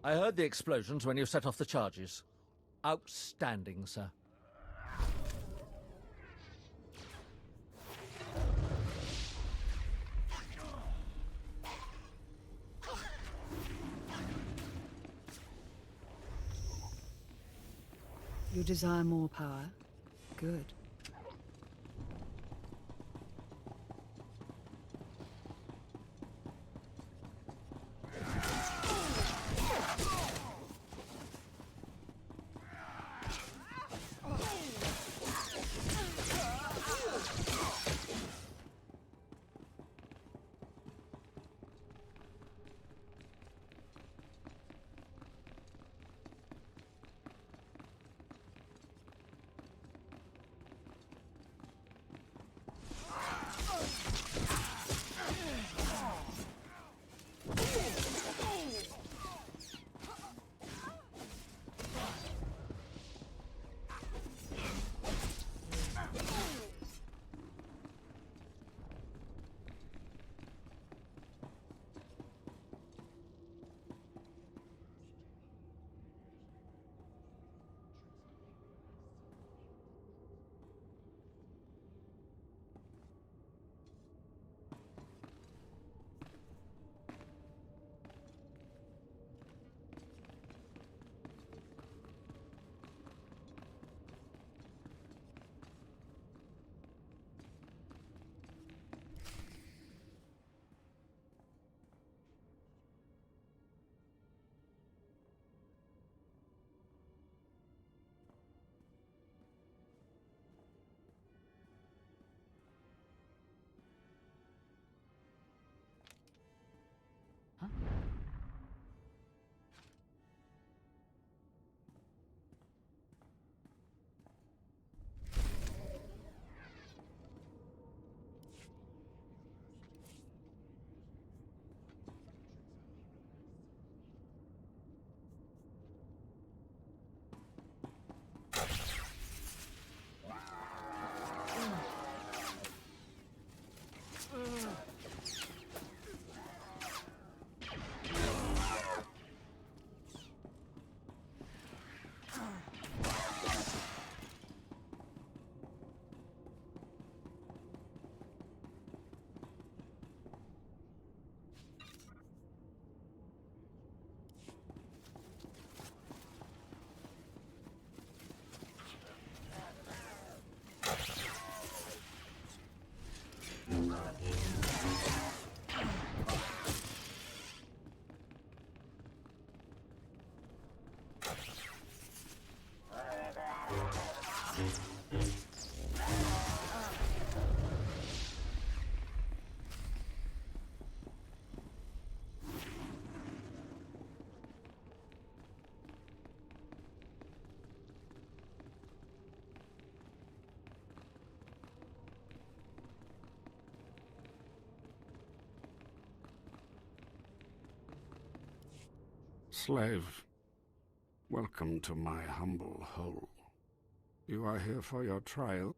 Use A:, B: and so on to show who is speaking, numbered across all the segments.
A: I heard the explosions when you set off the charges. Outstanding, sir.
B: You desire more power? Good.
C: slave. Welcome to my humble hole. You are here for your trial?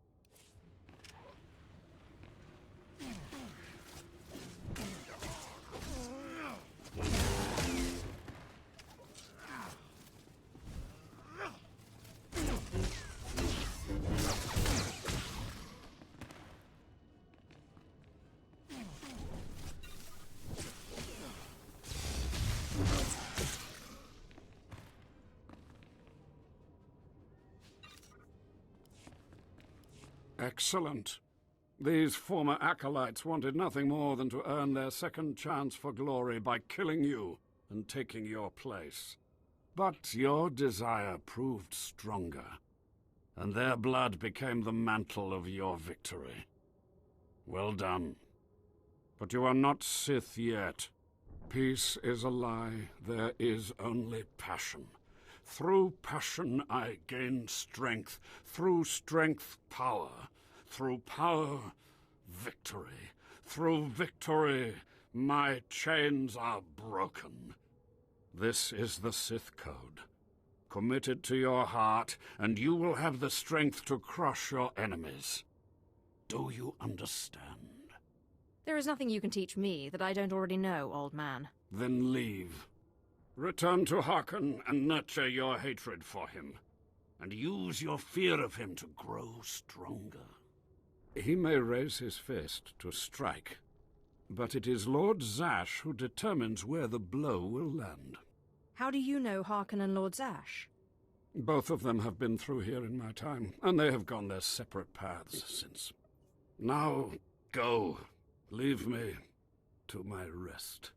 C: Excellent. These former acolytes wanted nothing more than to earn their second chance for glory by killing you and taking your place. But your desire proved stronger, and their blood became the mantle of your victory. Well done. But you are not Sith yet. Peace is a lie. There is only passion. Through passion I gain strength. Through strength, power. Through power, victory. Through victory, my chains are broken. This is the Sith Code. Commit it to your heart, and you will have the strength to crush your enemies. Do you understand?
D: There is nothing you can teach me that I don't already know, old man.
C: Then leave. Return to Harkun and nurture your hatred for him. And use your fear of him to grow stronger. He may raise his fist to strike, but it is Lord Zash who determines where the blow will land.
D: How do you know Harkun and Lord Zash?
C: Both of them have been through here in my time, and they have gone their separate paths since. Now, go. Leave me to my rest.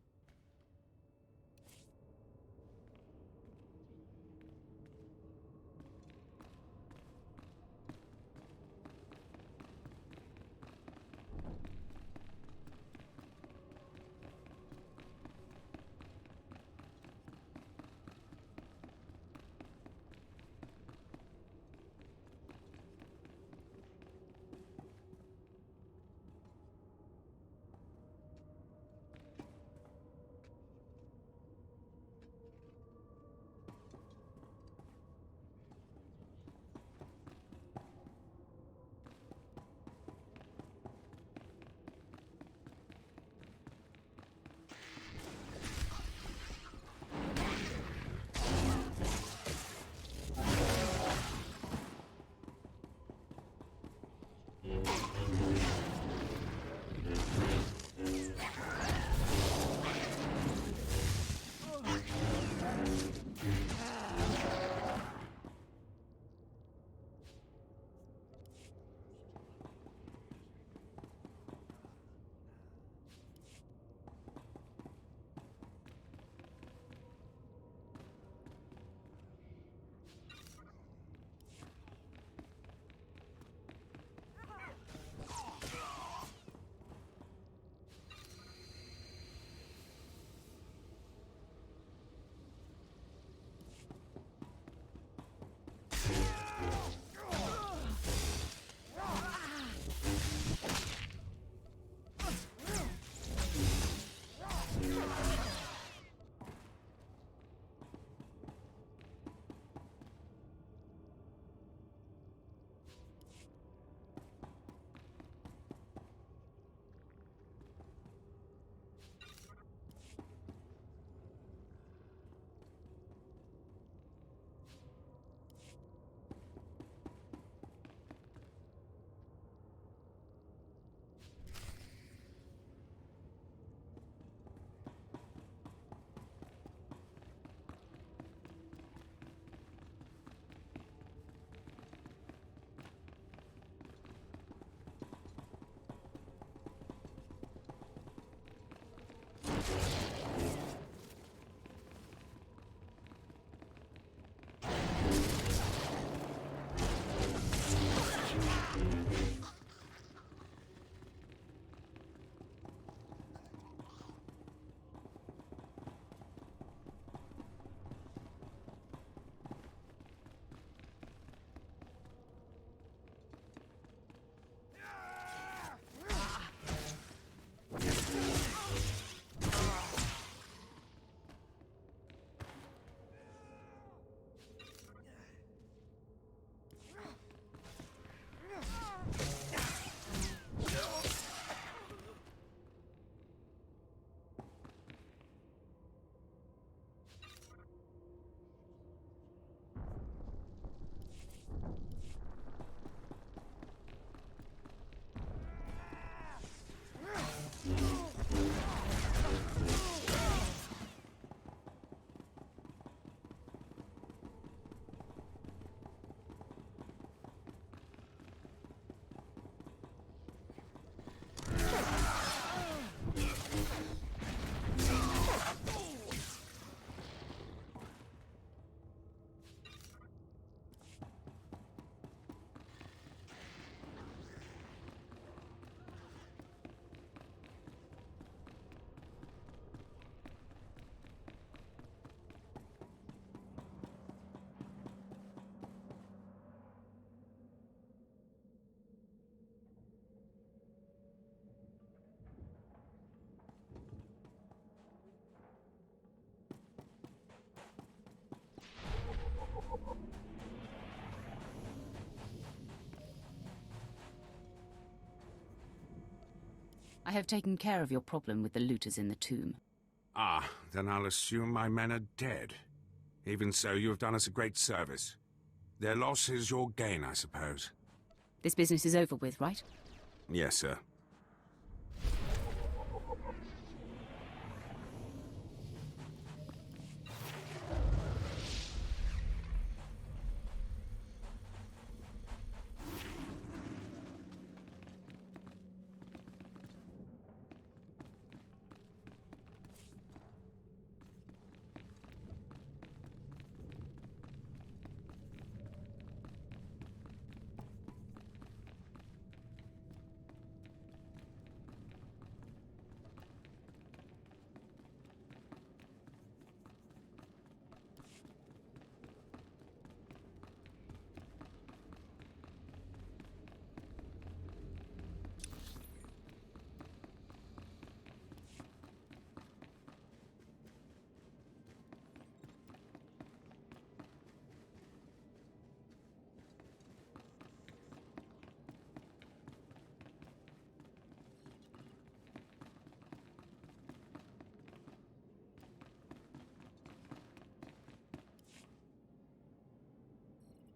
E: I have taken care of your problem with the looters in the tomb.
C: Ah, then I'll assume my men are dead. Even so, you have done us a great service. Their loss is your gain, I suppose.
E: This business is over with, right?
C: Yes, sir.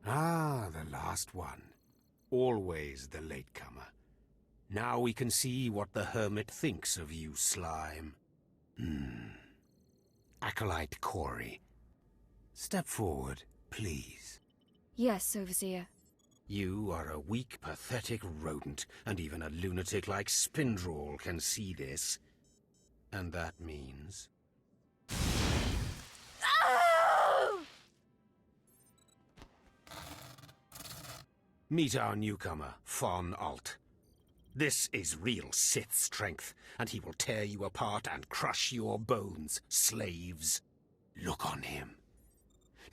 F: Ah, the last one. Always the latecomer. Now we can see what the Hermit thinks of you, slime. Acolyte Corey. Step forward, please.
D: Yes, Overseer.
F: You are a weak, pathetic rodent, and even a lunatic like Spindrall can see this. And that means... Meet our newcomer, Faun Alt. This is real Sith strength, and he will tear you apart and crush your bones, slaves. Look on him.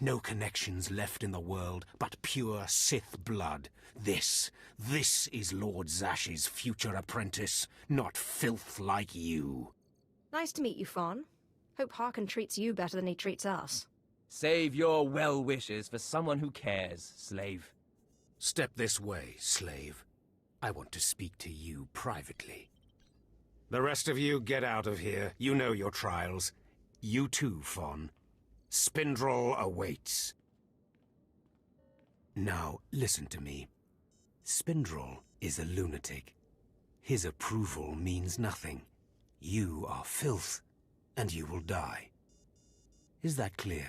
F: No connections left in the world, but pure Sith blood. This is Lord Zash's future apprentice, not filth like you.
D: Nice to meet you, Faun. Hope Harkun treats you better than he treats us.
G: Save your well wishes for someone who cares, slave.
F: Step this way, slave. I want to speak to you privately. The rest of you get out of here. You know your trials. You too, Faun. Spindrall awaits. Now, listen to me. Spindrall is a lunatic. His approval means nothing. You are filth, and you will die. Is that clear?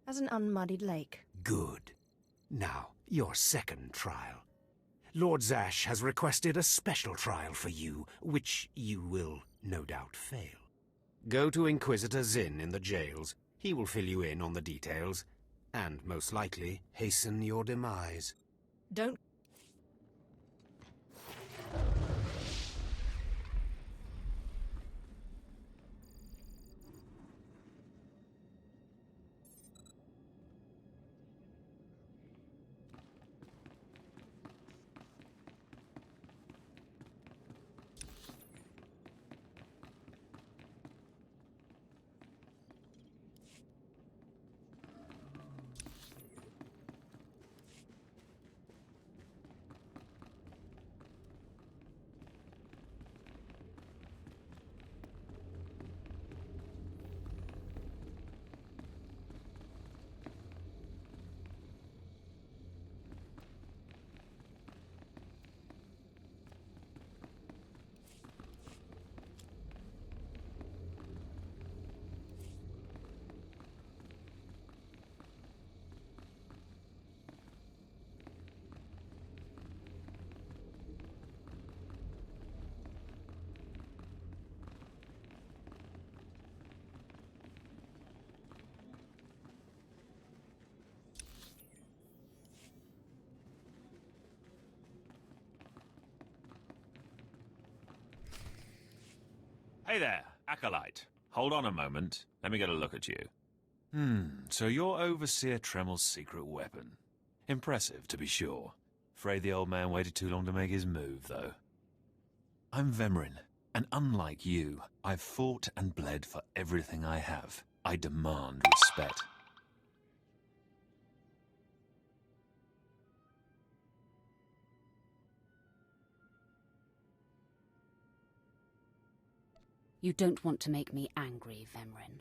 D: As an unmuddied lake.
F: Good. Now, your second trial. Lord Zash has requested a special trial for you, which you will no doubt fail. Go to Inquisitor Zin in the jails. He will fill you in on the details, and most likely hasten your demise.
D: Don't...
H: Hey there, Acolyte. Hold on a moment. Let me get a look at you. So you're Overseer Tremel's secret weapon. Impressive, to be sure. Afraid the old man waited too long to make his move, though. I'm Vemrin, and unlike you, I've fought and bled for everything I have. I demand respect.
E: You don't want to make me angry, Vemrin.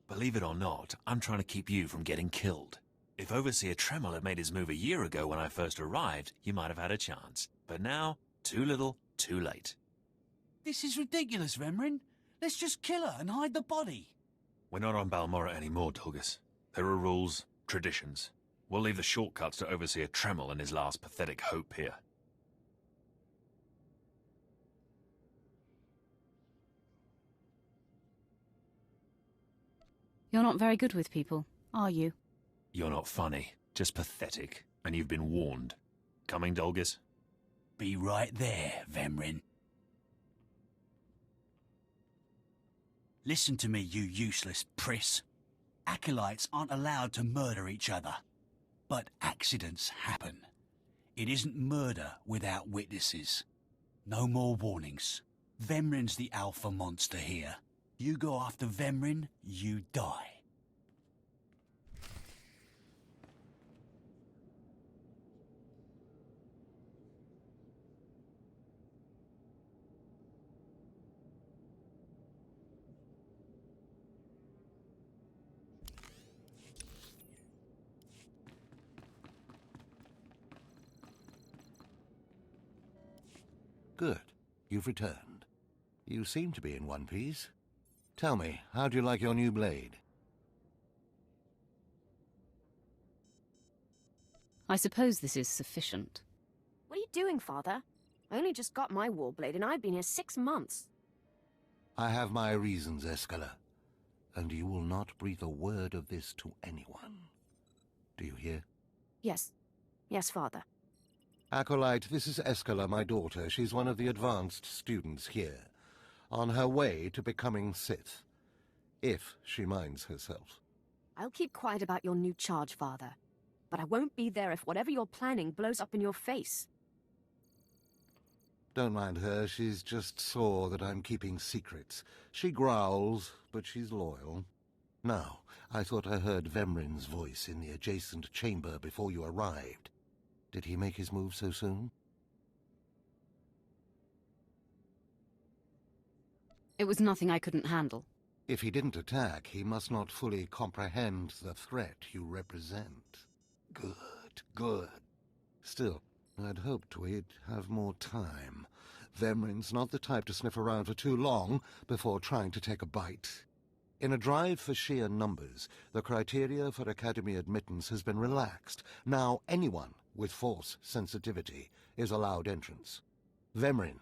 H: Believe it or not, I'm trying to keep you from getting killed. If Overseer Tremel had made his move a year ago when I first arrived, you might have had a chance. But now, too little, too late.
I: This is ridiculous, Vemrin. Let's just kill her and hide the body.
H: We're not on Balmorra anymore, Dolgris. There are rules, traditions. We'll leave the shortcuts to Overseer Tremel and his last pathetic hope here.
E: You're not very good with people, are you?
H: You're not funny, just pathetic, and you've been warned. Coming, Dolgris?
I: Be right there, Vemrin. Listen to me, you useless priss. Acolytes aren't allowed to murder each other. But accidents happen. It isn't murder without witnesses. No more warnings. Vemrin's the alpha monster here. You go after Vemrin, you die.
J: Good. You've returned. You seem to be in one piece. Tell me, how do you like your new blade?
E: I suppose this is sufficient.
K: What are you doing, Father? I only just got my warblade and I've been here 6 months.
J: I have my reasons, Escala. And you will not breathe a word of this to anyone. Do you hear?
K: Yes. Yes, Father.
J: Acolyte, this is Escala, my daughter. She's one of the advanced students here. On her way to becoming Sith. If she minds herself.
K: I'll keep quiet about your new charge, Father. But I won't be there if whatever you're planning blows up in your face.
J: Don't mind her. She's just sore that I'm keeping secrets. She growls, but she's loyal. Now, I thought I heard Vemrin's voice in the adjacent chamber before you arrived. Did he make his move so soon?
E: It was nothing I couldn't handle.
J: If he didn't attack, he must not fully comprehend the threat you represent. Good, good. Still, I'd hoped we'd have more time. Vemrin's not the type to sniff around for too long before trying to take a bite. In a drive for sheer numbers, the criteria for Academy admittance has been relaxed. Now anyone with Force sensitivity is allowed entrance. Vemrin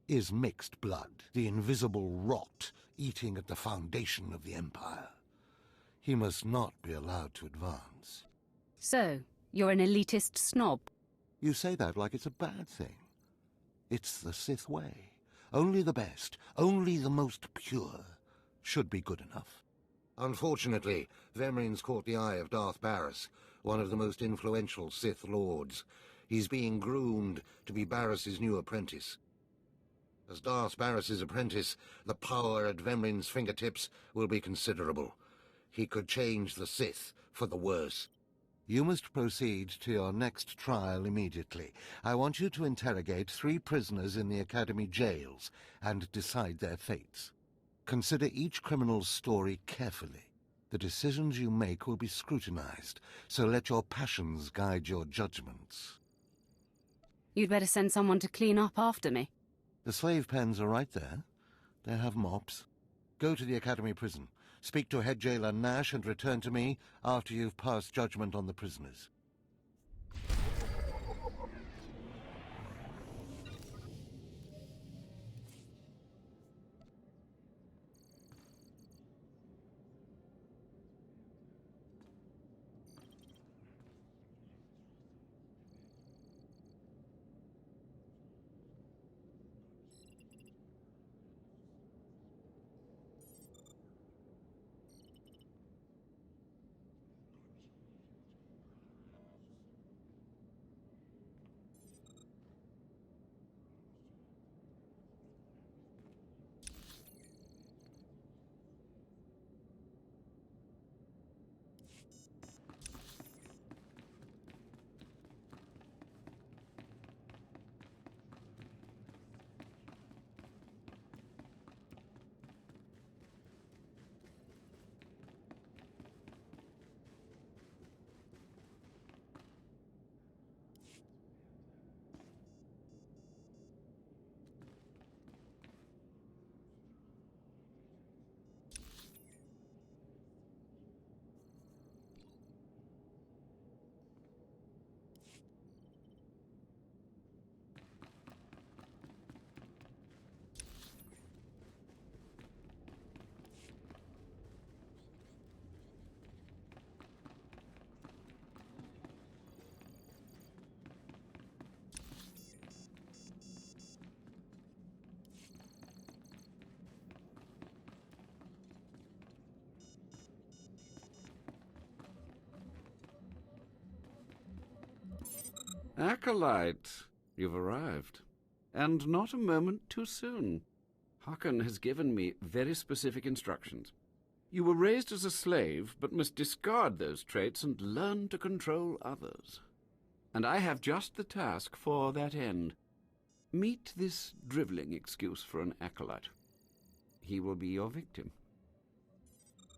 J: is mixed blood, the invisible rot eating at the foundation of the Empire. He must not be allowed to advance.
E: So, you're an elitist snob?
J: You say that like it's a bad thing. It's the Sith way. Only the best, only the most pure, should be good enough. Unfortunately, Vemrin's caught the eye of Darth Barris, one of the most influential Sith Lords. He's being groomed to be Barris's new apprentice. As Darth Barris's apprentice, the power at Vemrin's fingertips will be considerable. He could change the Sith for the worse. You must proceed to your next trial immediately. I want you to interrogate 3 prisoners in the Academy jails and decide their fates. Consider each criminal's story carefully. The decisions you make will be scrutinized, so let your passions guide your judgments.
E: You'd better send someone to clean up after me.
J: The slave pens are right there. They have mops. Go to the Academy prison. Speak to head jailer Nash and return to me after you've passed judgment on the prisoners.
C: Acolyte, you've arrived. And not a moment too soon. Harkun has given me very specific instructions. You were raised as a slave, but must discard those traits and learn to control others. And I have just the task for that end. Meet this drivelling excuse for an acolyte. He will be your victim.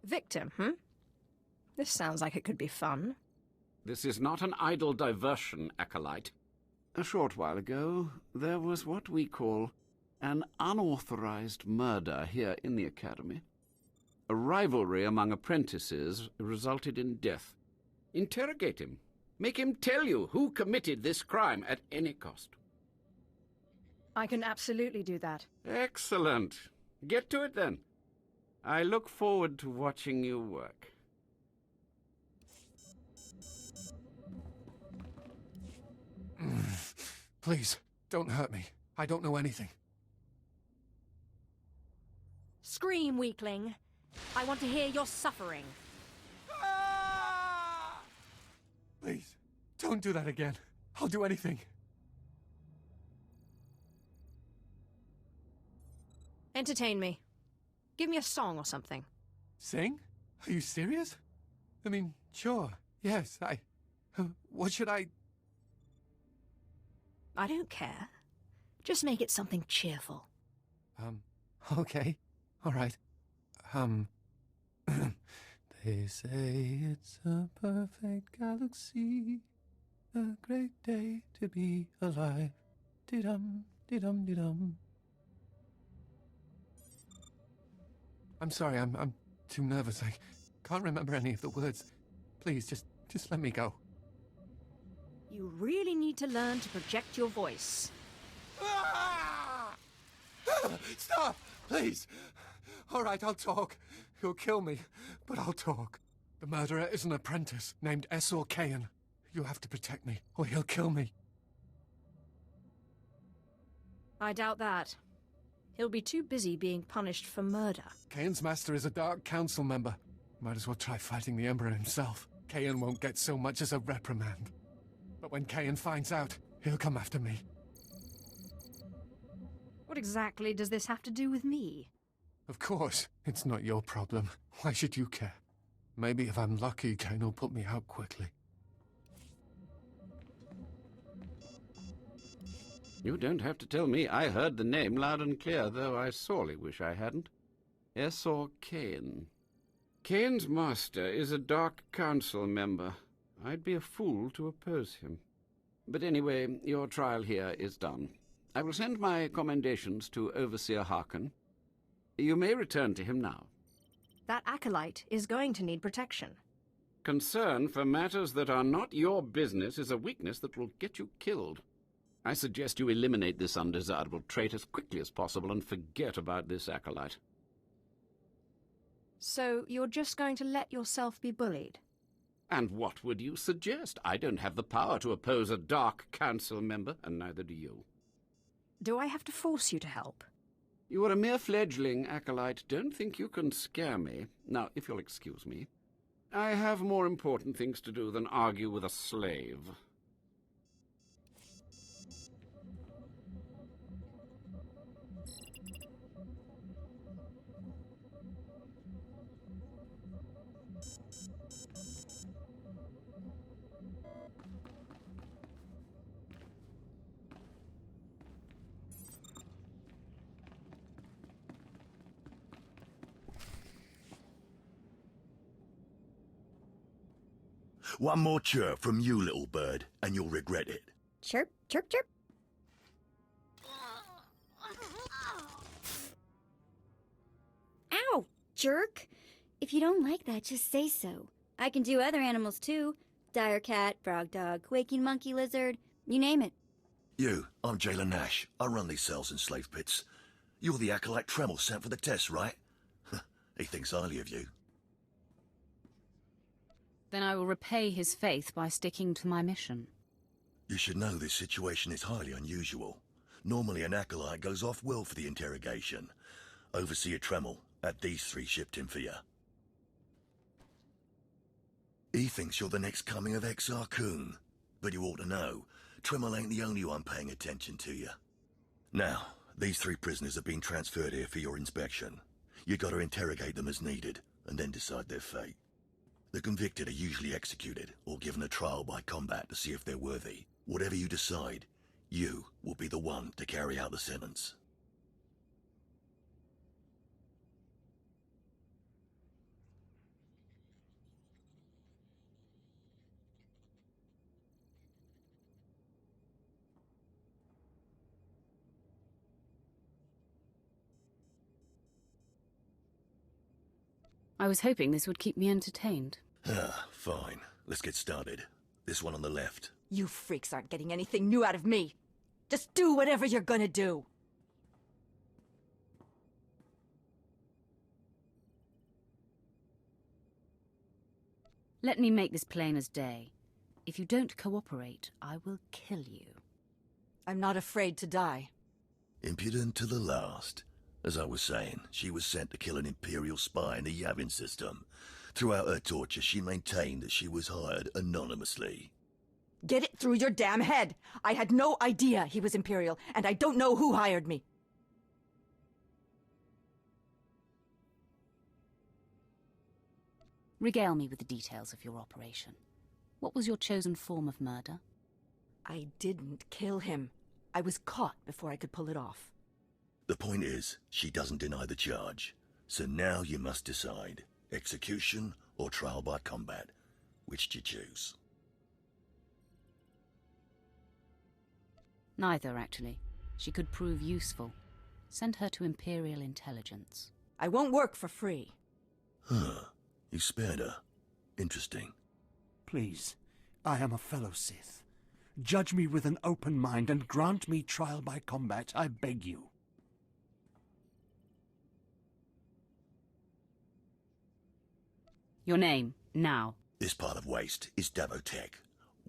D: Victim, This sounds like it could be fun.
C: This is not an idle diversion, Acolyte. A short while ago, there was what we call an unauthorized murder here in the Academy. A rivalry among apprentices resulted in death. Interrogate him. Make him tell you who committed this crime at any cost.
D: I can absolutely do that.
C: Excellent. Get to it then. I look forward to watching you work.
L: Please, don't hurt me. I don't know anything.
D: Scream, weakling. I want to hear your suffering.
L: Please, don't do that again. I'll do anything.
D: Entertain me. Give me a song or something.
L: Sing? Are you serious? I mean, sure, yes, what should I...
D: I don't care. Just make it something cheerful.
L: Okay. All right. They say it's a perfect galaxy, a great day to be alive. Dee-dum, dee-dum, dee-dum. I'm sorry, I'm too nervous. I can't remember any of the words. Please, just let me go.
D: You really need to learn to project your voice.
L: Stop! Please! All right, I'll talk. He'll kill me, but I'll talk. The murderer is an apprentice named Esor Kayan. You have to protect me, or he'll kill me.
D: I doubt that. He'll be too busy being punished for murder.
L: Kayan's master is a Dark Council member. Might as well try fighting the Emperor himself. Kayan won't get so much as a reprimand. But when Kayan finds out, he'll come after me.
D: What exactly does this have to do with me?
L: Of course, it's not your problem. Why should you care? Maybe if I'm lucky, Kayan will put me out quickly.
C: You don't have to tell me. I heard the name loud and clear, though I sorely wish I hadn't. Esor Kayan. Kayan's master is a Dark Council member. I'd be a fool to oppose him. But anyway, your trial here is done. I will send my commendations to Overseer Harkun. You may return to him now.
D: That acolyte is going to need protection.
C: Concern for matters that are not your business is a weakness that will get you killed. I suggest you eliminate this undesirable trait as quickly as possible and forget about this acolyte.
D: So you're just going to let yourself be bullied?
C: And what would you suggest? I don't have the power to oppose a Dark Council member, and neither do you.
D: Do I have to force you to help?
C: You are a mere fledgling, Acolyte. Don't think you can scare me. Now, if you'll excuse me, I have more important things to do than argue with a slave.
M: One more chirp from you, little bird, and you'll regret it.
K: Chirp, chirp, chirp. Ow, jerk. If you don't like that, just say so. I can do other animals too. Dire cat, frog dog, quaking monkey lizard, you name it.
M: You, I'm Jailer Nash. I run these cells and slave pits. You're the Acolyte Tremel sent for the test, right? He thinks highly of you.
E: Then I will repay his faith by sticking to my mission.
M: You should know this situation is highly unusual. Normally an Acolyte goes off-world for the interrogation. Overseer Tremel had these three shipped in for you. He thinks you're the next coming of Sgt Harkun, but you ought to know, Tremel ain't the only one paying attention to you. Now, these 3 prisoners have been transferred here for your inspection. You gotta interrogate them as needed, and then decide their fate. The convicted are usually executed, or given a trial by combat to see if they're worthy. Whatever you decide, you will be the one to carry out the sentence.
E: I was hoping this would keep me entertained.
M: Ah, fine. Let's get started. This one on the left.
N: You freaks aren't getting anything new out of me. Just do whatever you're gonna do.
E: Let me make this plain as day. If you don't cooperate, I will kill you.
N: I'm not afraid to die.
M: Impudent to the last. As I was saying, she was sent to kill an Imperial spy in the Yavin system. Throughout her torture, she maintained that she was hired anonymously.
N: Get it through your damn head! I had no idea he was Imperial, and I don't know who hired me.
E: Regale me with the details of your operation. What was your chosen form of murder?
N: I didn't kill him. I was caught before I could pull it off.
M: The point is, she doesn't deny the charge. So now you must decide. Execution or trial by combat. Which do you choose?
E: Neither, actually. She could prove useful. Send her to Imperial intelligence.
N: I won't work for free.
M: Huh. You spared her. Interesting.
O: Please, I am a fellow Sith. Judge me with an open mind and grant me trial by combat, I beg you.
E: Your name, now.
M: This part of waste is Davotech,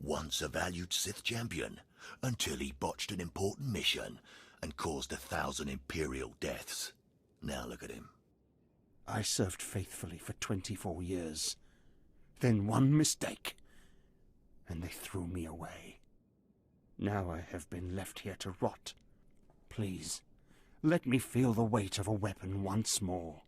M: once a valued Sith champion, until he botched an important mission and caused 1,000 Imperial deaths. Now look at him.
O: I served faithfully for 24 years. Then one mistake, and they threw me away. Now I have been left here to rot. Please, let me feel the weight of a weapon once more.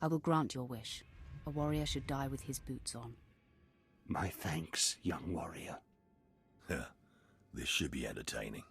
E: I will grant your wish. A warrior should die with his boots on.
O: My thanks, young warrior.
M: This should be entertaining.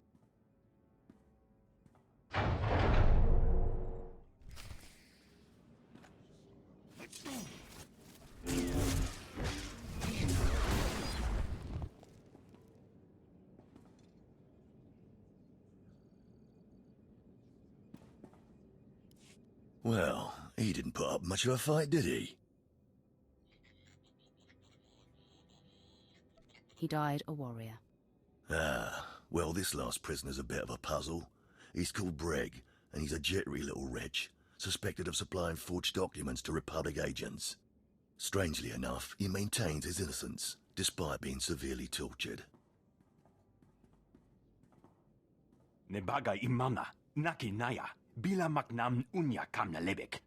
M: Well, he didn't put up much of a fight, did he?
E: He died a warrior.
M: Ah, well, this last prisoner's a bit of a puzzle. He's called Breg, and he's a jittery little wretch, suspected of supplying forged documents to Republic agents. Strangely enough, he maintains his innocence, despite being severely tortured.
P: Nebaga imana, naki naya, bila maknam unya kamna lebek.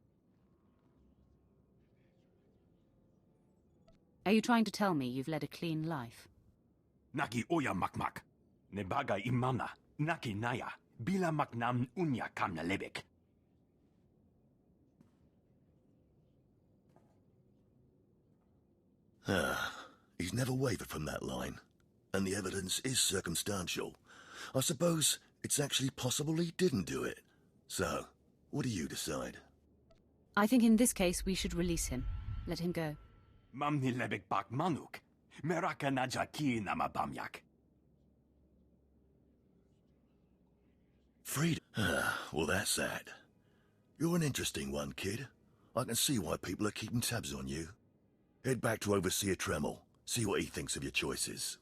E: Are you trying to tell me you've led a clean life?
P: Naki oya makmak. Nebaga imana, naki naya, bila maknam unya kamna lebek.
M: He's never wavered from that line, and the evidence is circumstantial. I suppose it's actually possible he didn't do it. So, what do you decide?
E: I think in this case we should release him. Let him go.
P: Mamni lebek bak manuk. Meraka najaki namabamyak.
M: Freedom? Well, that's that. You're an interesting one, kid. I can see why people are keeping tabs on you. Head back to Overseer Tremel. See what he thinks of your choices.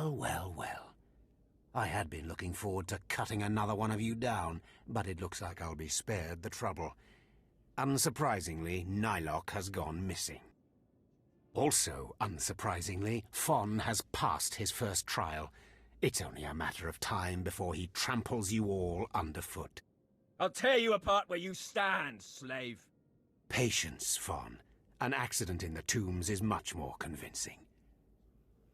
F: Well, well, well. I had been looking forward to cutting another one of you down, but it looks like I'll be spared the trouble. Unsurprisingly, Nylock has gone missing. Also, unsurprisingly, Faun has passed his first trial. It's only a matter of time before he tramples you all underfoot.
G: I'll tear you apart where you stand, slave.
F: Patience, Faun. An accident in the tombs is much more convincing.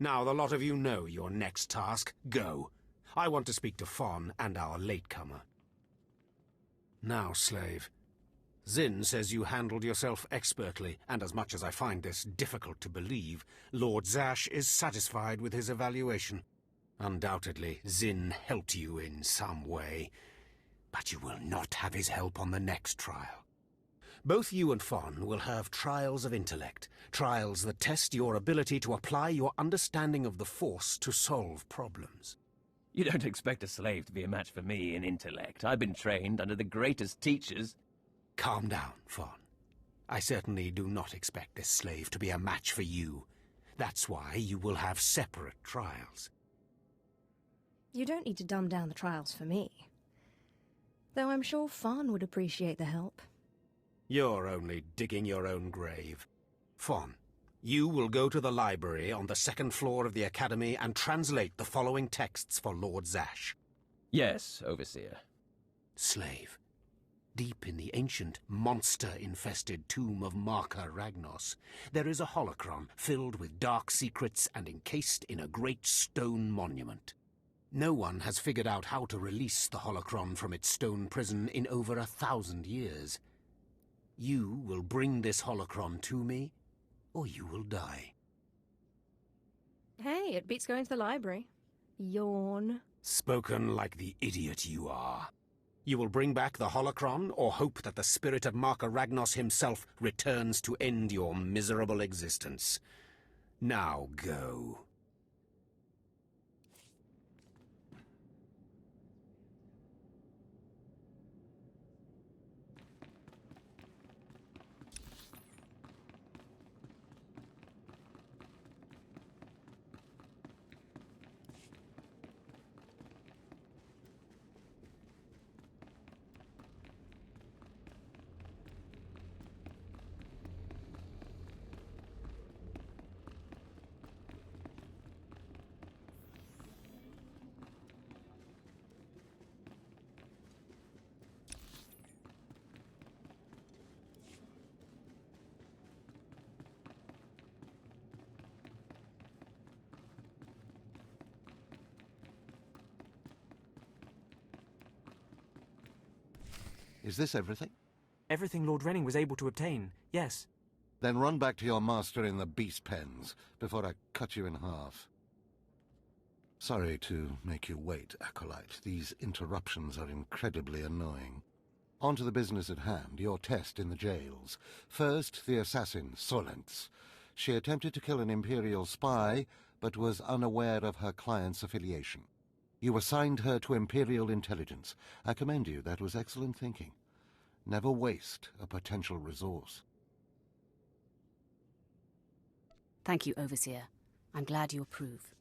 F: Now the lot of you know your next task. Go. I want to speak to Faun and our latecomer. Now, slave. Zin says you handled yourself expertly, and as much as I find this difficult to believe, Lord Zash is satisfied with his evaluation. Undoubtedly, Zin helped you in some way, but you will not have his help on the next trial. Both you and Faun will have trials of intellect, trials that test your ability to apply your understanding of the Force to solve problems.
G: You don't expect a slave to be a match for me in intellect. I've been trained under the greatest teachers.
F: Calm down, Faun. I certainly do not expect this slave to be a match for you. That's why you will have separate trials.
D: You don't need to dumb down the trials for me. Though I'm sure Faun would appreciate the help.
F: You're only digging your own grave. Faun, you will go to the library on the second floor of the Academy and translate the following texts for Lord Zash.
G: Yes, Overseer.
F: Slave, deep in the ancient, monster-infested tomb of Marka Ragnos, there is a holocron filled with dark secrets and encased in a great stone monument. No one has figured out how to release the holocron from its stone prison in over 1,000 years. You will bring this holocron to me, or you will die.
D: Hey, it beats going to the library. Yawn.
F: Spoken like the idiot you are. You will bring back the holocron, or hope that the spirit of Marka Ragnos himself returns to end your miserable existence. Now go.
J: Is this everything?
Q: Everything Lord Renning was able to obtain, yes.
J: Then run back to your master in the beast pens before I cut you in half. Sorry to make you wait, Acolyte. These interruptions are incredibly annoying. On to the business at hand, your test in the jails. First, the assassin, Solence. She attempted to kill an Imperial spy, but was unaware of her client's affiliation. You assigned her to Imperial intelligence. I commend you. That was excellent thinking. Never waste a potential resource.
E: Thank you, Overseer. I'm glad you approve.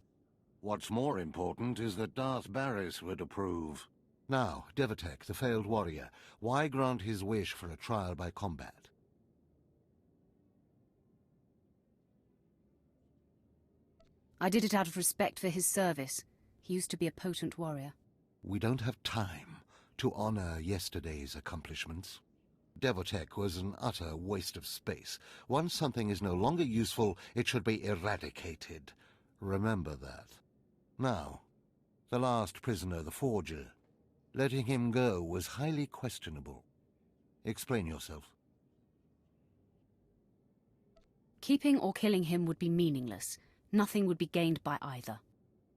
J: What's more important is that Darth Baras would approve. Now, Devatek, the failed warrior, why grant his wish for a trial by combat?
E: I did it out of respect for his service. He used to be a potent warrior.
J: We don't have time to honor yesterday's accomplishments. Devatek was an utter waste of space. Once something is no longer useful, it should be eradicated. Remember that. Now, the last prisoner, the Forger. Letting him go was highly questionable. Explain yourself.
E: Keeping or killing him would be meaningless. Nothing would be gained by either.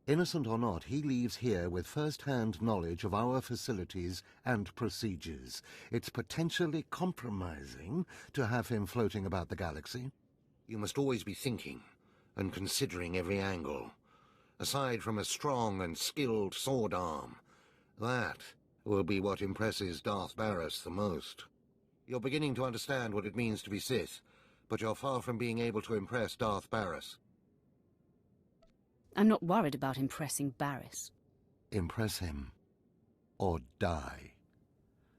J: Innocent or not, he leaves here with first-hand knowledge of our facilities and procedures. It's potentially compromising to have him floating about the galaxy. You must always be thinking and considering every angle. Aside from a strong and skilled sword arm, that will be what impresses Darth Baras the most. You're beginning to understand what it means to be Sith, but you're far from being able to impress Darth Baras.
E: I'm not worried about impressing Barris.
J: Impress him. Or die.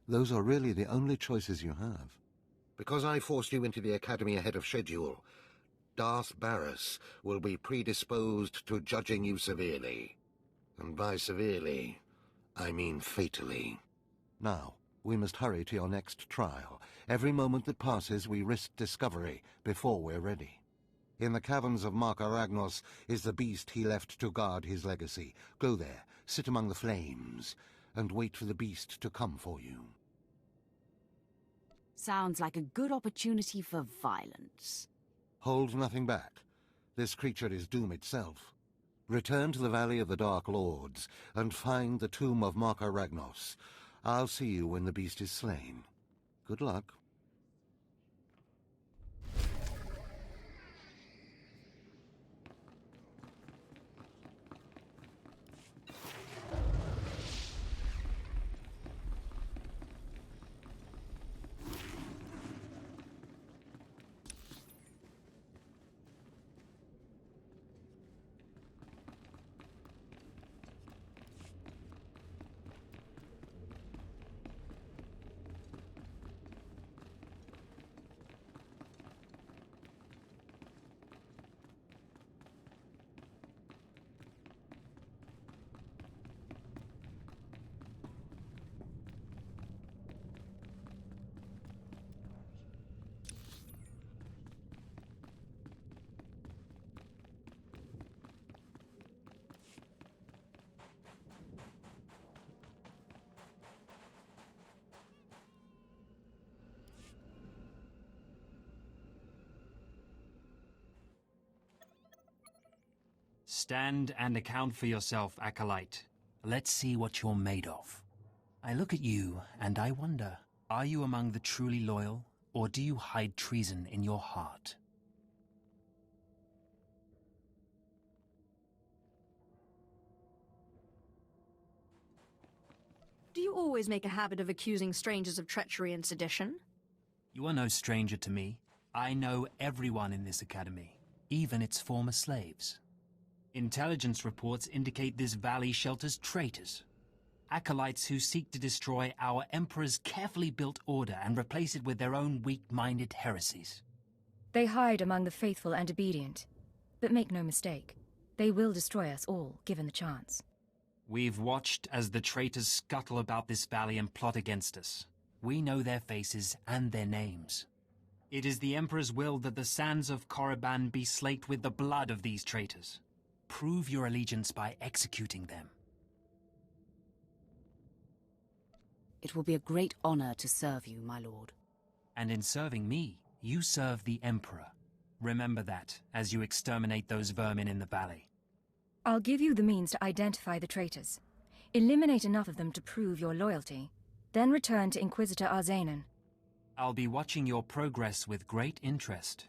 J: Those are really the only choices you have. Because I forced you into the Academy ahead of schedule, Darth Barris will be predisposed to judging you severely. And by severely, I mean fatally. Now, we must hurry to your next trial. Every moment that passes, we risk discovery before we're ready. In the caverns of Mark Aragnos is the beast he left to guard his legacy. Go there, sit among the flames, and wait for the beast to come for you.
E: Sounds like a good opportunity for violence.
J: Hold nothing back. This creature is doom itself. Return to the Valley of the Dark Lords, and find the tomb of Mark Aragnos. I'll see you when the beast is slain. Good luck.
Q: Stand and account for yourself, Acolyte. Let's see what you're made of. I look at you and I wonder, are you among the truly loyal, or do you hide treason in your heart?
D: Do you always make a habit of accusing strangers of treachery and sedition?
Q: You are no stranger to me. I know everyone in this academy, even its former slaves. Intelligence reports indicate this valley shelters traitors. Acolytes who seek to destroy our Emperor's carefully built order and replace it with their own weak-minded heresies.
R: They hide among the faithful and obedient. But make no mistake, they will destroy us all, given the chance.
Q: We've watched as the traitors scuttle about this valley and plot against us. We know their faces and their names. It is the Emperor's will that the sands of Korriban be slaked with the blood of these traitors. Prove your allegiance by executing them.
E: It will be a great honor to serve you, my lord.
Q: And in serving me, you serve the Emperor. Remember that, as you exterminate those vermin in the valley.
R: I'll give you the means to identify the traitors. Eliminate enough of them to prove your loyalty. Then return to Inquisitor Arzanon.
Q: I'll be watching your progress with great interest.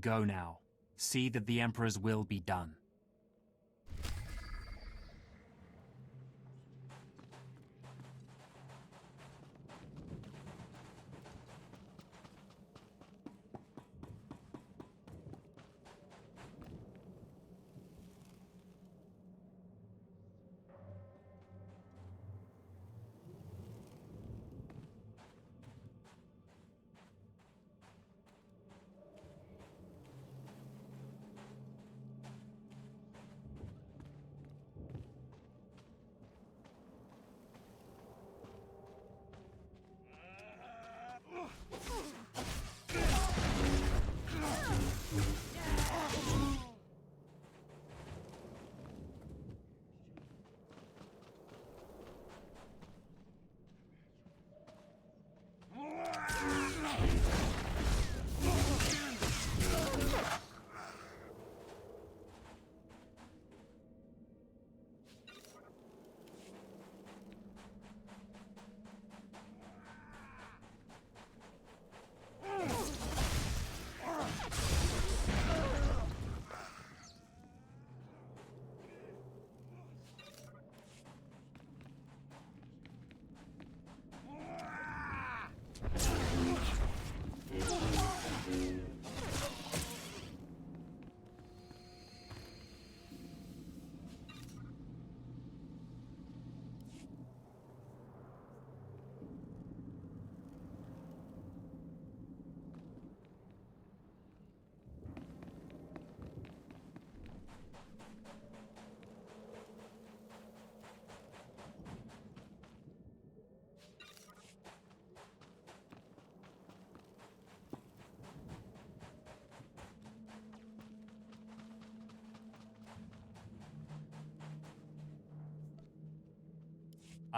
Q: Go now. See that the Emperor's will be done.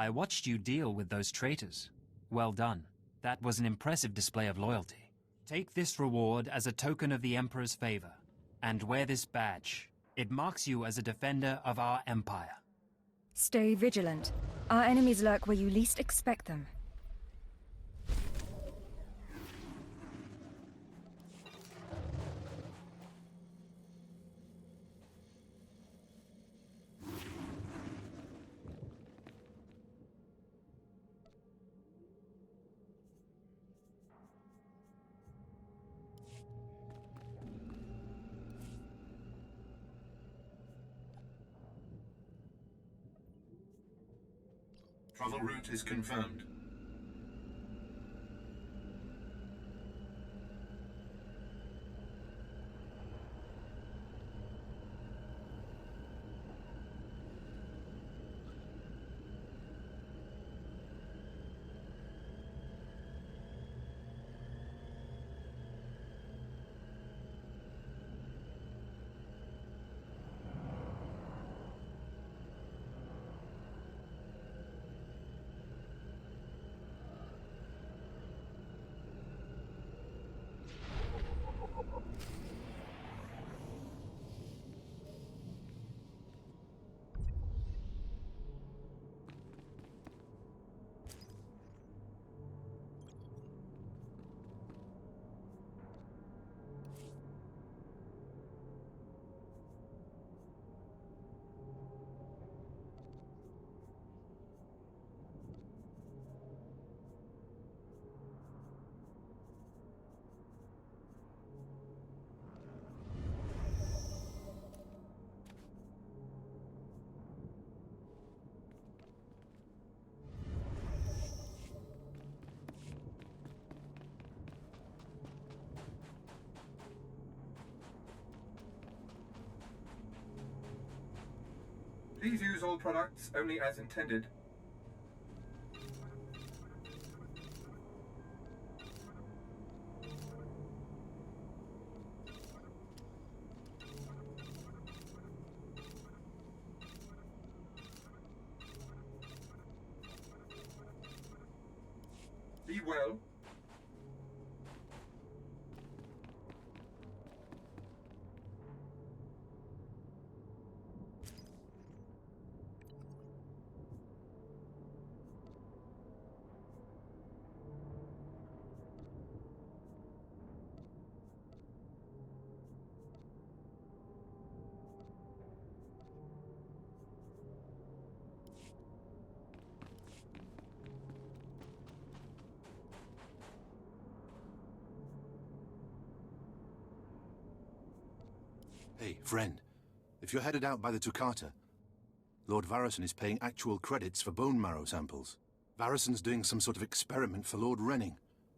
Q: I watched you deal with those traitors. Well done. That was an impressive display of loyalty. Take this reward as a token of the Emperor's favor, and wear this badge. It marks you as a defender of our empire.
R: Stay vigilant. Our enemies lurk where you least expect them.
S: Travel route is confirmed.
T: Please use all products only as intended. Be well.
U: Hey, friend. If you're headed out by the Toccata, Lord Varacen is paying actual credits for bone marrow samples. Varacen's doing some sort of experiment for Lord Renning.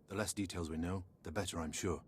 U: The less details we know, the better, I'm sure.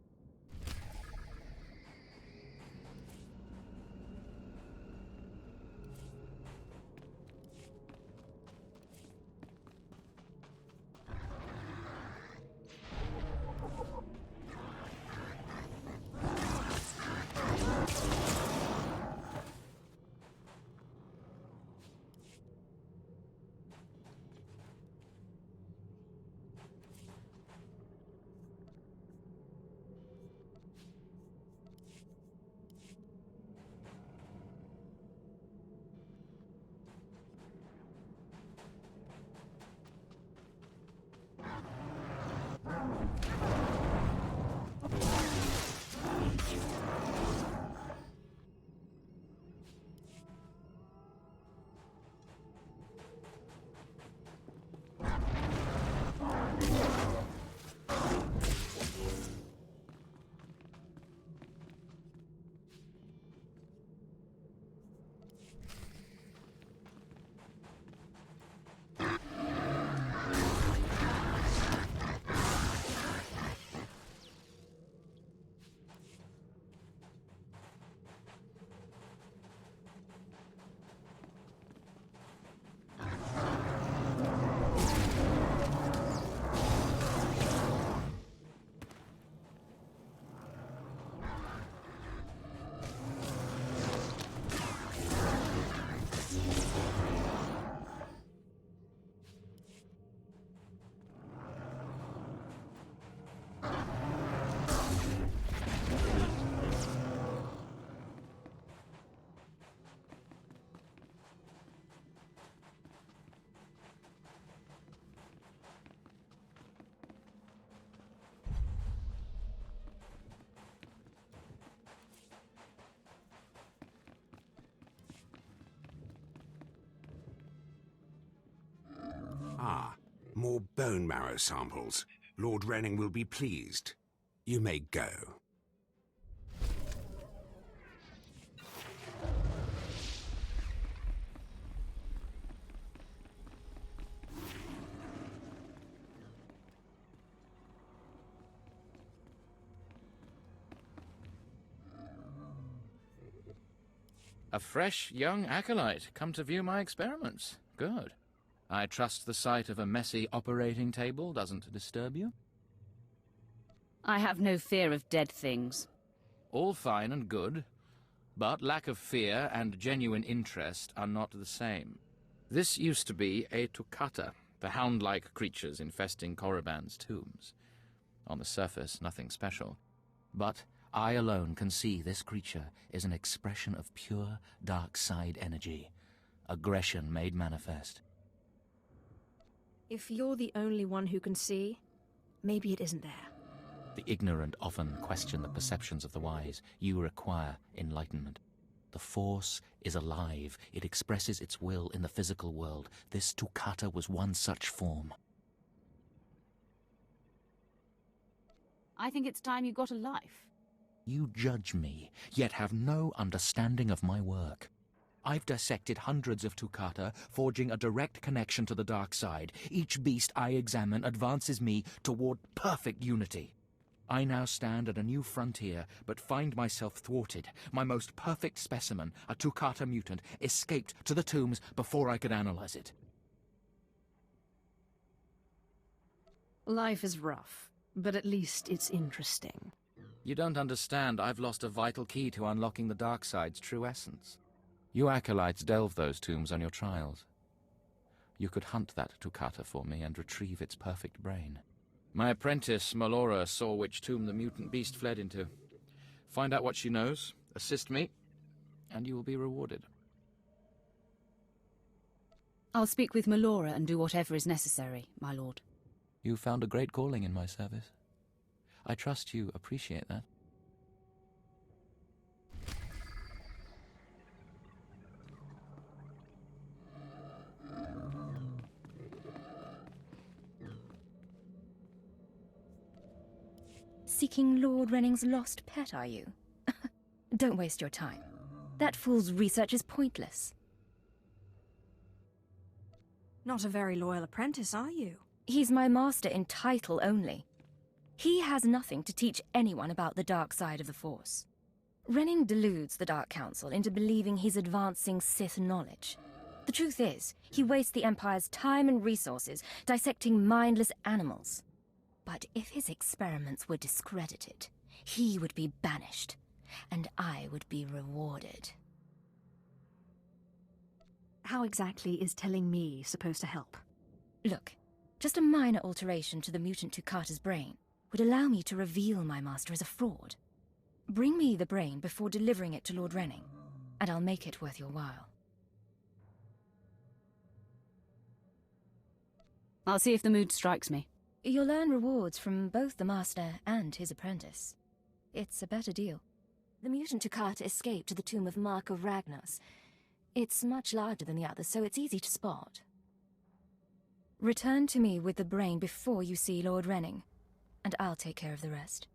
F: More bone marrow samples. Lord Renning will be pleased. You may go.
A: A fresh, young acolyte, come to view my experiments. Good. I trust the sight of a messy operating table doesn't disturb you?
E: I have no fear of dead things.
A: All fine and good, but lack of fear and genuine interest are not the same. This used to be a Toccata, the hound-like creatures infesting Korriban's tombs. On the surface, nothing special. But I alone can see this creature is an expression of pure dark side energy, aggression made manifest.
D: If you're the only one who can see, maybe it isn't there.
A: The ignorant often question the perceptions of the wise. You require enlightenment. The Force is alive. It expresses its will in the physical world. This Toccata was one such form.
E: I think it's time you got a life.
A: You judge me, yet have no understanding of my work. I've dissected hundreds of Toccata, forging a direct connection to the dark side. Each beast I examine advances me toward perfect unity. I now stand at a new frontier, but find myself thwarted. My most perfect specimen, a Toccata mutant, escaped to the tombs before I could analyze it.
B: Life is rough, but at least it's interesting.
A: You don't understand. I've lost a vital key to unlocking the dark side's true essence. You acolytes delve those tombs on your trials. You could hunt that Toccata for me and retrieve its perfect brain. My apprentice, Melora, saw which tomb the mutant beast fled into. Find out what she knows, assist me, and you will be rewarded.
E: I'll speak with Melora and do whatever is necessary, my lord.
A: You found a great calling in my service. I trust you appreciate that.
R: Seeking Lord Renning's lost pet, are you? Don't waste your time. That fool's research is pointless.
D: Not a very loyal apprentice, are you?
R: He's my master in title only. He has nothing to teach anyone about the dark side of the Force. Renning deludes the Dark Council into believing he's advancing Sith knowledge. The truth is, he wastes the Empire's time and resources dissecting mindless animals. But if his experiments were discredited, he would be banished, and I would be rewarded.
B: How exactly is telling me supposed to help?
R: Look, just a minor alteration to the mutant Toccata's brain would allow me to reveal my master as a fraud. Bring me the brain before delivering it to Lord Renning, and I'll make it worth your while.
E: I'll see if the mood strikes me.
R: You'll earn rewards from both the master and his apprentice. It's a better deal. The mutant Toccata escaped to the tomb of Mark of Ragnos. It's much larger than the others, so it's easy to spot. Return to me with the brain before you see Lord Renning, and I'll take care of the rest.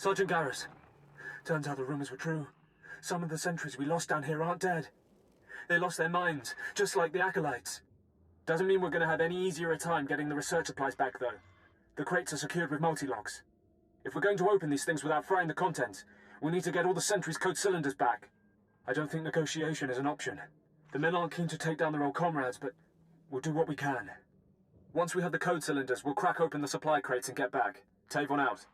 V: Sgt Garus. Turns out the rumors were true. Some of the sentries we lost down here aren't dead. They lost their minds, just like the Acolytes. Doesn't mean we're going to have any easier a time getting the research supplies back, though. The crates are secured with multi-locks. If we're going to open these things without frying the contents, we need to get all the sentries' code cylinders back. I don't think negotiation is an option. The men aren't keen to take down their old comrades, but we'll do what we can. Once we have the code cylinders, we'll crack open the supply crates and get back. Tavon out.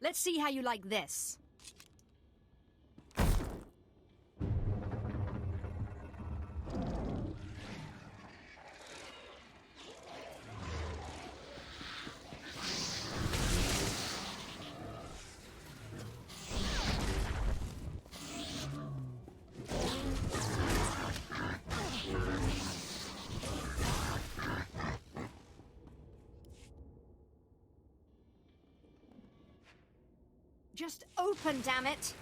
H: Let's see how you like this. Just open, damn it!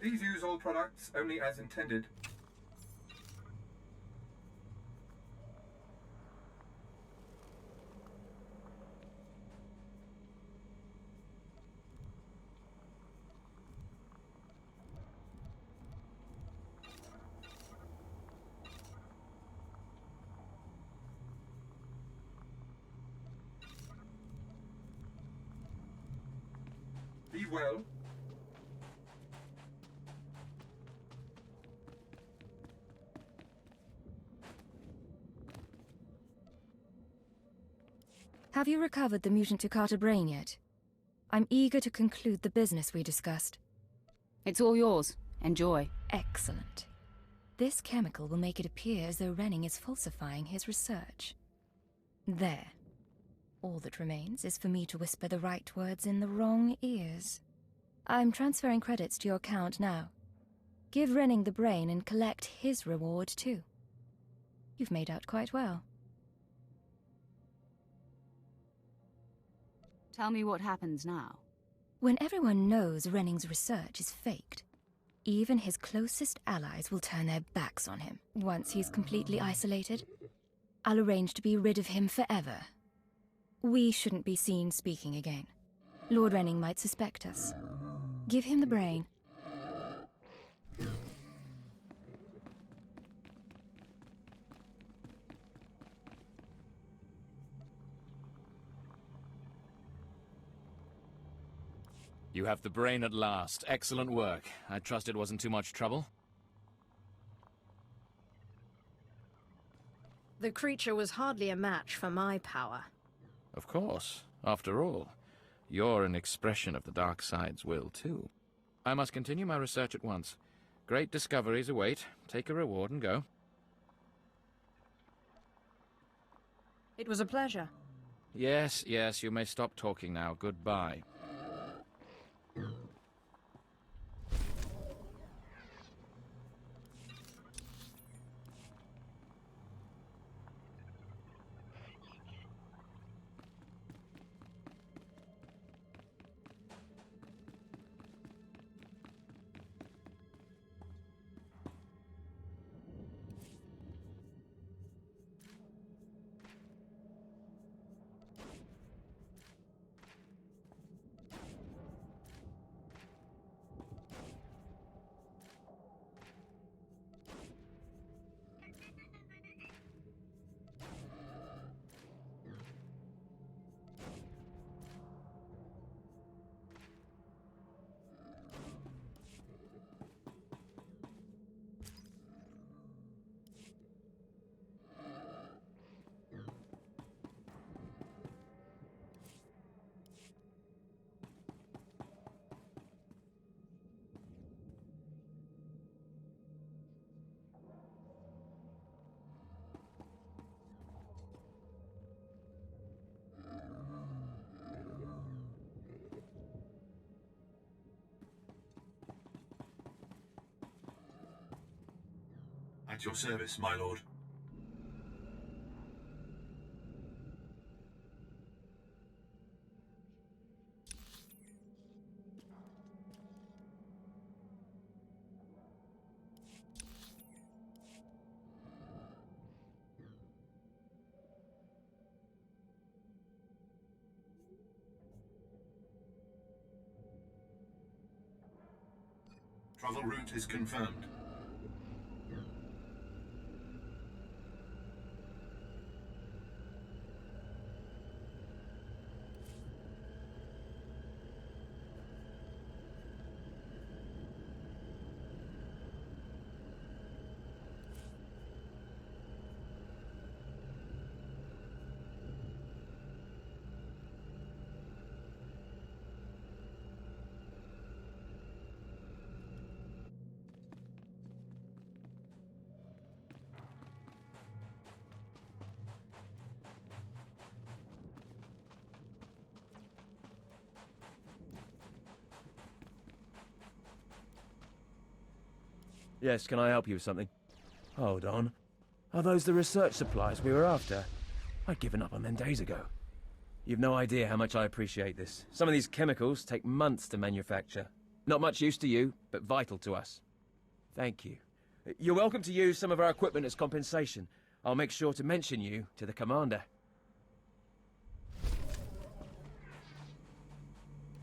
T: Please use all products only as intended. well.
R: Have you recovered the mutant Tukata brain yet? I'm eager to conclude the business we discussed.
E: It's all yours. Enjoy.
R: Excellent. This chemical will make it appear as though Renning is falsifying his research. There. All that remains is for me to whisper the right words in the wrong ears. I'm transferring credits to your account now. Give Renning the brain and collect his reward too. You've made out quite well.
E: Tell me what happens now.
R: When everyone knows Renning's research is faked, even his closest allies will turn their backs on him. Once he's completely isolated, I'll arrange to be rid of him forever. We shouldn't be seen speaking again. Lord Renning might suspect us. Give him the brain.
A: You have the brain at last. Excellent work. I trust it wasn't too much trouble.
B: The creature was hardly a match for my power.
A: Of course. After all, you're an expression of the dark side's will, too. I must continue my research at once. Great discoveries await. Take a reward and go.
B: It was a pleasure.
A: Yes, yes, you may stop talking now. Goodbye.
S: At your service, my lord. Travel route is confirmed.
G: Yes, can I help you with something? Hold on. Are those the research supplies we were after? I'd given up on them days ago. You've no idea how much I appreciate this. Some of these chemicals take months to manufacture. Not much use to you, but vital to us. Thank you. You're welcome to use some of our equipment as compensation. I'll make sure to mention you to the commander.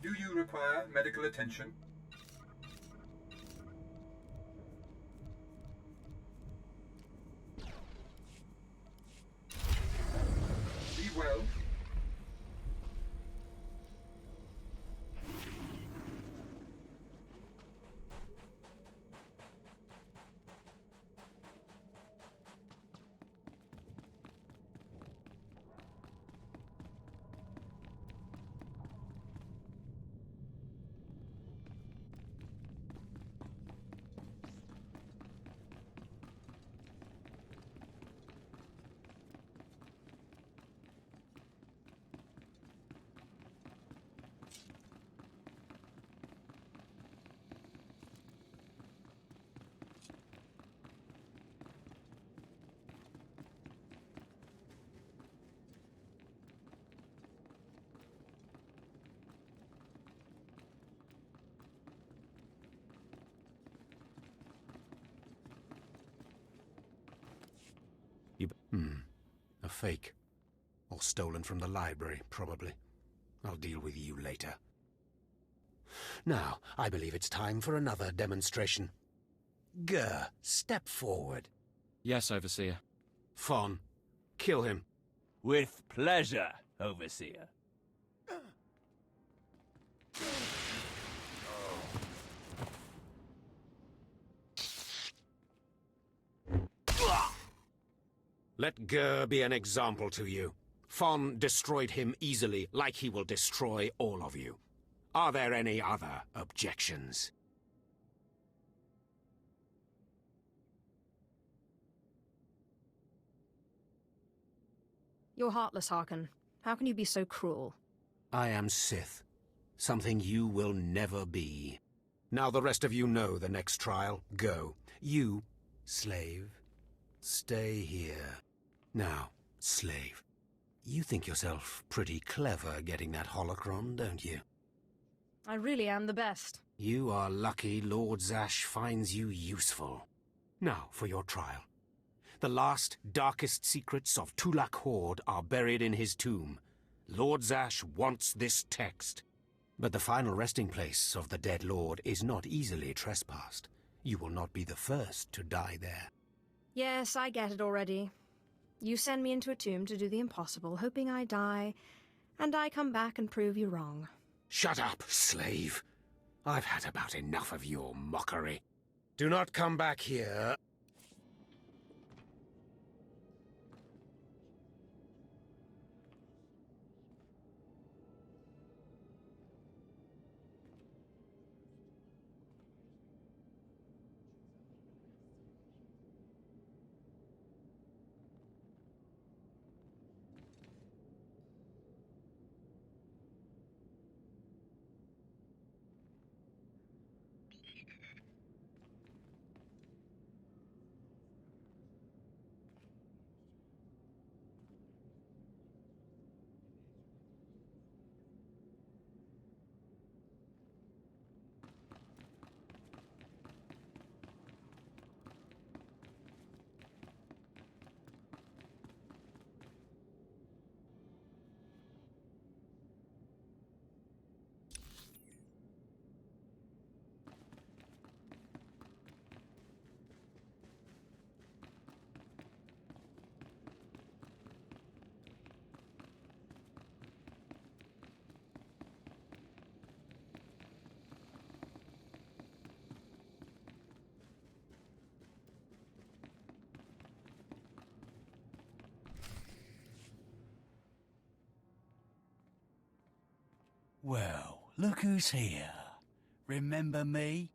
T: Do you require medical attention? Be well.
F: A fake. Or stolen from the library, probably. I'll deal with you later. Now, I believe it's time for another demonstration. Gur, step forward.
A: Yes, Overseer.
F: Faun, kill him.
I: With pleasure, Overseer.
F: Let Gur be an example to you. Faun destroyed him easily, like he will destroy all of you. Are there any other objections?
D: You're heartless, Harkun. How can you be so cruel?
F: I am Sith. Something you will never be. Now the rest of you know the next trial. Go. You, slave, stay here. Now, slave, you think yourself pretty clever getting that holocron, don't you?
D: I really am the best.
F: You are lucky Lord Zash finds you useful. Now for your trial. The last, darkest secrets of Twi'lek Horde are buried in his tomb. Lord Zash wants this text. But the final resting place of the dead lord is not easily trespassed. You will not be the first to die there.
D: Yes, I get it already. You send me into a tomb to do the impossible, hoping I die, and I come back and prove you wrong.
F: Shut up, slave. I've had about enough of your mockery. Do not come back here.
Q: Well, look who's here. Remember me?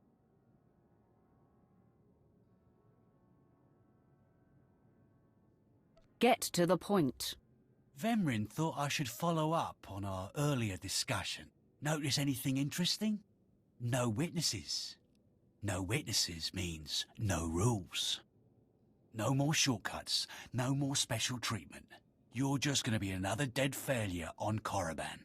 E: Get to the point.
Q: Vemrin thought I should follow up on our earlier discussion. Notice anything interesting? No witnesses. No witnesses means no rules. No more shortcuts, no more special treatment. You're just going to be another dead failure on Korriban.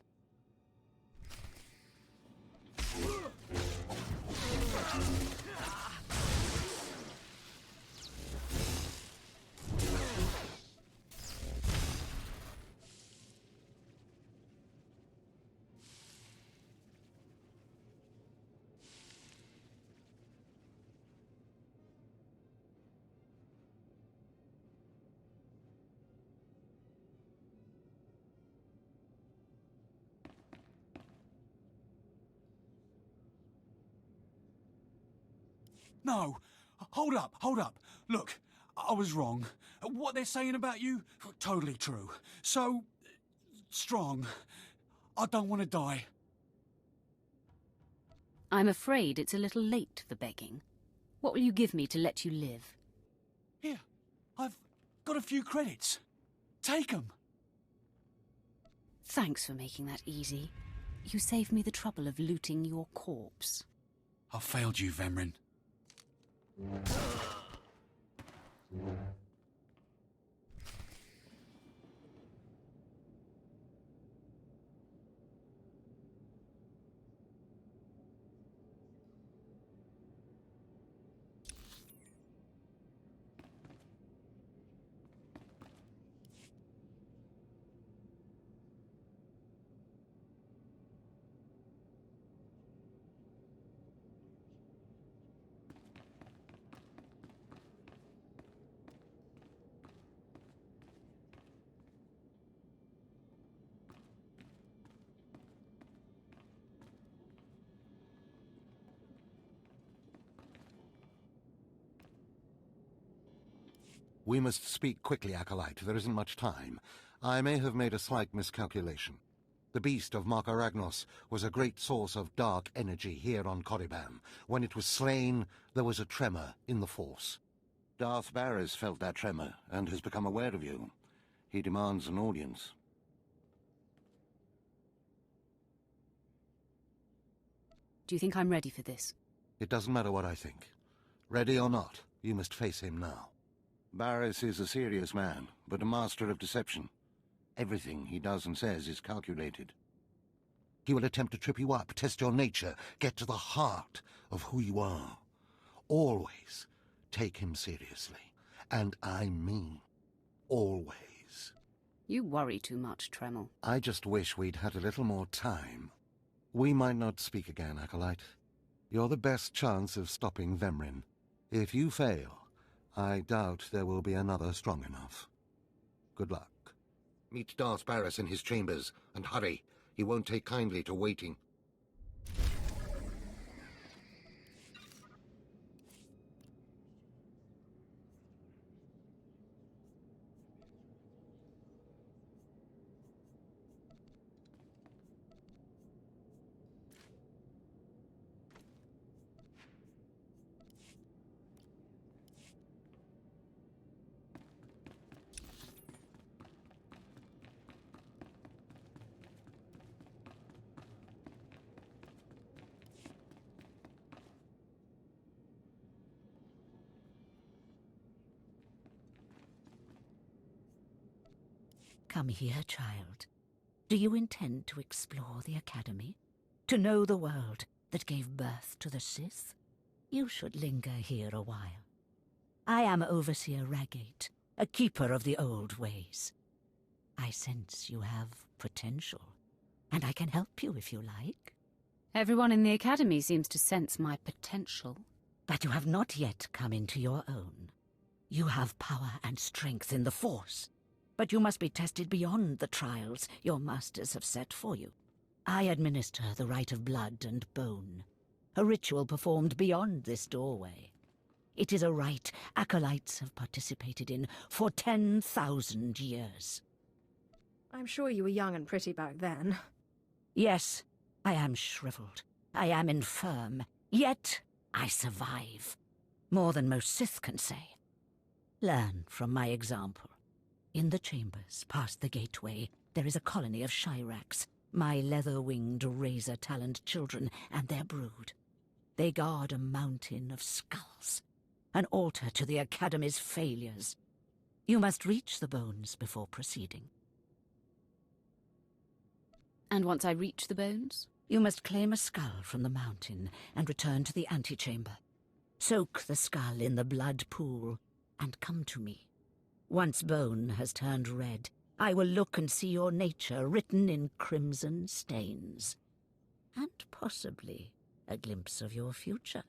Q: No! Hold up! Look, I was wrong. What they're saying about you, totally true. So, strong. I don't want to die.
E: I'm afraid it's a little late for begging. What will you give me to let you live?
Q: Here, I've got a few credits. Take 'em.
E: Thanks for making that easy. You saved me the trouble of looting your corpse.
Q: I failed you, Vemrin.
J: We must speak quickly, Acolyte. There isn't much time. I may have made a slight miscalculation. The beast of Markaragnos was a great source of dark energy here on Korriban. When it was slain, there was a tremor in the Force. Darth Barris felt that tremor and has become aware of you. He demands an audience.
E: Do you think I'm ready for this?
J: It doesn't matter what I think. Ready or not, you must face him now. Barris is a serious man, but a master of deception. Everything he does and says is calculated. He will attempt to trip you up, test your nature, get to the heart of who you are. Always take him seriously. And I mean always.
E: You worry too much, Tremel.
J: I just wish we'd had a little more time. We might not speak again, Acolyte. You're the best chance of stopping Vemrin. If you fail, I doubt there will be another strong enough. Good luck. Meet Darth Barris in his chambers, and hurry. He won't take kindly to waiting.
C: Come here, child. Do you intend to explore the Academy? To know the world that gave birth to the Sith? You should linger here a while. I am Overseer Regate, a keeper of the old ways. I sense you have potential, and I can help you if you like.
E: Everyone in the Academy seems to sense my potential.
C: But you have not yet come into your own. You have power and strength in the Force. But you must be tested beyond the trials your masters have set for you. I administer the rite of blood and bone, a ritual performed beyond this doorway. It is a rite acolytes have participated in for 10,000 years.
D: I'm sure you were young and pretty back then.
C: Yes, I am shriveled. I am infirm. Yet I survive. More than most Sith can say. Learn from my example. In the chambers, past the gateway, there is a colony of Shyraks, my leather-winged, razor-taloned children and their brood. They guard a mountain of skulls, an altar to the Academy's failures. You must reach the bones before proceeding.
E: And once I reach the bones?
C: You must claim a skull from the mountain and return to the antechamber. Soak the skull in the blood pool and come to me. Once bone has turned red, I will look and see your nature written in crimson stains. And possibly a glimpse of your future.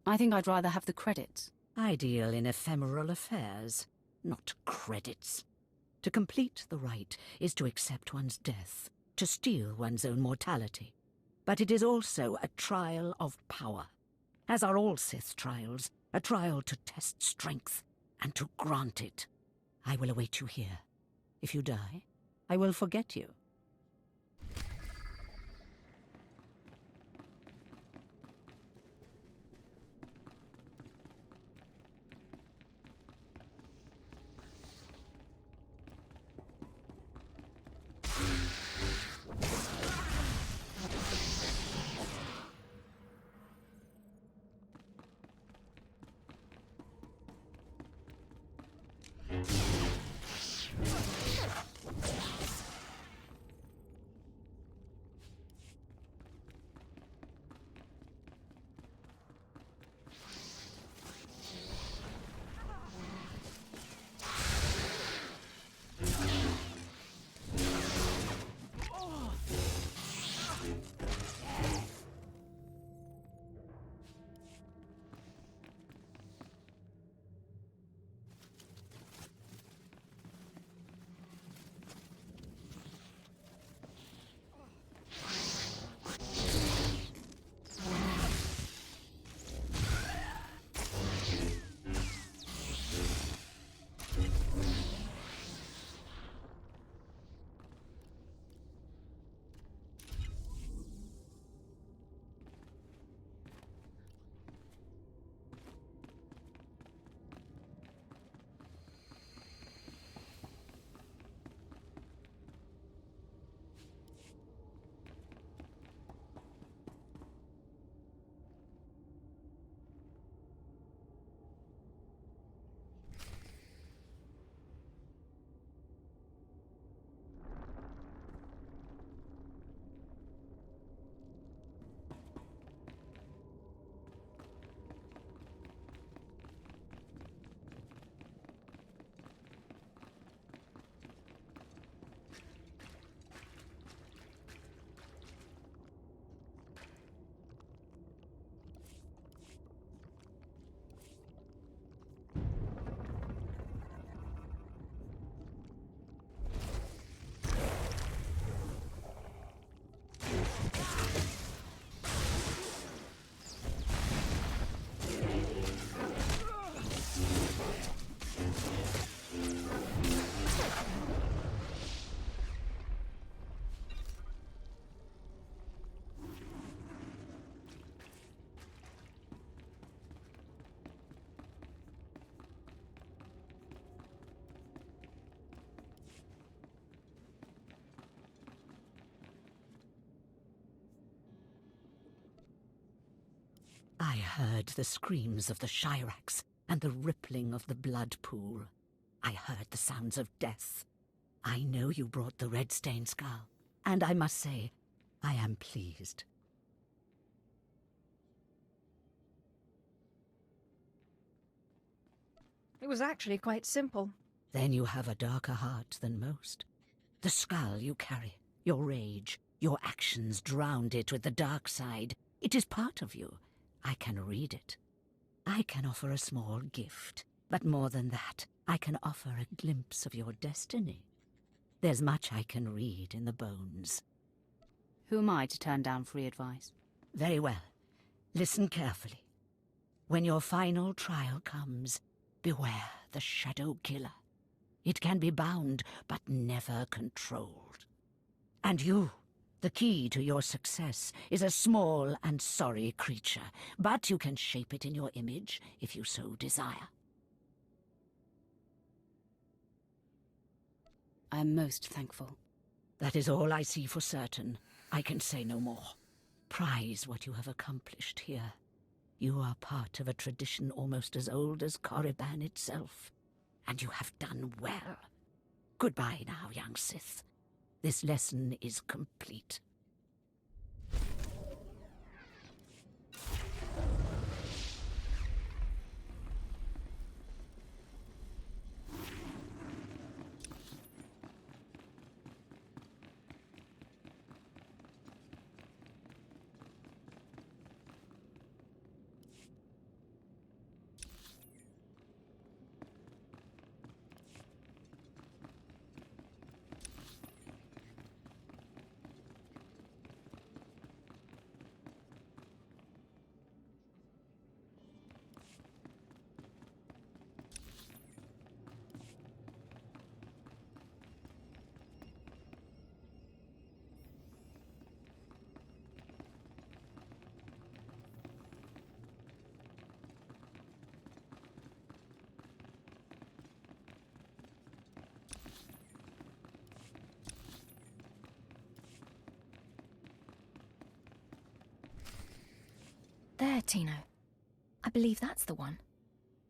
E: I think I'd rather have the credits.
C: I deal in ephemeral affairs, not credits. To complete the rite is to accept one's death, to steal one's own mortality. But it is also a trial of power. As are all Sith trials, a trial to test strength. And to grant it. I will await you here. If you die, I will forget you. I heard the screams of the Shirax and the rippling of the blood pool. I heard the sounds of death. I know you brought the red-stained skull, and I must say, I am pleased.
D: It was actually quite simple.
C: Then you have a darker heart than most. The skull you carry, your rage, your actions drowned it with the dark side. It is part of you. I can read it. I can offer a small gift, but more than that, I can offer a glimpse of your destiny. There's much I can read in the bones.
E: Who am I to turn down free advice?
C: Very well. Listen carefully. When your final trial comes, beware the Shadow Killer. It can be bound, but never controlled. And you, the key to your success, is a small and sorry creature, but you can shape it in your image if you so desire.
E: I am most thankful.
C: That is all I see for certain. I can say no more. Prize what you have accomplished here. You are part of a tradition almost as old as Korriban itself, and you have done well. Goodbye now, young Sith. This lesson is complete.
R: There, Tino. I believe that's the one.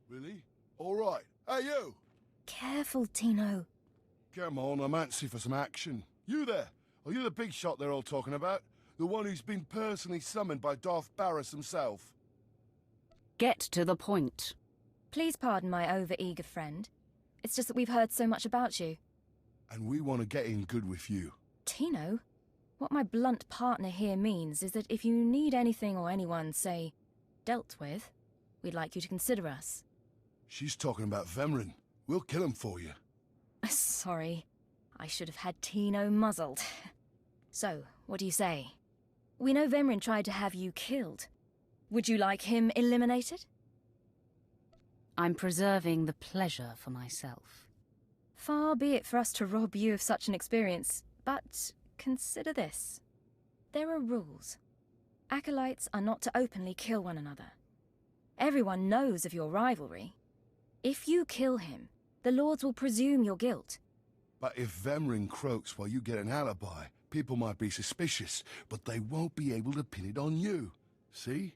K: Really? All right. Hey, you!
R: Careful, Tino.
K: Come on, I'm antsy for some action. You there? Are you the big shot they're all talking about? The one who's been personally summoned by Darth Barris himself?
E: Get to the point.
R: Please pardon my over-eager friend. It's just that we've heard so much about you.
K: And we want to get in good with you.
R: Tino? What my blunt partner here means is that if you need anything or anyone, say, dealt with, we'd like you to consider us.
K: She's talking about Vemrin. We'll kill him for you.
R: Sorry. I should have had Tino muzzled. So, what do you say? We know Vemrin tried to have you killed. Would you like him eliminated?
E: I'm preserving the pleasure for myself.
R: Far be it for us to rob you of such an experience, but consider this. There are rules. Acolytes are not to openly kill one another. Everyone knows of your rivalry. If you kill him, the Lords will presume your guilt.
K: But if Vemrin croaks while you get an alibi, people might be suspicious, but they won't be able to pin it on you. See?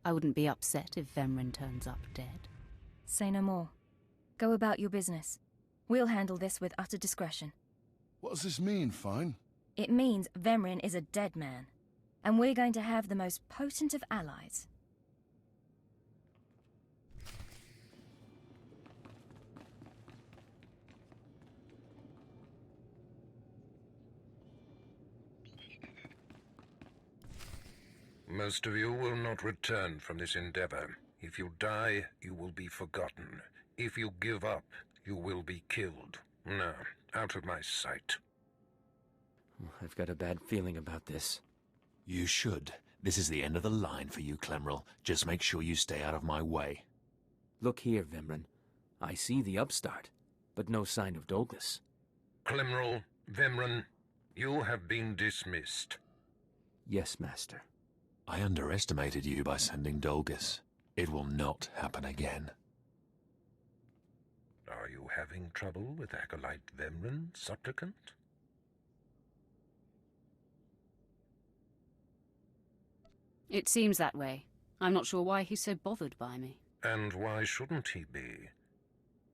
E: I wouldn't be upset if Vemrin turns up dead.
R: Say no more. Go about your business. We'll handle this with utter discretion.
K: What does this mean, Faun?
R: It means Vemrin is a dead man, and we're going to have the most potent of allies.
F: Most of you will not return from this endeavor. If you die, you will be forgotten. If you give up, you will be killed. Now, out of my sight.
G: I've got a bad feeling about this.
L: You should. This is the end of the line for you, Clemrel. Just make sure you stay out of my way.
G: Look here, Vemrin. I see the upstart, but no sign of Dolgris.
F: Clemrel, Vemrin, you have been dismissed.
G: Yes, Master.
L: I underestimated you by sending Dolgris. It will not happen again.
F: Are you having trouble with Acolyte Vemrin, supplicant?
E: It seems that way. I'm not sure why he's so bothered by me.
F: And why shouldn't he be?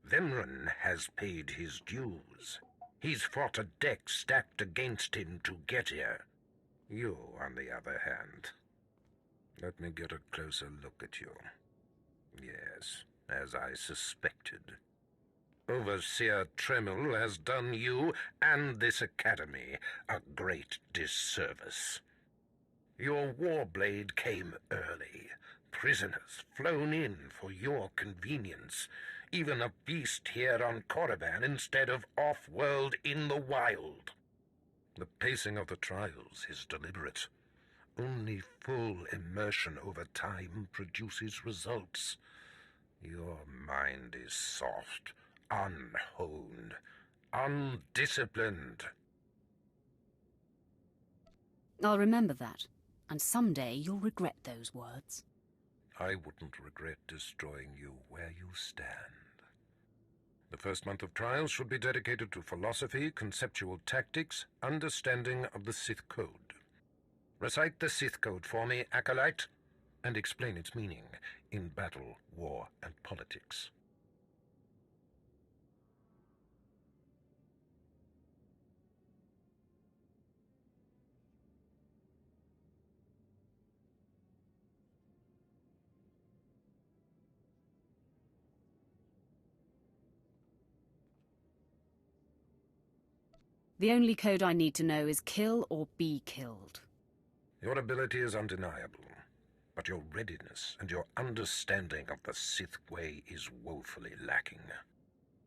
F: Vemrin has paid his dues. He's fought a deck stacked against him to get here. You, on the other hand. Let me get a closer look at you. Yes, as I suspected. Overseer Tremel has done you and this academy a great disservice. Your warblade came early. Prisoners flown in for your convenience. Even a beast here on Korriban instead of off-world in the wild. The pacing of the trials is deliberate. Only full immersion over time produces results. Your mind is soft, unhoned, undisciplined.
E: I'll remember that, and someday you'll regret those words.
F: I wouldn't regret destroying you where you stand. The first month of trials should be dedicated to philosophy, conceptual tactics, understanding of the Sith Code. Recite the Sith Code for me, Acolyte, and explain its meaning in battle, war, and politics.
E: The only code I need to know is kill or be killed.
F: Your ability is undeniable, but your readiness and your understanding of the Sith way is woefully lacking.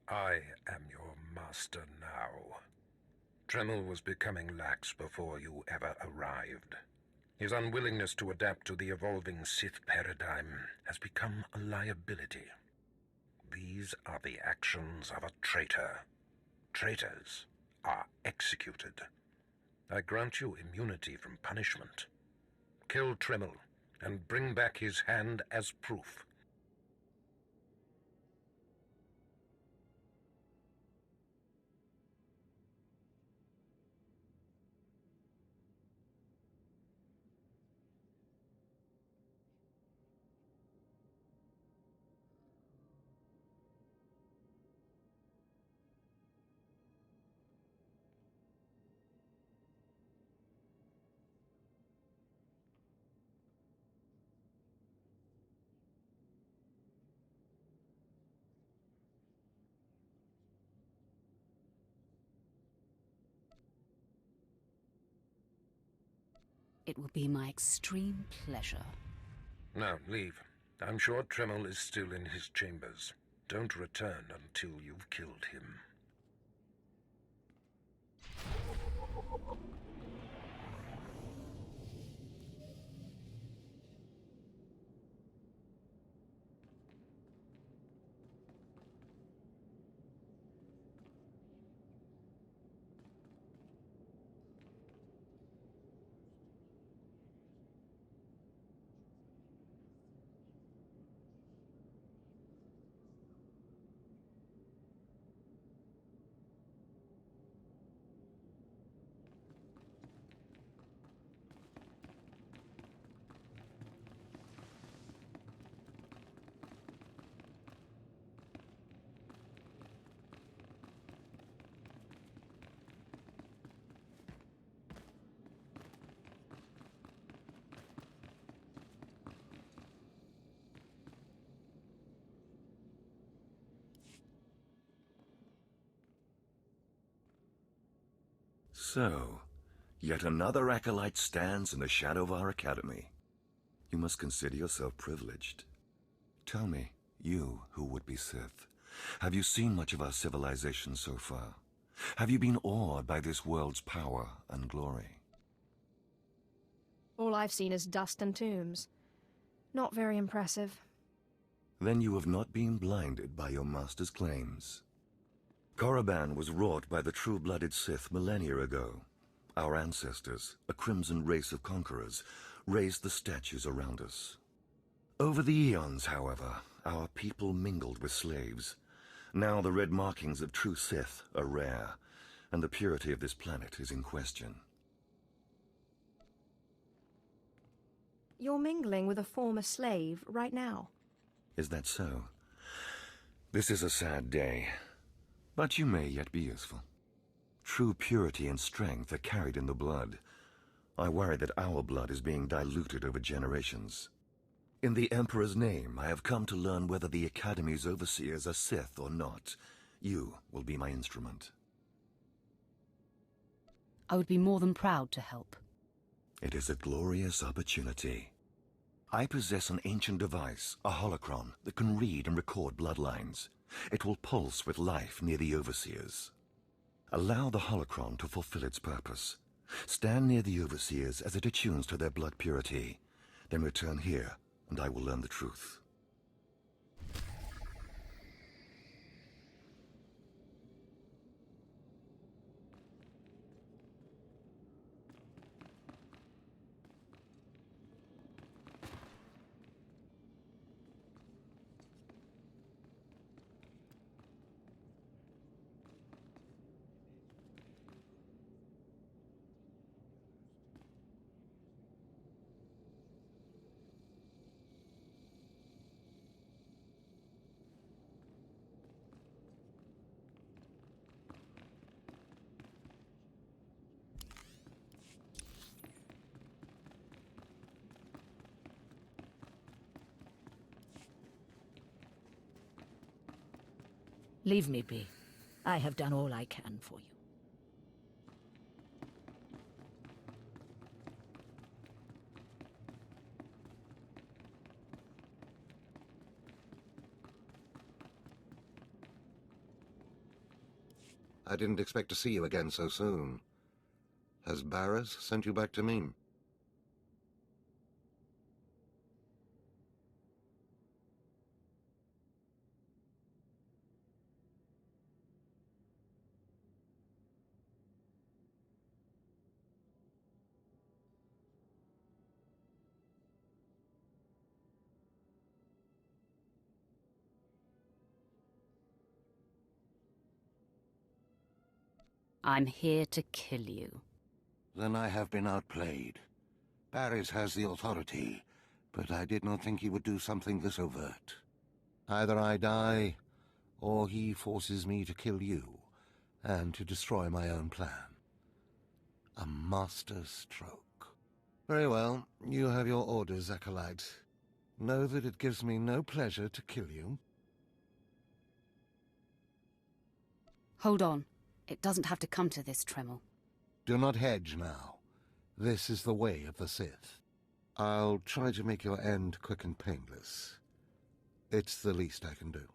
F: I am your master now. Tremel was becoming lax before you ever arrived. His unwillingness to adapt to the evolving Sith paradigm has become a liability. These are the actions of a traitor. Traitors are executed. I grant you immunity from punishment. Kill Tremel and bring back his hand as proof.
E: It will be my extreme pleasure.
F: Now, leave. I'm sure Tremel is still in his chambers. Don't return until you've killed him.
M: So, yet another Acolyte stands in the shadow of our academy. You must consider yourself privileged. Tell me, you who would be Sith, have you seen much of our civilization so far? Have you been awed by this world's power and glory?
D: All I've seen is dust and tombs. Not very impressive.
M: Then you have not been blinded by your master's claims. Korriban was wrought by the true-blooded Sith millennia ago. Our ancestors, a crimson race of conquerors, raised the statues around us. Over the eons, however, our people mingled with slaves. Now the red markings of true Sith are rare, and the purity of this planet is in question.
D: you're mingling with a former slave right now.
M: Is that so? This is a sad day, but you may yet be useful. True purity and strength are carried in the blood. I worry that our blood is being diluted over generations. In the Emperor's name, I have come to learn whether the Academy's overseers are Sith or not. You will be my instrument.
E: I would be more than proud to help.
M: It is a glorious opportunity. I possess an ancient device, a holocron, that can read and record bloodlines. It will pulse with life near the overseers. Allow the holocron to fulfill its purpose. Stand near the overseers as it attunes to their blood purity. Then return here, and I will learn the truth.
C: Leave me be. I have done all I can for you.
J: I didn't expect to see you again so soon. Has Barras sent you back to me?
E: I'm here to kill you.
J: Then I have been outplayed. Barras has the authority, but I did not think he would do something this overt. Either I die, or he forces me to kill you, and to destroy my own plan. A master stroke. Very well, you have your orders, Acolyte. Know that it gives me no pleasure to kill you.
E: Hold on. It doesn't have to come to this, Tremel.
J: Do not hedge now. This is the way of the Sith. I'll try to make your end quick and painless. It's the least I can do.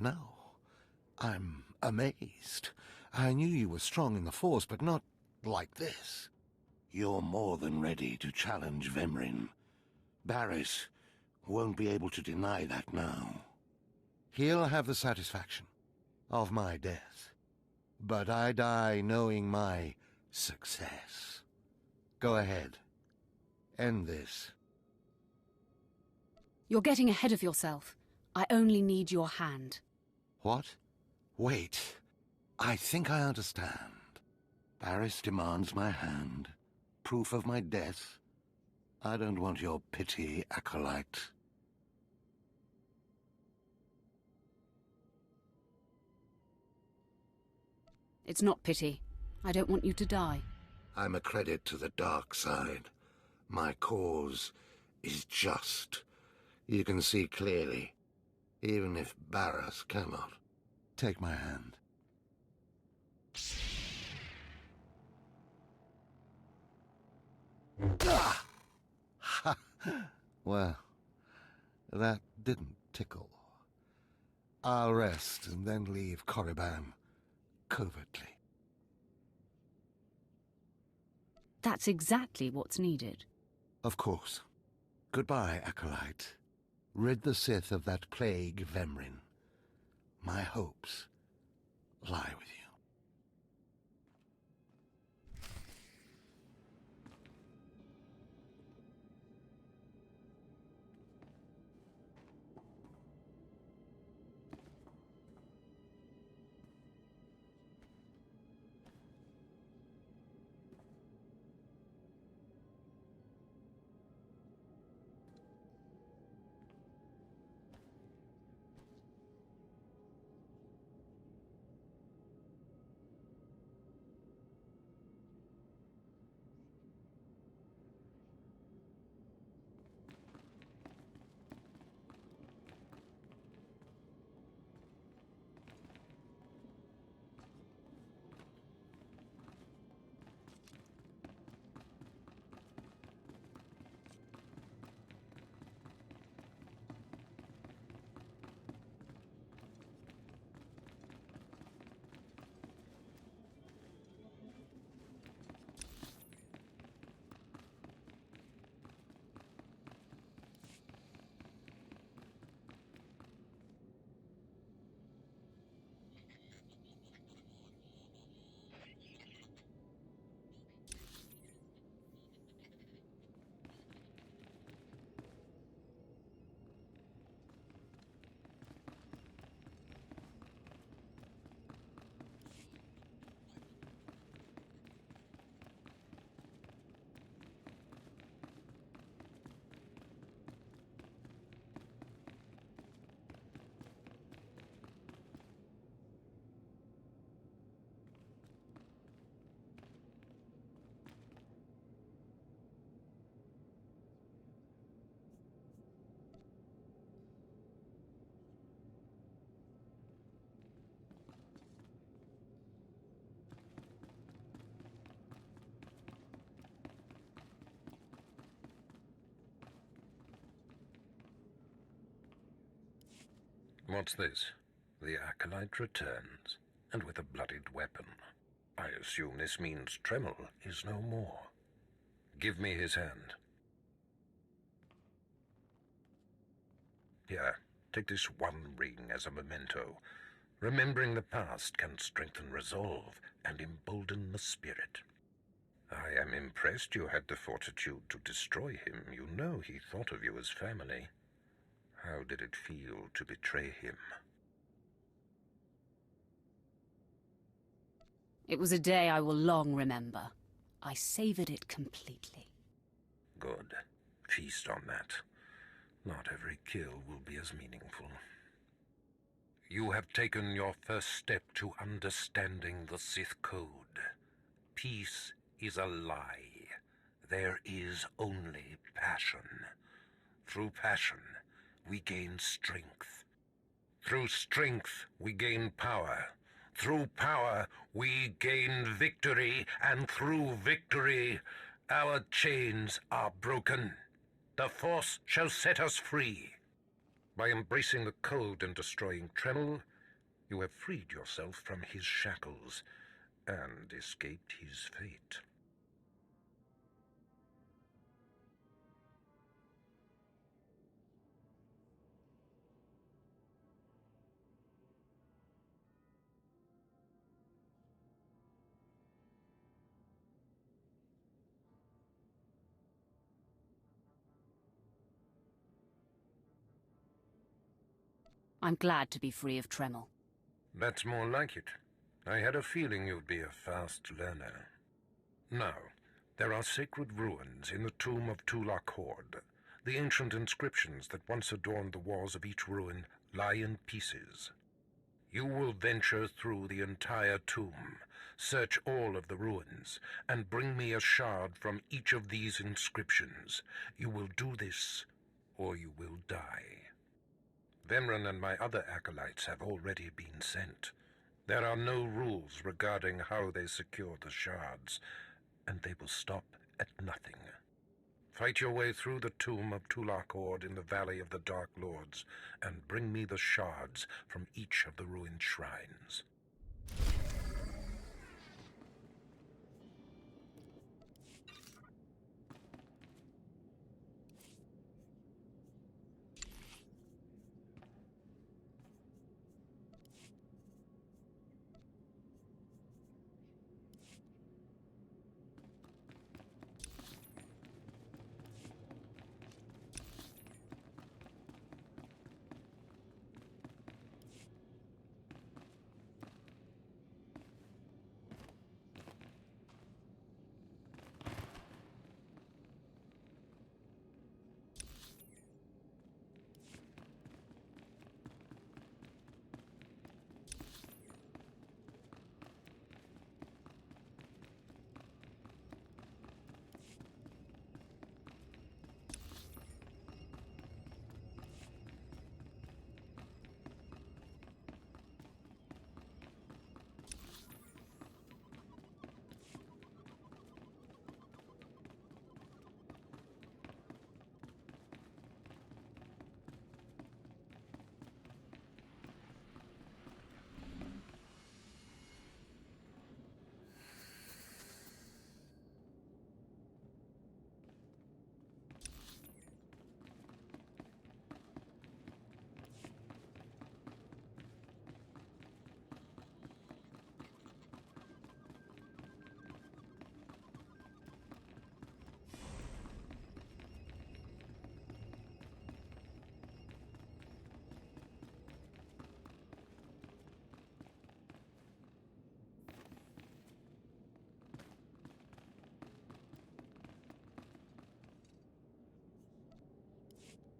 J: No. I'm amazed. I knew you were strong in the Force, but not like this. You're more than ready to challenge Vemrin. Barras won't be able to deny that now. He'll have the satisfaction of my death. But I die knowing my success. Go ahead. End this.
E: You're getting ahead of yourself. I only need your hand.
J: What? Wait. I think I understand. Barras demands my hand. Proof of my death. I don't want your pity, Acolyte.
E: It's not pity. I don't want you to die.
J: I'm a credit to the dark side. My cause is just. You can see clearly. Even if Barras cannot. Take my hand. Ah! Ha! Well, that didn't tickle. I'll rest and then leave Korriban covertly.
E: That's exactly what's needed.
J: Of course. Goodbye, Acolyte. Rid the Sith of that plague, Vemrin. My hopes lie with you.
N: What's this? The Acolyte returns, and with a bloodied weapon. I assume this means Tremel is no more. Give me his hand. Here, take this one ring as a memento. Remembering the past can strengthen resolve and embolden the spirit. I am impressed you had the fortitude to destroy him. You know he thought of you as family. How did it feel to betray him?
E: It was a day I will long remember. I savored it completely.
N: Good. Feast on that. Not every kill will be as meaningful. You have taken your first step to understanding the Sith Code. Peace is a lie. There is only passion. Through passion, we gain strength. Through strength, we gain power. Through power, we gain victory, and through victory, our chains are broken. The Force shall set us free. By embracing the code and destroying Tremel, you have freed yourself from his shackles and escaped his fate.
E: I'm glad to be free of Tremel.
N: That's more like it. I had a feeling you'd be a fast learner. Now, there are sacred ruins in the tomb of Twi'lek Horde. The ancient inscriptions that once adorned the walls of each ruin lie in pieces. You will venture through the entire tomb, search all of the ruins, and bring me a shard from each of these inscriptions. You will do this, or you will die. Vemrin and my other acolytes have already been sent. There are no rules regarding how they secure the shards, and they will stop at nothing. Fight your way through the tomb of Twi'lek Horde in the Valley of the Dark Lords, and bring me the shards from each of the ruined shrines.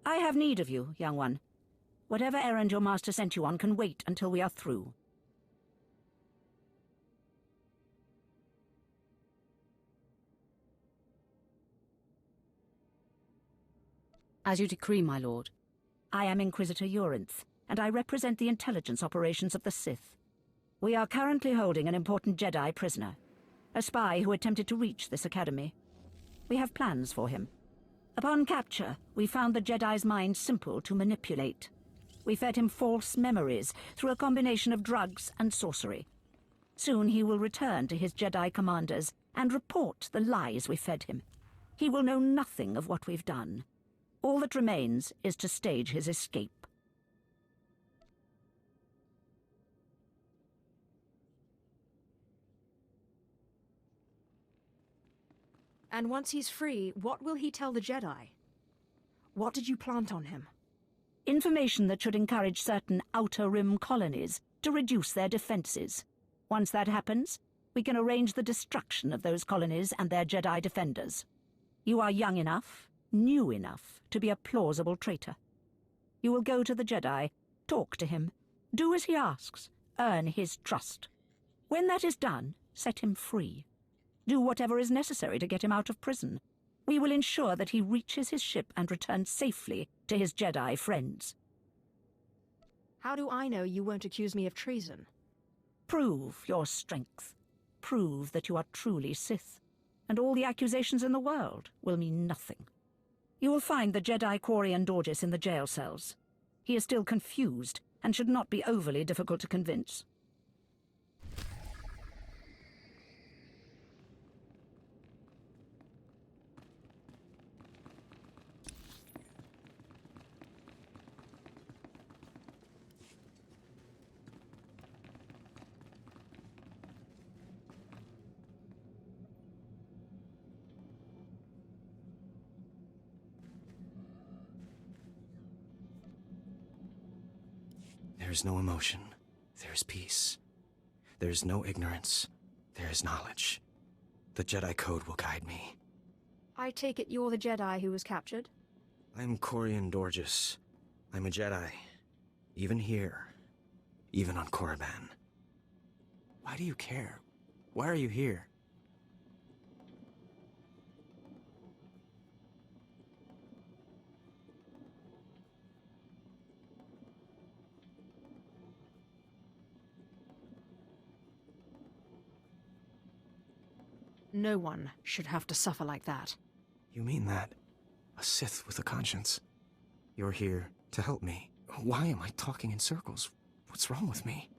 C: I have need of you, young one. Whatever errand your master sent you on can wait until we are through.
E: As you decree, my lord.
C: I am Inquisitor Urinth, and I represent the intelligence operations of the Sith. We are currently holding an important Jedi prisoner, a spy who attempted to reach this academy. We have plans for him. Upon capture, we found the Jedi's mind simple to manipulate. We fed him false memories through a combination of drugs and sorcery. Soon he will return to his Jedi commanders and report the lies we fed him. He will know nothing of what we've done. All that remains is to stage his escape.
D: And once he's free, what will he tell the Jedi? What did you plant on him?
C: Information that should encourage certain Outer Rim colonies to reduce their defenses. Once that happens, we can arrange the destruction of those colonies and their Jedi defenders. You are young enough, new enough, to be a plausible traitor. You will go to the Jedi, talk to him, do as he asks, earn his trust. When that is done, set him free. Do whatever is necessary to get him out of prison. We will ensure that he reaches his ship and returns safely to his Jedi friends.
D: How do I know you won't accuse me of treason?
C: Prove your strength. Prove that you are truly Sith, and all the accusations in the world will mean nothing. You will find the Jedi Quarian Dorgis in the jail cells. He is still confused and should not be overly difficult to convince.
O: There is no emotion. There is peace. There is no ignorance. There is knowledge. The Jedi Code will guide me.
D: I take it you're the Jedi who was captured?
O: I'm Quarian Dorgis. I'm a Jedi. Even here. Even on Korriban. Why do you care? Why are you here?
D: No one should have to suffer like that.
O: You mean that? A Sith with a conscience. You're here to help me. Why am I talking in circles? What's wrong with me?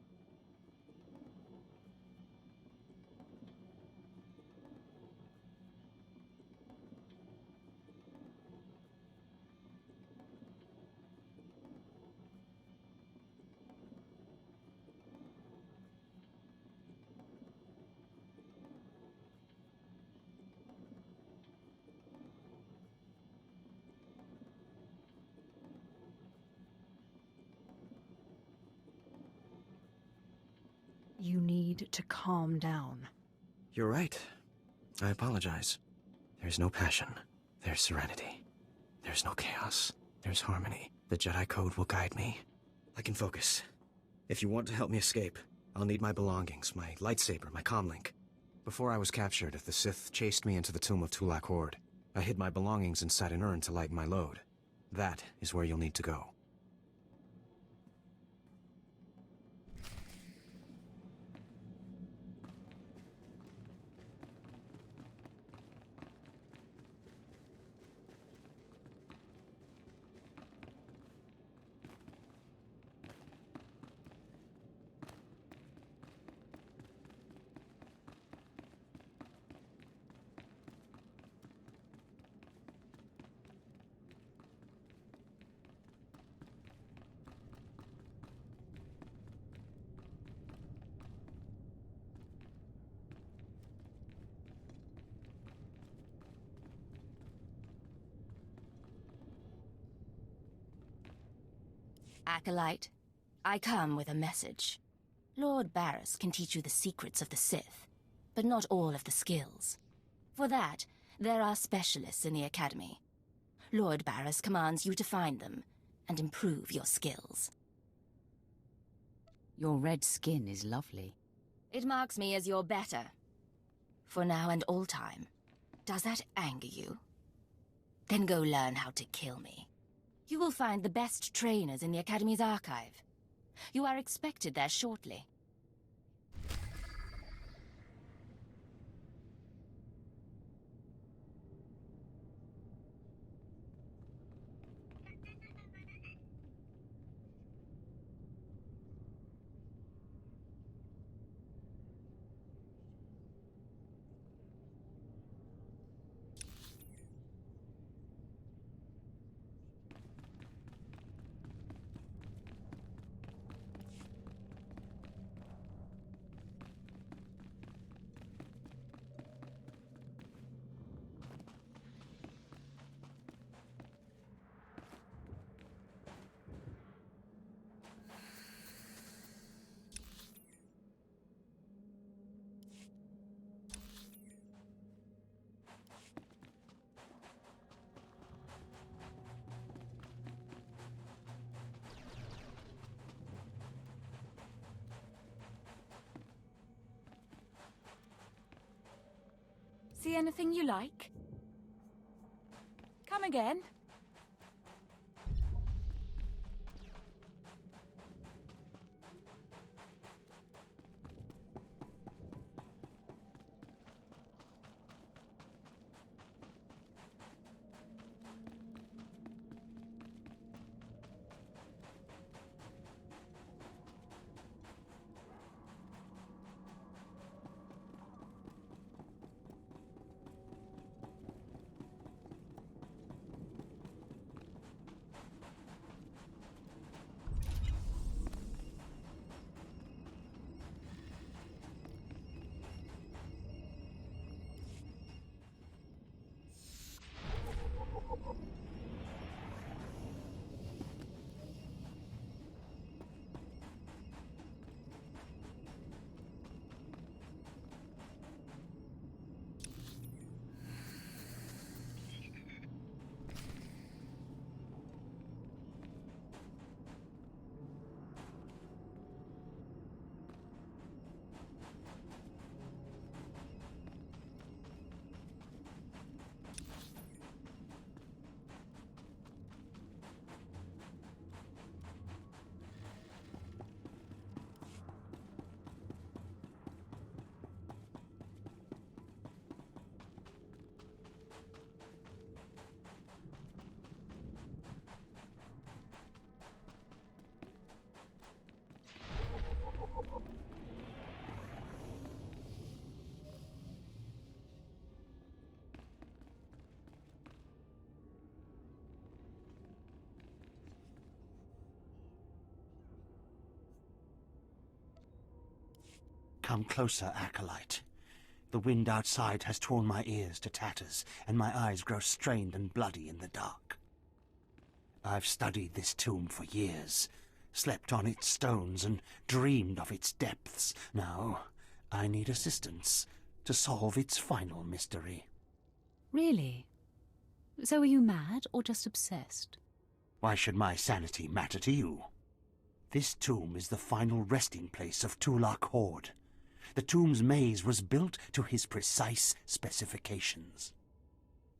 D: You need to calm down.
O: You're right. I apologize. There's no passion. There's serenity. There's no chaos. There's harmony. The Jedi Code will guide me. I can focus. If you want to help me escape, I'll need my belongings, my lightsaber, my comlink. Before I was captured, the Sith chased me into the tomb of Twi'lek Horde. I hid my belongings inside an urn to lighten my load. That is where you'll need to go.
R: Acolyte, I come with a message. Lord Barris can teach you the secrets of the Sith, but not all of the skills. For that, there are specialists in the Academy. Lord Barris commands you to find them and improve your skills.
E: Your red skin is lovely.
R: It marks me as your better. For now and all time. Does that anger you? Then go learn how to kill me. You will find the best trainers in the Academy's archive. You are expected there shortly.
P: See anything you like? Come again.
U: Come closer, Acolyte. The wind outside has torn my ears to tatters, and my eyes grow strained and bloody in the dark. I've studied this tomb for years, slept on its stones and dreamed of its depths. Now, I need assistance to solve its final mystery.
E: Really? So are you mad or just obsessed?
U: Why should my sanity matter to you? This tomb is the final resting place of Twi'lek Horde. The tomb's maze was built to his precise specifications.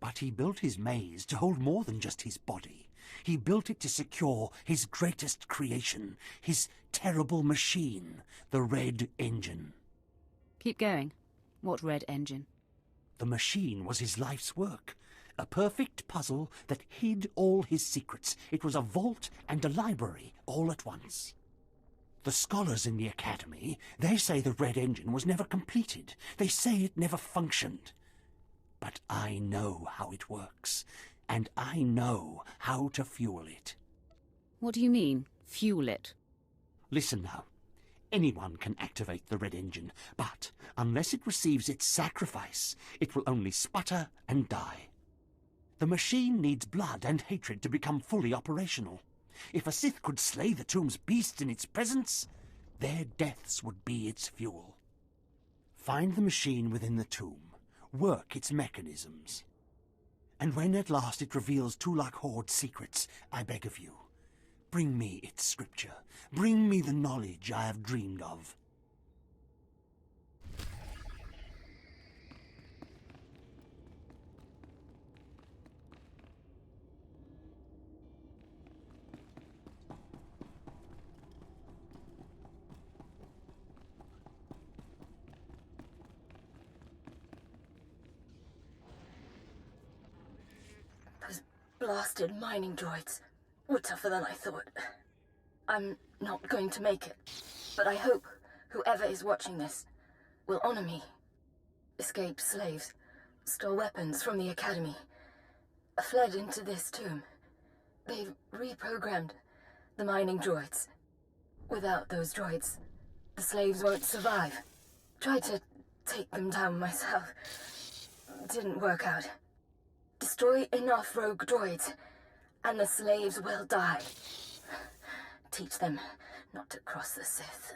U: But he built his maze to hold more than just his body. He built it to secure his greatest creation, his terrible machine, the Red Engine.
E: Keep going. What Red Engine?
U: The machine was his life's work. A perfect puzzle that hid all his secrets. It was a vault and a library all at once. The scholars in the Academy, they say the Red Engine was never completed. They say it never functioned. But I know how it works, and I know how to fuel it.
E: What do you mean, fuel it?
U: Listen now. Anyone can activate the Red Engine, but unless it receives its sacrifice, it will only sputter and die. The machine needs blood and hatred to become fully operational. If a Sith could slay the tomb's beasts in its presence, their deaths would be its fuel. Find the machine within the tomb, work its mechanisms. And when at last it reveals Twi'lek Horde's secrets, I beg of you, bring me its scripture, bring me the knowledge I have dreamed of.
W: Blasted mining droids were tougher than I thought. I'm not going to make it, but I hope whoever is watching this will honor me. Escaped slaves, stole weapons from the Academy, fled into this tomb. They've reprogrammed the mining droids. Without those droids, the slaves won't survive. Tried to take them down myself. Didn't work out. Destroy enough rogue droids, and the slaves will die. Teach them not to cross the Sith.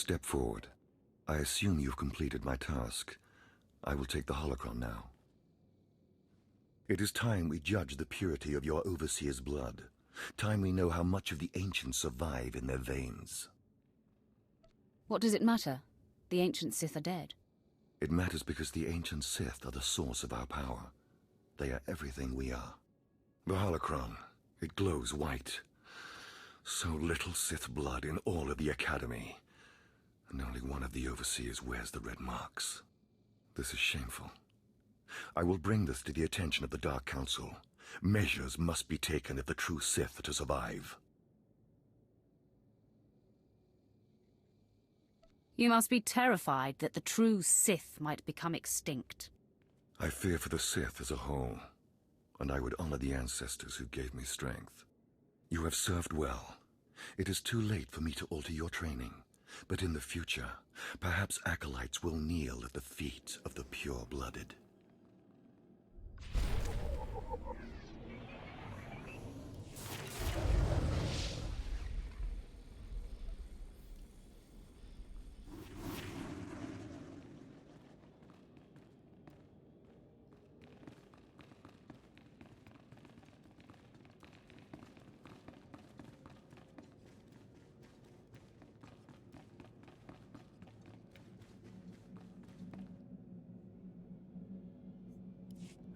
M: Step forward. I assume you've completed my task. I will take the holocron now. It is time we judge the purity of your Overseer's blood. Time we know how much of the Ancients survive in their veins.
E: What does it matter? The ancient Sith are dead.
M: It matters because the ancient Sith are the source of our power. They are everything we are. The holocron, it glows white. So little Sith blood in all of the Academy. And only one of the Overseers wears the red marks. This is shameful. I will bring this to the attention of the Dark Council. Measures must be taken if the true Sith are to survive.
E: You must be terrified that the true Sith might become extinct.
M: I fear for the Sith as a whole, and I would honor the ancestors who gave me strength. You have served well. It is too late for me to alter your training, but in the future, perhaps acolytes will kneel at the feet of the pure-blooded.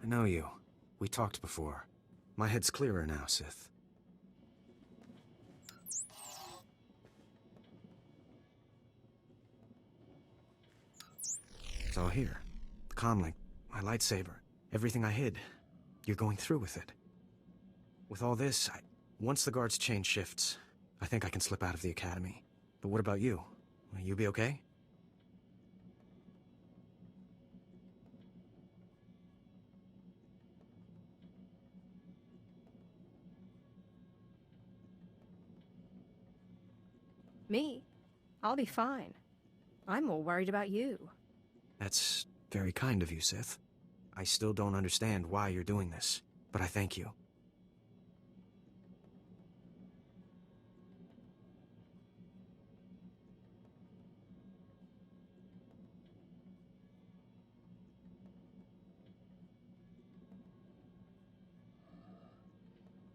O: I know you. We talked before. My head's clearer now, Sith. It's all here. The comlink, my lightsaber, everything I hid. You're going through with it. With all this, once the guards change shifts, I think I can slip out of the Academy. But what about you? Will you be okay?
D: Me? I'll be fine. I'm more worried about you.
O: That's very kind of you, Sith. I still don't understand why you're doing this, but I thank you.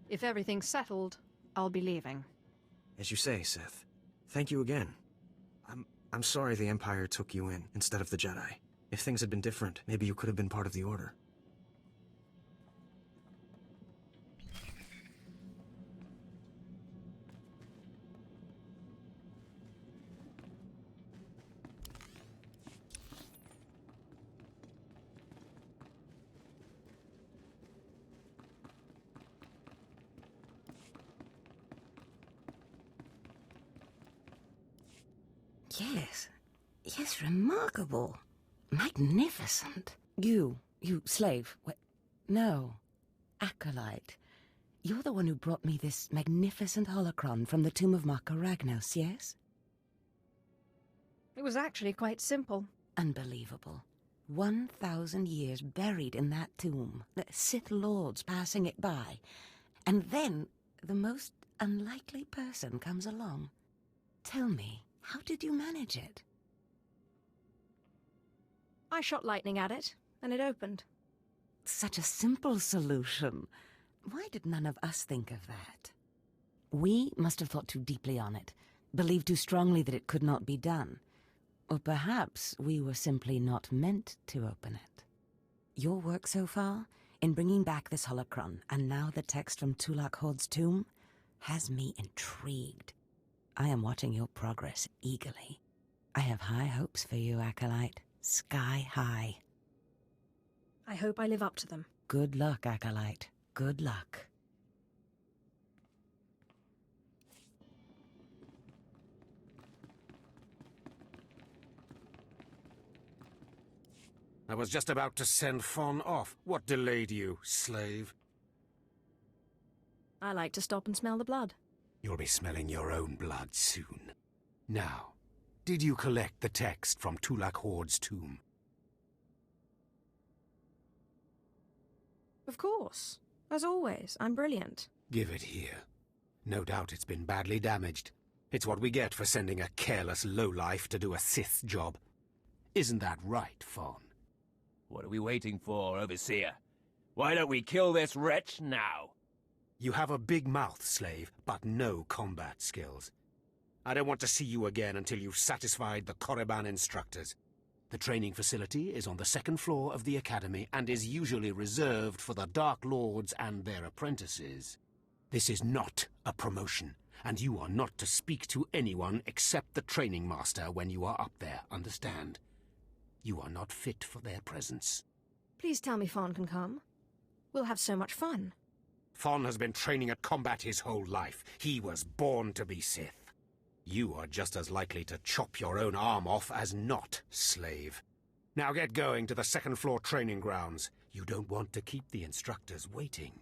D: If everything's settled, I'll be leaving.
O: As you say, Sith. Thank you again. I'm sorry the Empire took you in instead of the Jedi. If things had been different, maybe you could have been part of the Order.
C: Yes, remarkable. Magnificent. You slave. No. Acolyte. You're the one who brought me this magnificent holocron from the tomb of Marka Ragnos, yes?
D: It was actually quite simple.
C: Unbelievable. 1,000 years buried in that tomb. The Sith Lords passing it by. And then the most unlikely person comes along. Tell me, how did you manage it?
D: I shot lightning at it, and it opened.
C: Such a simple solution. Why did none of us think of that? We must have thought too deeply on it, believed too strongly that it could not be done. Or perhaps we were simply not meant to open it. Your work so far, in bringing back this holocron, and now the text from Twi'lek Horde's tomb, has me intrigued. I am watching your progress eagerly. I have high hopes for you, Acolyte. Sky high.
D: I hope I live up to them.
C: Good luck, Acolyte. Good luck.
F: I was just about to send Faun off. What delayed you, slave?
D: I like to stop and smell the blood.
F: You'll be smelling your own blood soon. Now, did you collect the text from Twi'lek Horde's tomb?
D: Of course. As always, I'm brilliant.
F: Give it here. No doubt it's been badly damaged. It's what we get for sending a careless lowlife to do a Sith's job. Isn't that right, Faun?
I: What are we waiting for, Overseer? Why don't we kill this wretch now?
F: You have a big mouth, slave, but no combat skills. I don't want to see you again until you've satisfied the Korriban instructors. The training facility is on the second floor of the Academy and is usually reserved for the Dark Lords and their apprentices. This is not a promotion, and you are not to speak to anyone except the training master when you are up there, understand? You are not fit for their presence.
D: Please tell me Faun can come. We'll have so much fun.
F: Faun has been training at combat his whole life. He was born to be Sith. You are just as likely to chop your own arm off as not, slave. Now get going to the second floor training grounds. You don't want to keep the instructors waiting.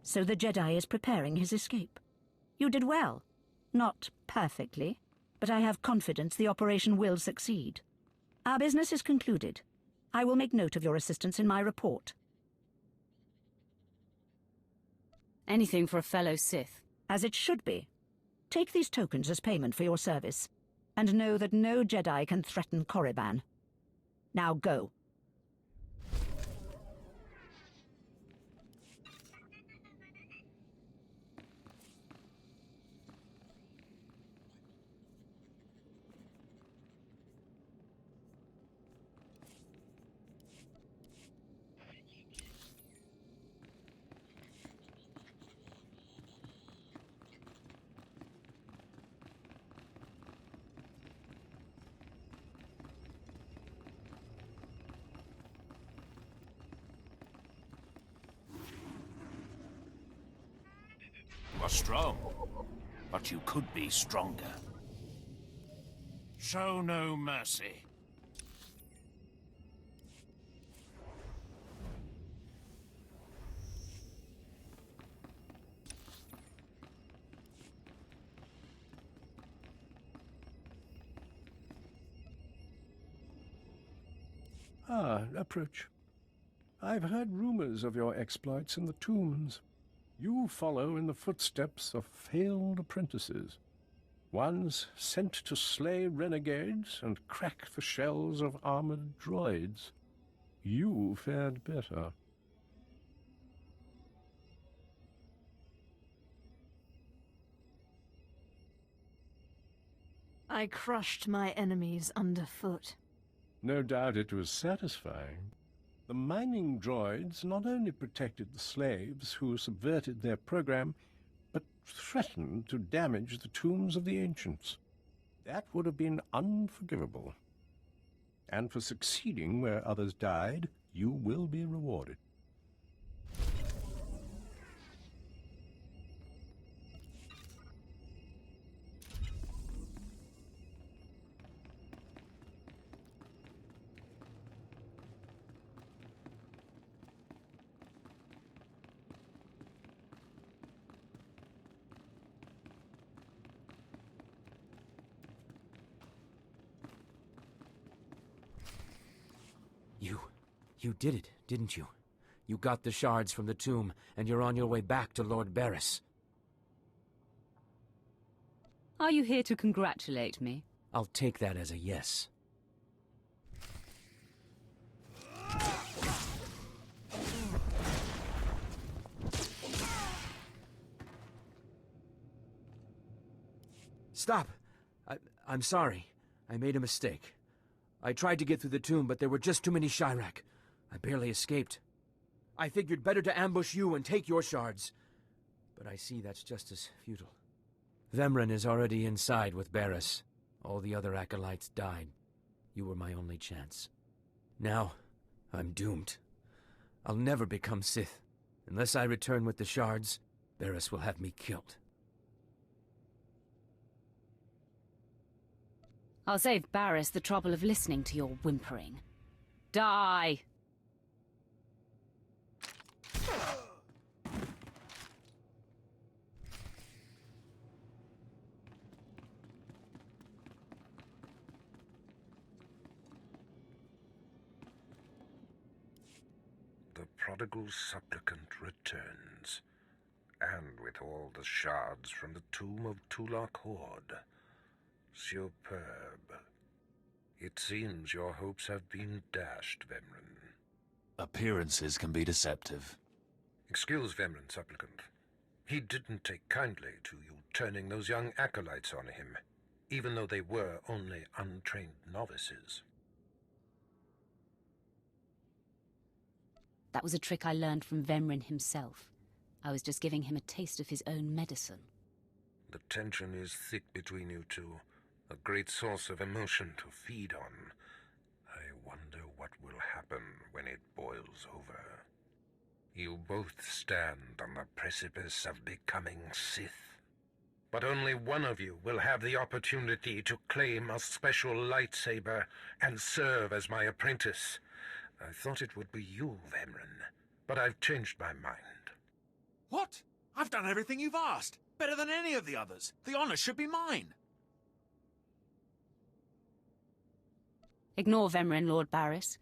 C: So the Jedi is preparing his escape. You did well. Not perfectly, but I have confidence the operation will succeed. Our business is concluded. I will make note of your assistance in my report.
E: Anything for a fellow Sith.
C: As it should be. Take these tokens as payment for your service, and know that no Jedi can threaten Korriban. Now go.
L: You are strong, but you could be stronger. Show no mercy.
H: Approach. I've heard rumors of your exploits in the tombs. You follow in the footsteps of failed apprentices, ones sent to slay renegades and crack the shells of armored droids. You fared better.
B: I crushed my enemies underfoot.
H: No doubt it was satisfying. The mining droids not only protected the slaves who subverted their program, but threatened to damage the tombs of the ancients. That would have been unforgivable. And for succeeding where others died, you will be rewarded.
O: You did it, didn't you? You got the shards from the tomb, and you're on your way back to Lord Barris.
E: Are you here to congratulate me?
O: I'll take that as a yes. Stop! I'm sorry. I made a mistake.
G: I tried to get through the tomb, but there were just too many Chirac. I barely escaped. I figured better to ambush you and take your shards. But I see that's just as futile. Vemrin is already inside with Barris. All the other acolytes died. You were my only chance. Now, I'm doomed. I'll never become Sith. Unless I return with the shards, Barris will have me killed.
E: I'll save Barris the trouble of listening to your whimpering. Die!
N: The prodigal supplicant returns, and with all the shards from the tomb of Twi'lek Horde. Superb. It seems your hopes have been dashed, Vemrin.
L: Appearances can be deceptive.
N: Excuse Vemrin, supplicant. He didn't take kindly to you turning those young acolytes on him, even though they were only untrained novices.
E: That was a trick I learned from Vemrin himself. I was just giving him a taste of his own medicine.
N: The tension is thick between you two, a great source of emotion to feed on. I wonder what will happen when it boils over. You both stand on the precipice of becoming Sith. But only one of you will have the opportunity to claim a special lightsaber and serve as my apprentice. I thought it would be you, Vemrin, but I've changed my mind.
L: What? I've done everything you've asked. Better than any of the others. The honor should be mine.
E: Ignore Vemrin, Lord Barris.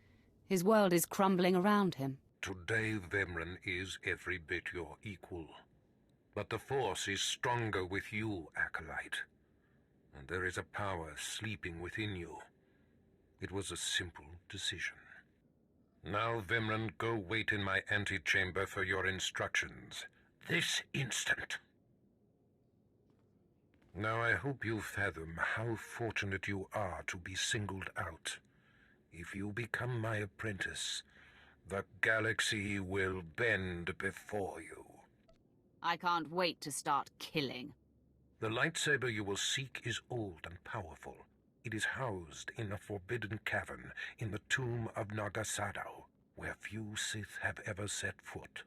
E: His world is crumbling around him.
N: Today, Vemrin is every bit your equal. But the Force is stronger with you, Acolyte. And there is a power sleeping within you. It was a simple decision. Now, Vemrin, go wait in my antechamber for your instructions. This instant. Now I hope you fathom how fortunate you are to be singled out. If you become my apprentice, the galaxy will bend before you.
E: I can't wait to start killing.
N: The lightsaber you will seek is old and powerful. It is housed in a forbidden cavern in the tomb of Nagasadao, where few Sith have ever set foot.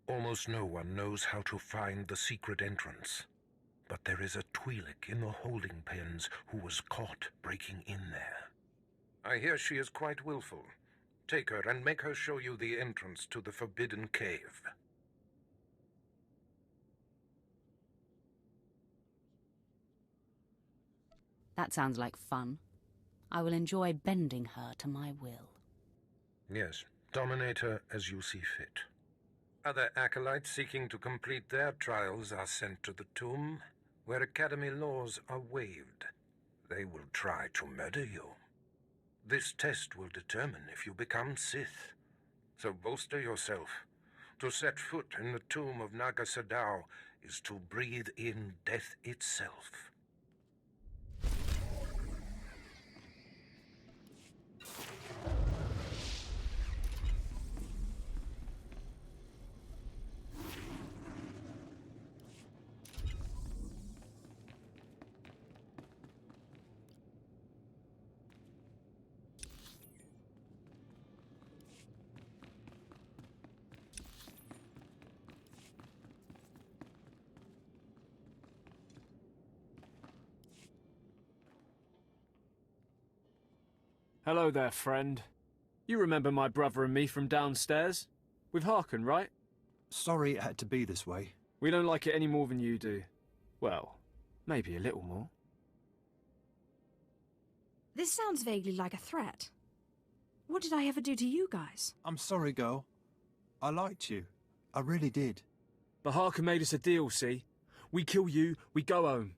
N: Almost no one knows how to find the secret entrance. But there is a Twi'lek in the holding pens who was caught breaking in there. I hear she is quite willful. Take her and make her show you the entrance to the forbidden cave.
E: That sounds like fun. I will enjoy bending her to my will.
N: Yes, dominate her as you see fit. Other acolytes seeking to complete their trials are sent to the tomb, where Academy laws are waived. They will try to murder you. This test will determine if you become Sith. So bolster yourself. To set foot in the tomb of Nagasadao is to breathe in death itself.
P: Hello there, friend. You remember my brother and me from downstairs? With Harkun, right?
S: Sorry it had to be this way.
P: We don't like it any more than you do. Well, maybe a little more.
D: This sounds vaguely like a threat. What did I ever do to you guys?
S: I'm sorry, girl. I liked you. I really did.
P: But Harkun made us a deal, see? We kill you, we go home.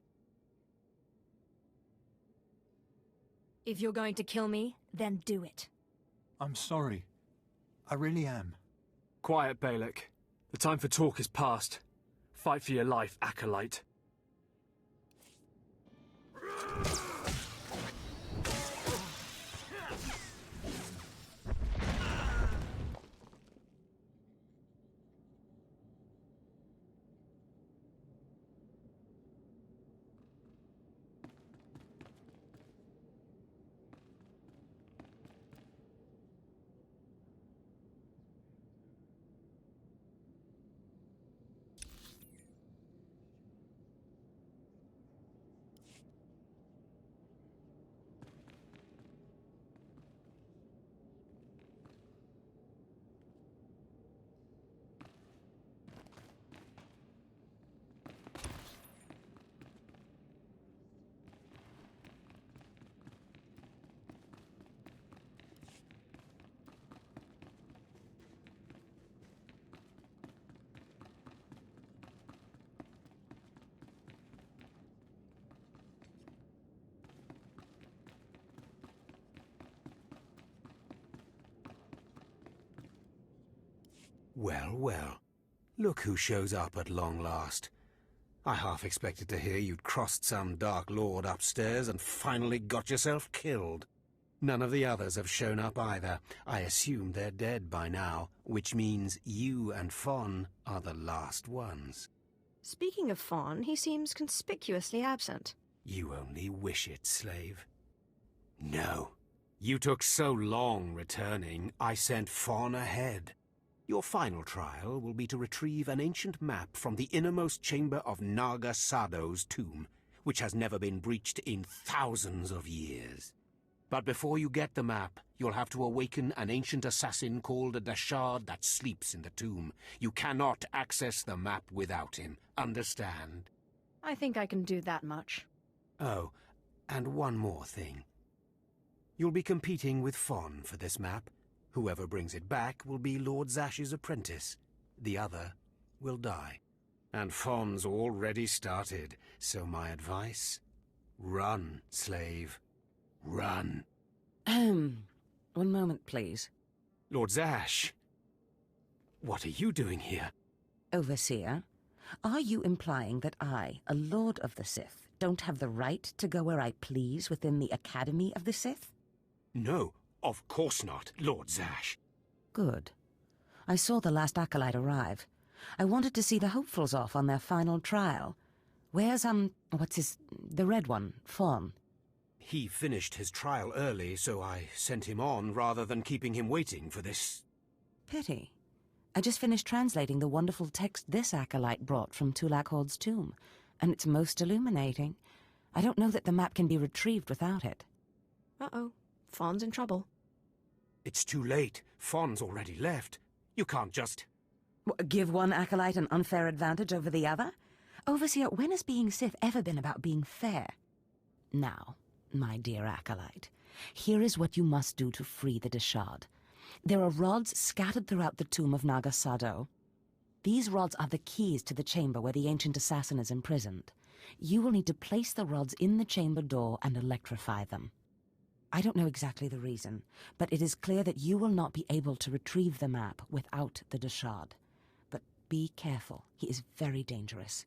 D: If you're going to kill me, then do it.
S: I'm sorry. I really am.
P: Quiet, Balak. The time for talk is past. Fight for your life, Acolyte.
F: Well, well. Look who shows up at long last. I half expected to hear you'd crossed some Dark Lord upstairs and finally got yourself killed. None of the others have shown up either. I assume they're dead by now, which means you and Faun are the last ones.
D: Speaking of Faun, he seems conspicuously absent.
F: You only wish it, slave. No. You took so long returning, I sent Faun ahead. Your final trial will be to retrieve an ancient map from the innermost chamber of Naga Sado's tomb, which has never been breached in thousands of years. But before you get the map, you'll have to awaken an ancient assassin called a Dashard that sleeps in the tomb. You cannot access the map without him. Understand?
D: I think I can do that much.
F: Oh, and one more thing. You'll be competing with Faun for this map. Whoever brings it back will be Lord Zash's apprentice. The other will die. And Faun's already started, so my advice? Run, slave. Run.
C: One moment, please.
F: Lord Zash, what are you doing here?
C: Overseer, are you implying that I, a Lord of the Sith, don't have the right to go where I please within the Academy of the Sith?
F: No, of course not, Lord Zash.
C: Good. I saw the last Acolyte arrive. I wanted to see the hopefuls off on their final trial. Where's, the red one, Faun?
F: He finished his trial early, so I sent him on rather than keeping him waiting for this.
C: Pity. I just finished translating the wonderful text this Acolyte brought from Twi'lek Horde's tomb, and it's most illuminating. I don't know that the map can be retrieved without it.
D: Uh-oh. Faun's in trouble.
F: It's too late. Faun's already left. You can't just...
C: Give one Acolyte an unfair advantage over the other? Overseer, when has being Sith ever been about being fair? Now, my dear Acolyte, here is what you must do to free the Dashard. There are rods scattered throughout the tomb of Naga Sado. These rods are the keys to the chamber where the ancient assassin is imprisoned. You will need to place the rods in the chamber door and electrify them. I don't know exactly the reason, but it is clear that you will not be able to retrieve the map without the Dashard. But be careful. He is very dangerous.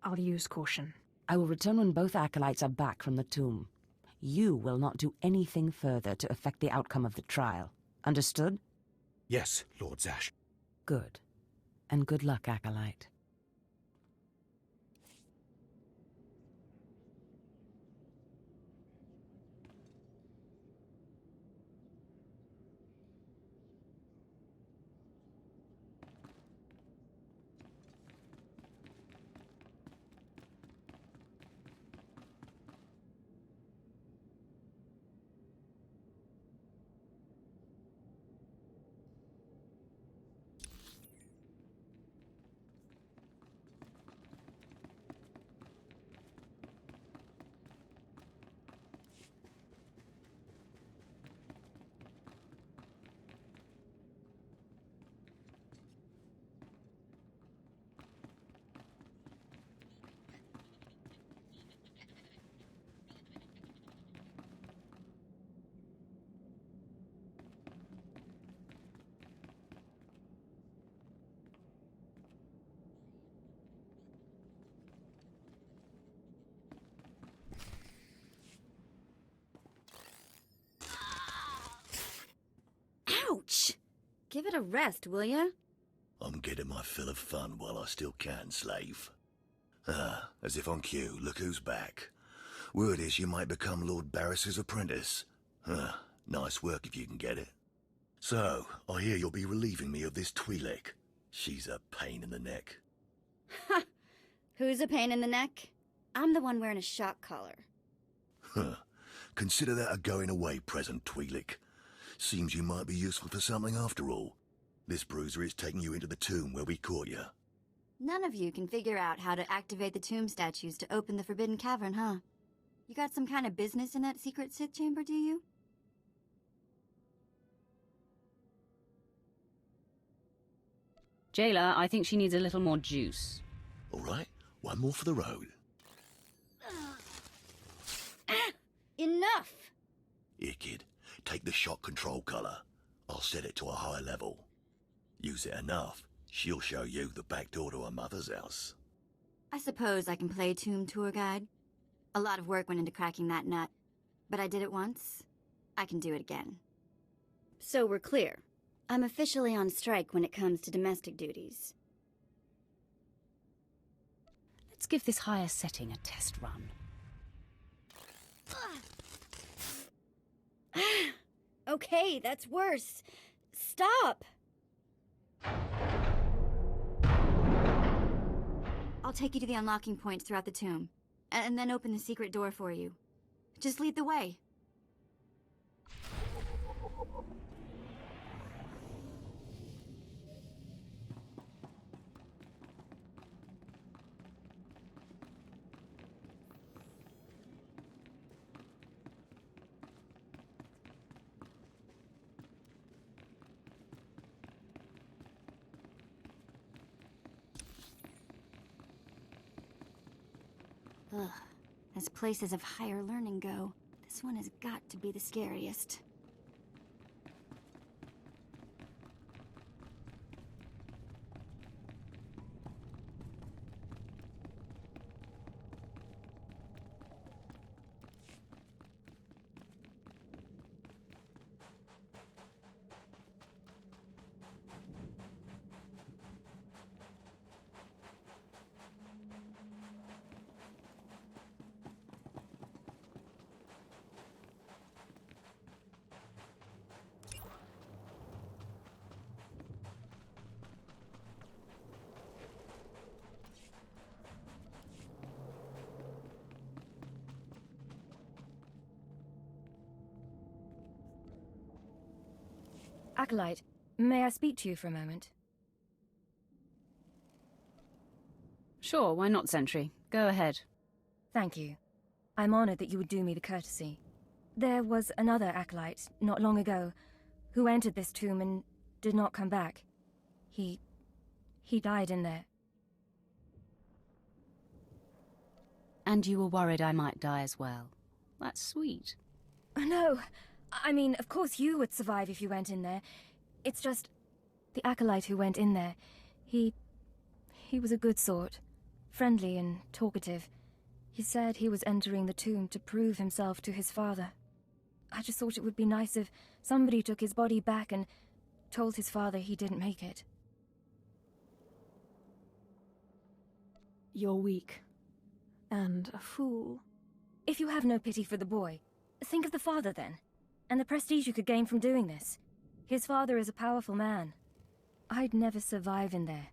D: I'll use caution.
C: I will return when both Acolytes are back from the tomb. You will not do anything further to affect the outcome of the trial. Understood?
F: Yes, Lord Zash.
C: Good. And good luck, Acolyte.
A: Ouch! Give it a rest, will ya?
M: I'm getting my fill of fun while I still can, slave. As if on cue, look who's back. Word is you might become Lord Barris's apprentice. Nice work if you can get it. So, I hear you'll be relieving me of this Twi'lek. She's a pain in the neck.
A: Ha! Who's a pain in the neck? I'm the one wearing a shock collar.
M: Consider that a going-away present, Twi'lek. Seems you might be useful for something after all. This bruiser is taking you into the tomb where we caught you.
A: None of you can figure out how to activate the tomb statues to open the Forbidden Cavern, huh? You got some kind of business in that secret Sith chamber, do you?
E: Jailer, I think she needs a little more juice.
M: All right, one more for the road.
A: Enough!
M: Here, kid. Take the shock control collar. I'll set it to a high level. Use it enough, she'll show you the back door to her mother's house.
A: I suppose I can play tomb tour guide. A lot of work went into cracking that nut, but I did it once. I can do it again. So we're clear. I'm officially on strike when it comes to domestic duties.
E: Let's give this higher setting a test run.
A: Okay, that's worse. Stop! I'll take you to the unlocking points throughout the tomb, and then open the secret door for you. Just lead the way. Ugh. As places of higher learning go, this one has got to be the scariest.
R: Acolyte, may I speak to you for a moment?
E: Sure, why not, Sentry? Go ahead.
R: Thank you. I'm honored that you would do me the courtesy. There was another Acolyte, not long ago, who entered this tomb and did not come back. He died in there.
E: And you were worried I might die as well. That's sweet.
R: No, I mean, of course you would survive if you went in there. It's just, the Acolyte who went in there, he was a good sort. Friendly and talkative. He said he was entering the tomb to prove himself to his father. I just thought it would be nice if somebody took his body back and told his father he didn't make it.
B: You're weak. And a fool.
R: If you have no pity for the boy, think of the father then. And the prestige you could gain from doing this. His father is a powerful man. I'd never survive in there.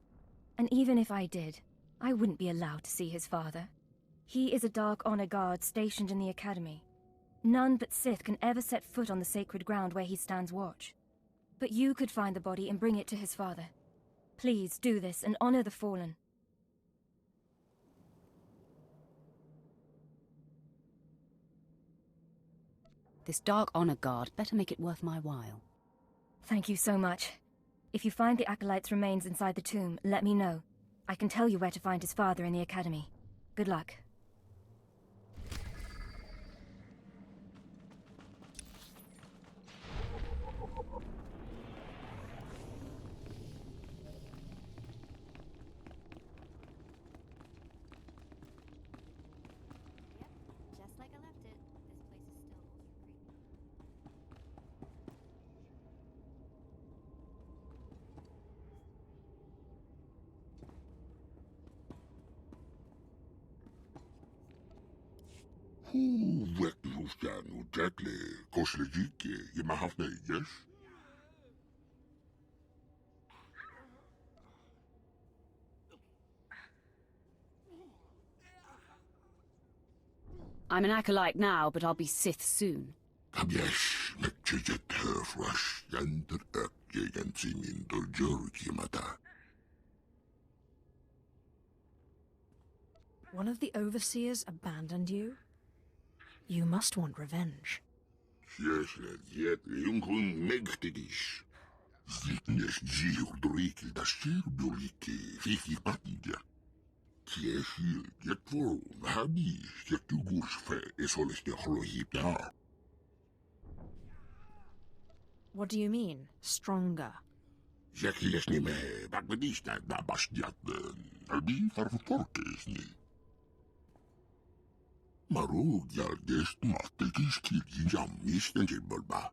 R: And even if I did, I wouldn't be allowed to see his father. He is a Dark Honor Guard stationed in the Academy. None but Sith can ever set foot on the sacred ground where he stands watch. But you could find the body and bring it to his father. Please do this and honor the fallen.
E: This Dark Honor Guard better make it worth my while.
R: Thank you so much. If you find the Acolyte's remains inside the tomb, let me know. I can tell you where to find his father in the Academy. Good luck.
A: Just like I left it. This place is still
Q: Weknustanu Tekle, Koslejike, Yemahafne, yes?
E: I'm an Acolyte now, but I'll be Sith soon.
Q: Kabyesh, Mekchijet Herfrush, Yander Ek, Yegansimin, Dolgris Mata.
B: One of the Overseers abandoned you? You must want revenge.
Q: Yes, yet, Junghun Megtidish. Ziknes Sgt Rikel Finished, Patija. Kieshil, yet for Habis, yet to Gursfe, is always the Holohip.
B: What do you mean, stronger?
Q: Zekilesni me bagvedista da bastiat albi farforkesni. Marrow gest matekis kirjin jammis den jibbalba.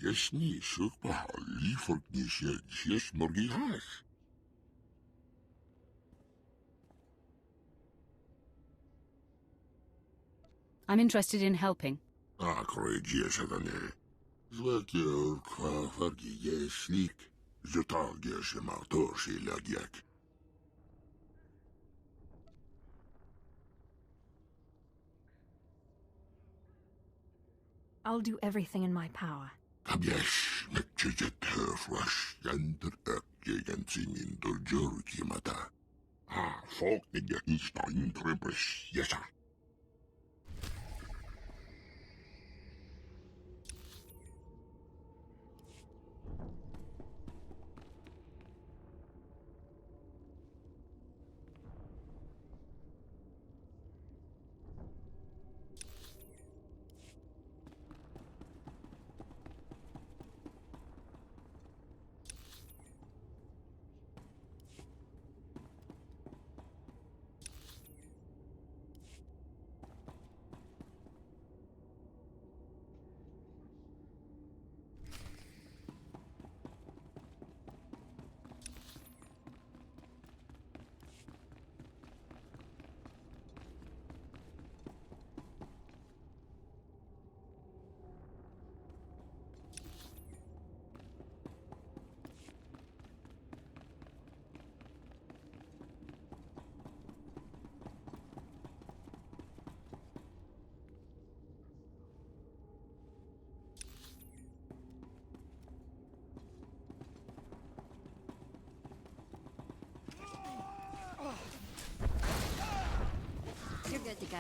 Q: Jesni sukpa halli folknisje jes morgi hash.
E: I'm interested in helping.
Q: Akroidzie sadane. Zwakier kwa fargi jeslik. Zotagie się ma to się lagiak.
B: I'll do everything in my power.
Q: Kabiesh mekczyjet herflash jander ökjegen min dolgris mata. Folk nigga instain trebris yesa.
A: You're good to go.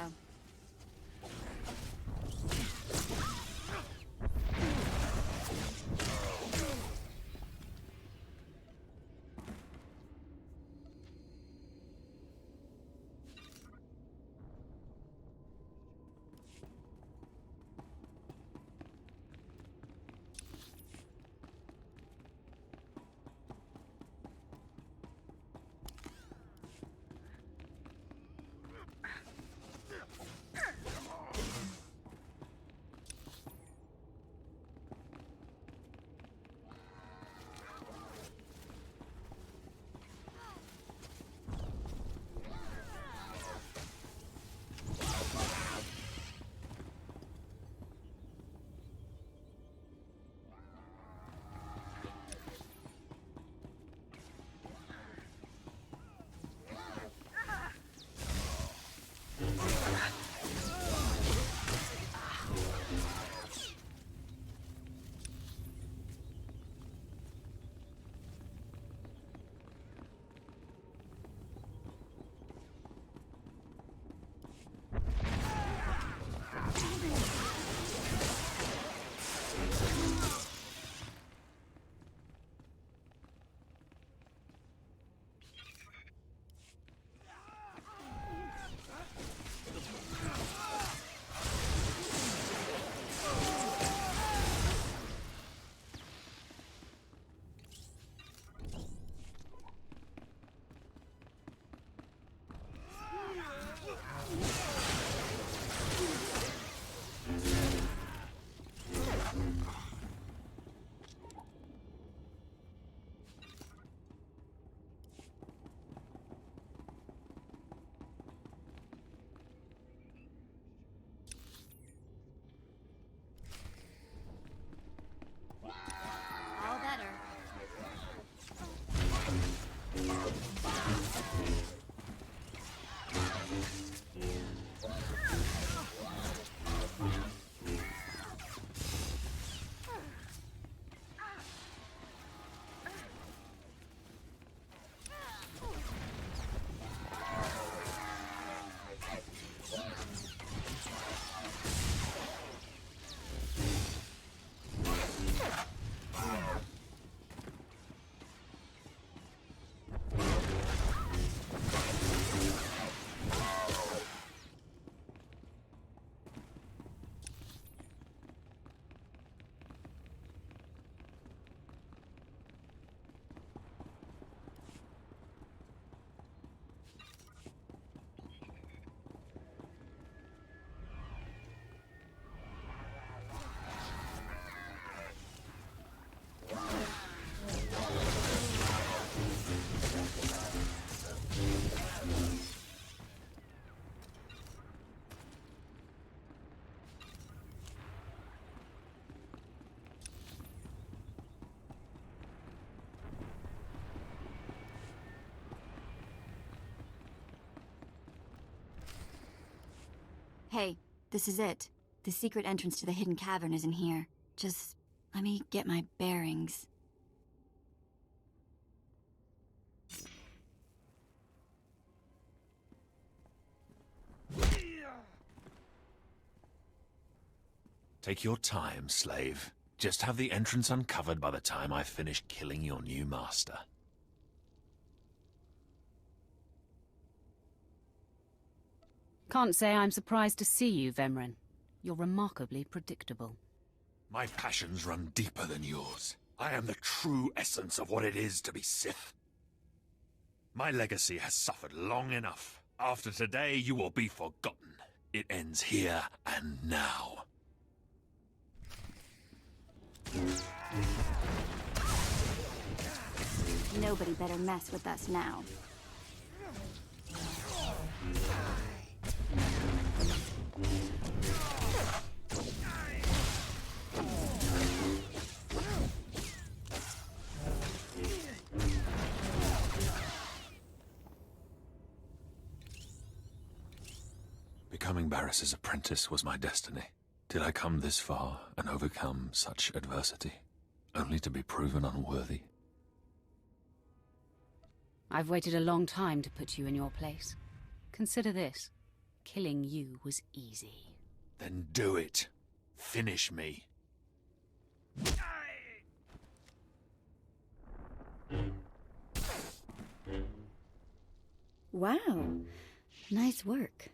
A: Hey, this is it. The secret entrance to the hidden cavern is in here. Just let me get my bearings.
L: Take your time, slave. Just have the entrance uncovered by the time I've finished killing your new master.
E: Can't say I'm surprised to see you, Vemrin. You're remarkably predictable.
L: My passions run deeper than yours. I am the true essence of what it is to be Sith. My legacy has suffered long enough. After today, you will be forgotten. It ends here and now.
A: Nobody better mess with us now.
L: Becoming Barris's apprentice was my destiny. Did I come this far and overcome such adversity, only to be proven unworthy?
E: I've waited a long time to put you in your place. Consider this. Killing you was easy.
L: Then do it. Finish me.
A: Wow. Nice work.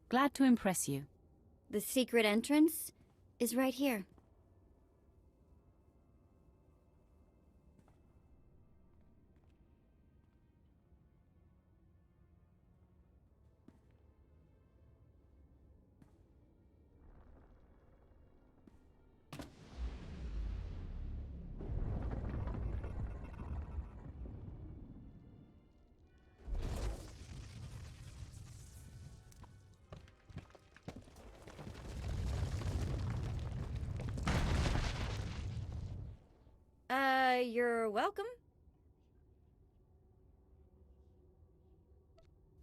E: Glad to impress you.
A: The secret entrance is right here. You're welcome.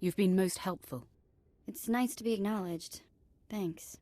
E: You've been most helpful.
A: It's nice to be acknowledged. Thanks.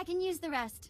A: I can use the rest.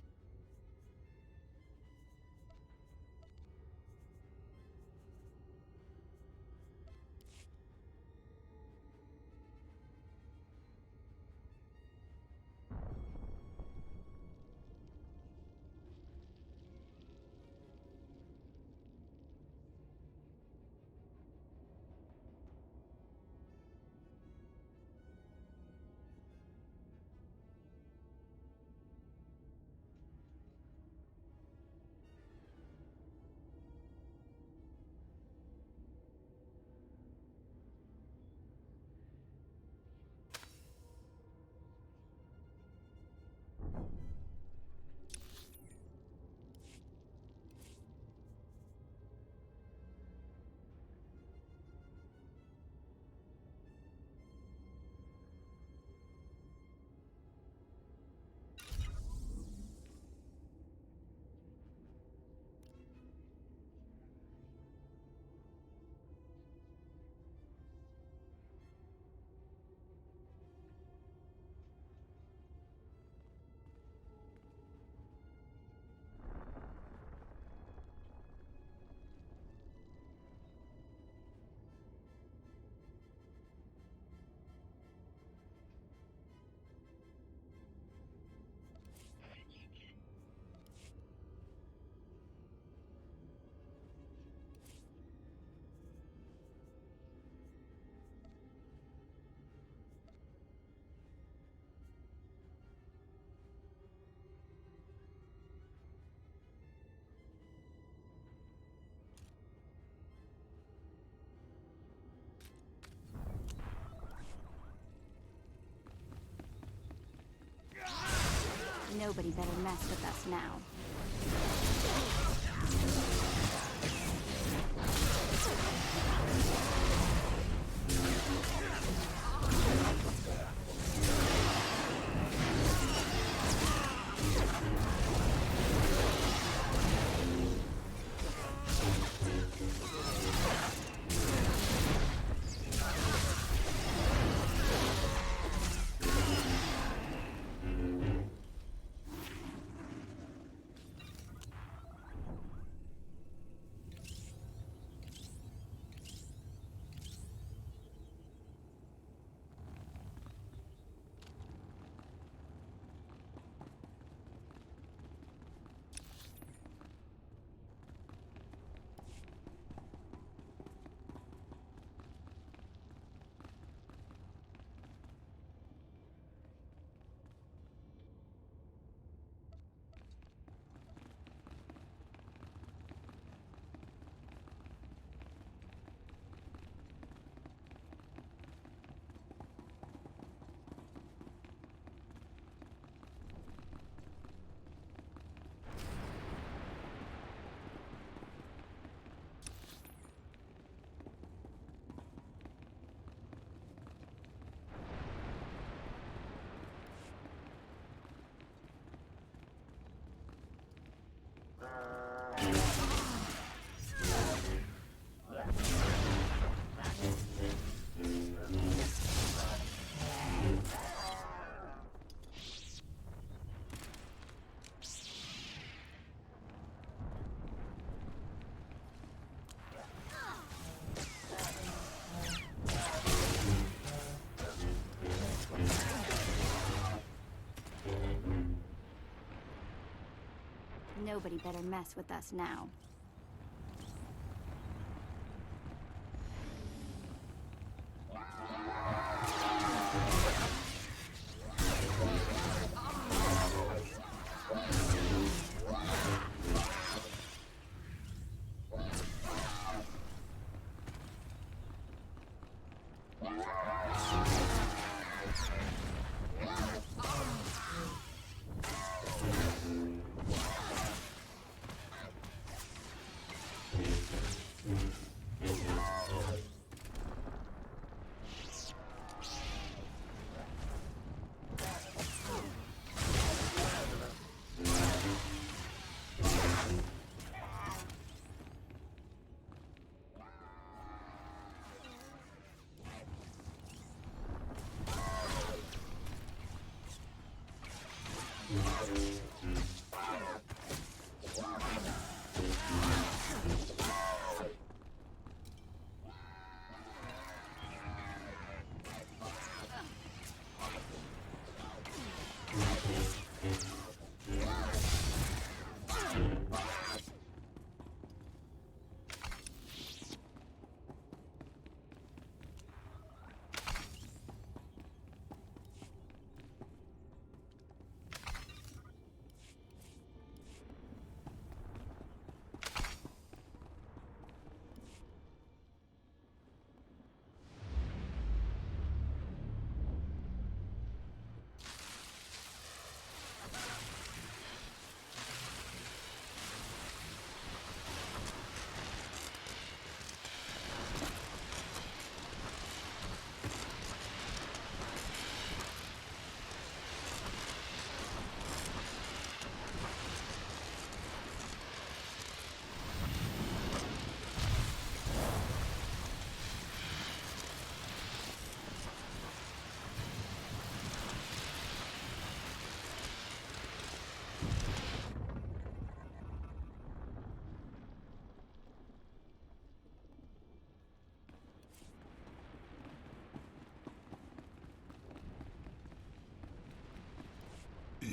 A: Nobody better mess with us now. Nobody better mess with us now.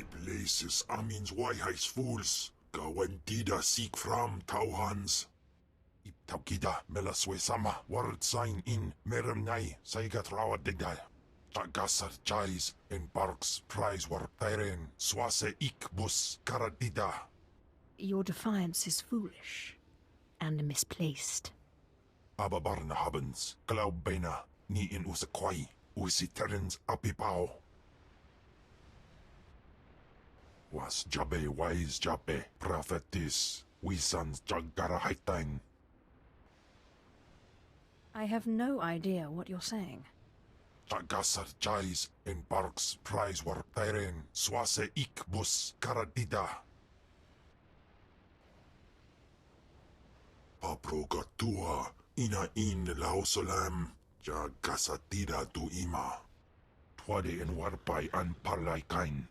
Q: Die places amins waiheis fools. Gawentida seek from Tauhans. Iptaukida melaswe sama word sign in meremnai saigatrawa digdai. Tagasar chais en parks prize war tairen swase ikbus karadida.
B: Your defiance is foolish and misplaced.
Q: Ababarna habens, glaubena, ni in usakwai, usiterens apipao. Was Jabe wise Jabe, prophetess, wisans jagara haitain.
B: I have no idea what you're saying.
Q: Tagasar chais en parks prize war tairen swase ikbus karadida. Paprogatua ina in lausolam jagasatida tu ima. Twade en warpai an parlaikain.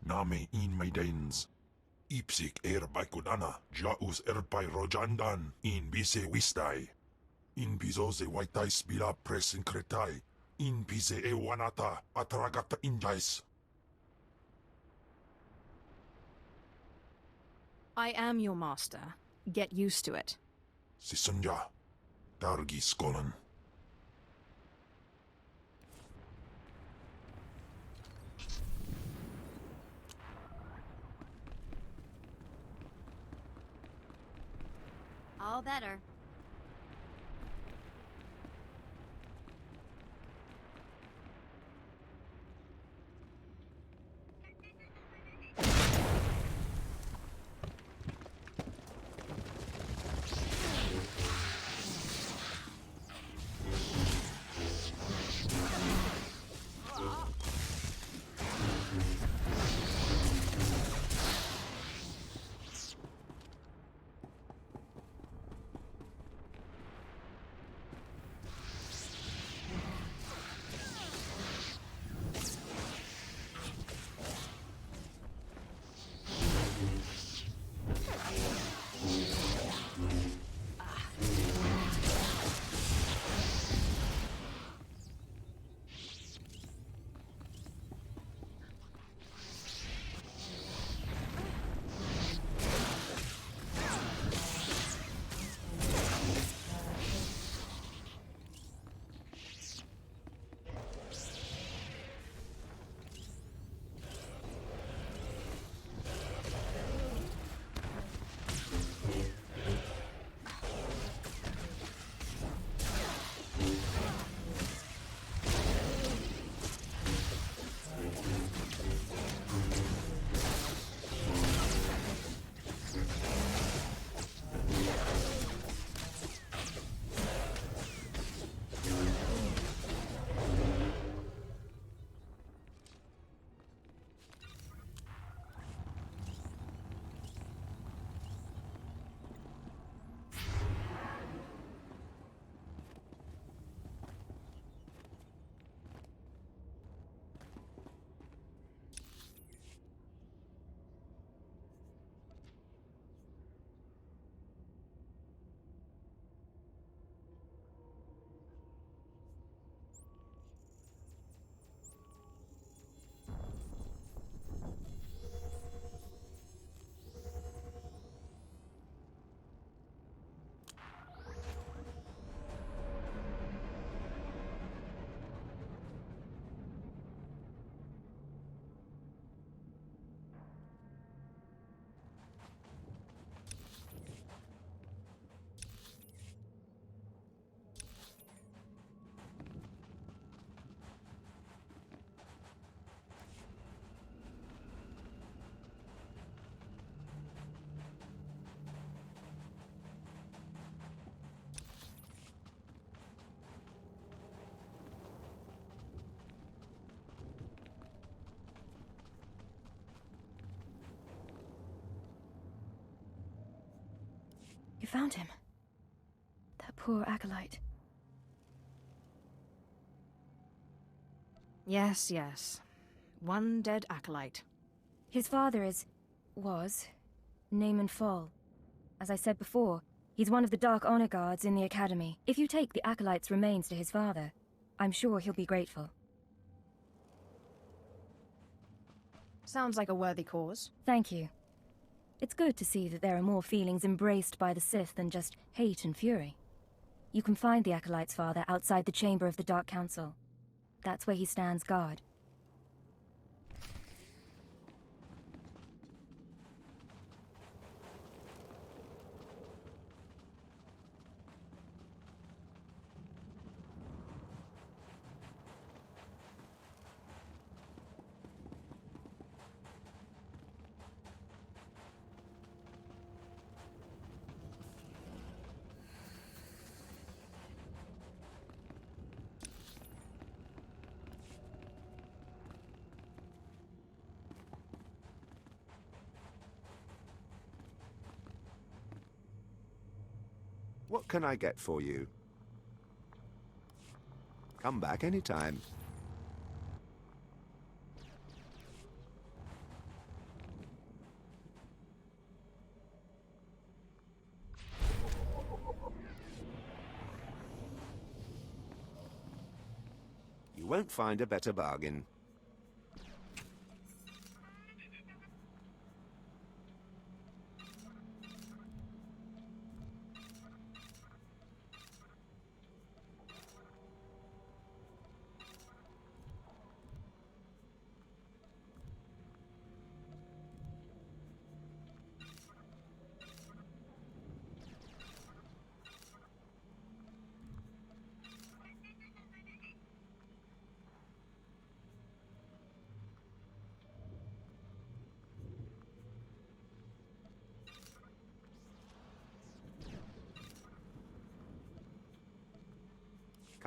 Q: Name in maidens. Ipsik baikudana, jaus by rojandan, in bise wistai. In bizoze waitais bila presin kretai, in bise wanata atragata injais.
B: I am your master. Get used to it.
Q: Sisunja, dargi skolan.
A: All better.
R: found him. That poor Acolyte.
D: Yes, yes. One dead Acolyte.
R: His father was, Naaman Fall. As I said before, he's one of the Dark Honor Guards in the Academy. If you take the Acolyte's remains to his father, I'm sure he'll be grateful.
D: Sounds like a worthy cause.
R: Thank you. It's good to see that there are more feelings embraced by the Sith than just hate and fury. You can find the Acolyte's father outside the chamber of the Dark Council. That's where he stands guard.
K: What can I get for you? Come back anytime. You won't find a better bargain.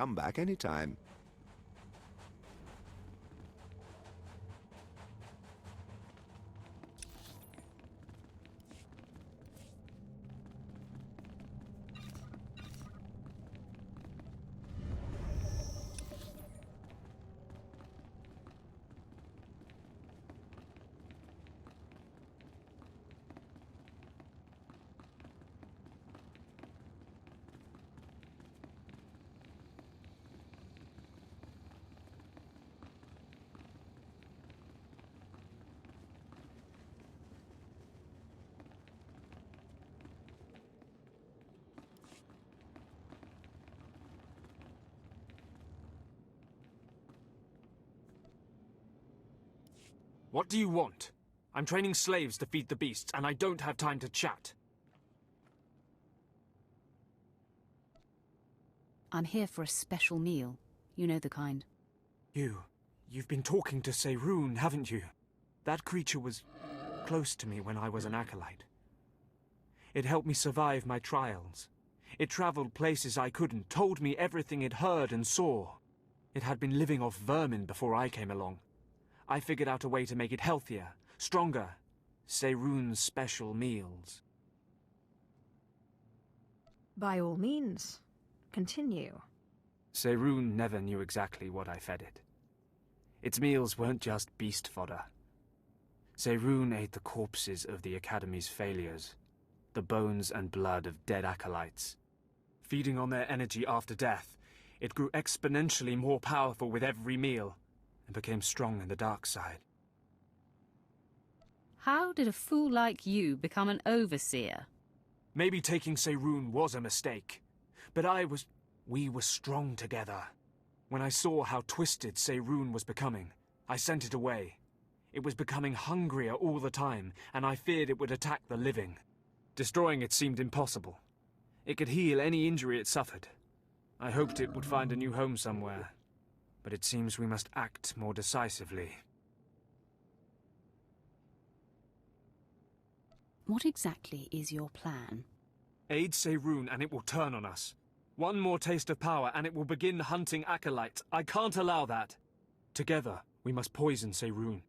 K: Come back anytime.
P: What do you want? I'm training slaves to feed the beasts, and I don't have time to chat.
E: I'm here for a special meal. You know the kind.
P: You've been talking to Seirun, haven't you? That creature was close to me when I was an Acolyte. It helped me survive my trials. It traveled places I couldn't, told me everything it heard and saw. It had been living off vermin before I came along. I figured out a way to make it healthier, stronger. Seirun's special meals.
D: By all means, continue.
P: Seirun never knew exactly what I fed it. Its meals weren't just beast fodder. Seirun ate the corpses of the Academy's failures, the bones and blood of dead acolytes. Feeding on their energy after death, it grew exponentially more powerful with every meal, and became strong in the dark side.
E: How did a fool like you become an overseer?
P: Maybe taking Seirun was a mistake, but we were strong together. When I saw how twisted Seirun was becoming, I sent it away. It was becoming hungrier all the time, and I feared it would attack the living. Destroying it seemed impossible. It could heal any injury it suffered. I hoped it would find a new home somewhere, but it seems we must act more decisively.
E: What exactly is your plan?
P: Aid Seirun and it will turn on us. One more taste of power and it will begin hunting acolytes. I can't allow that. Together, we must poison Seirun.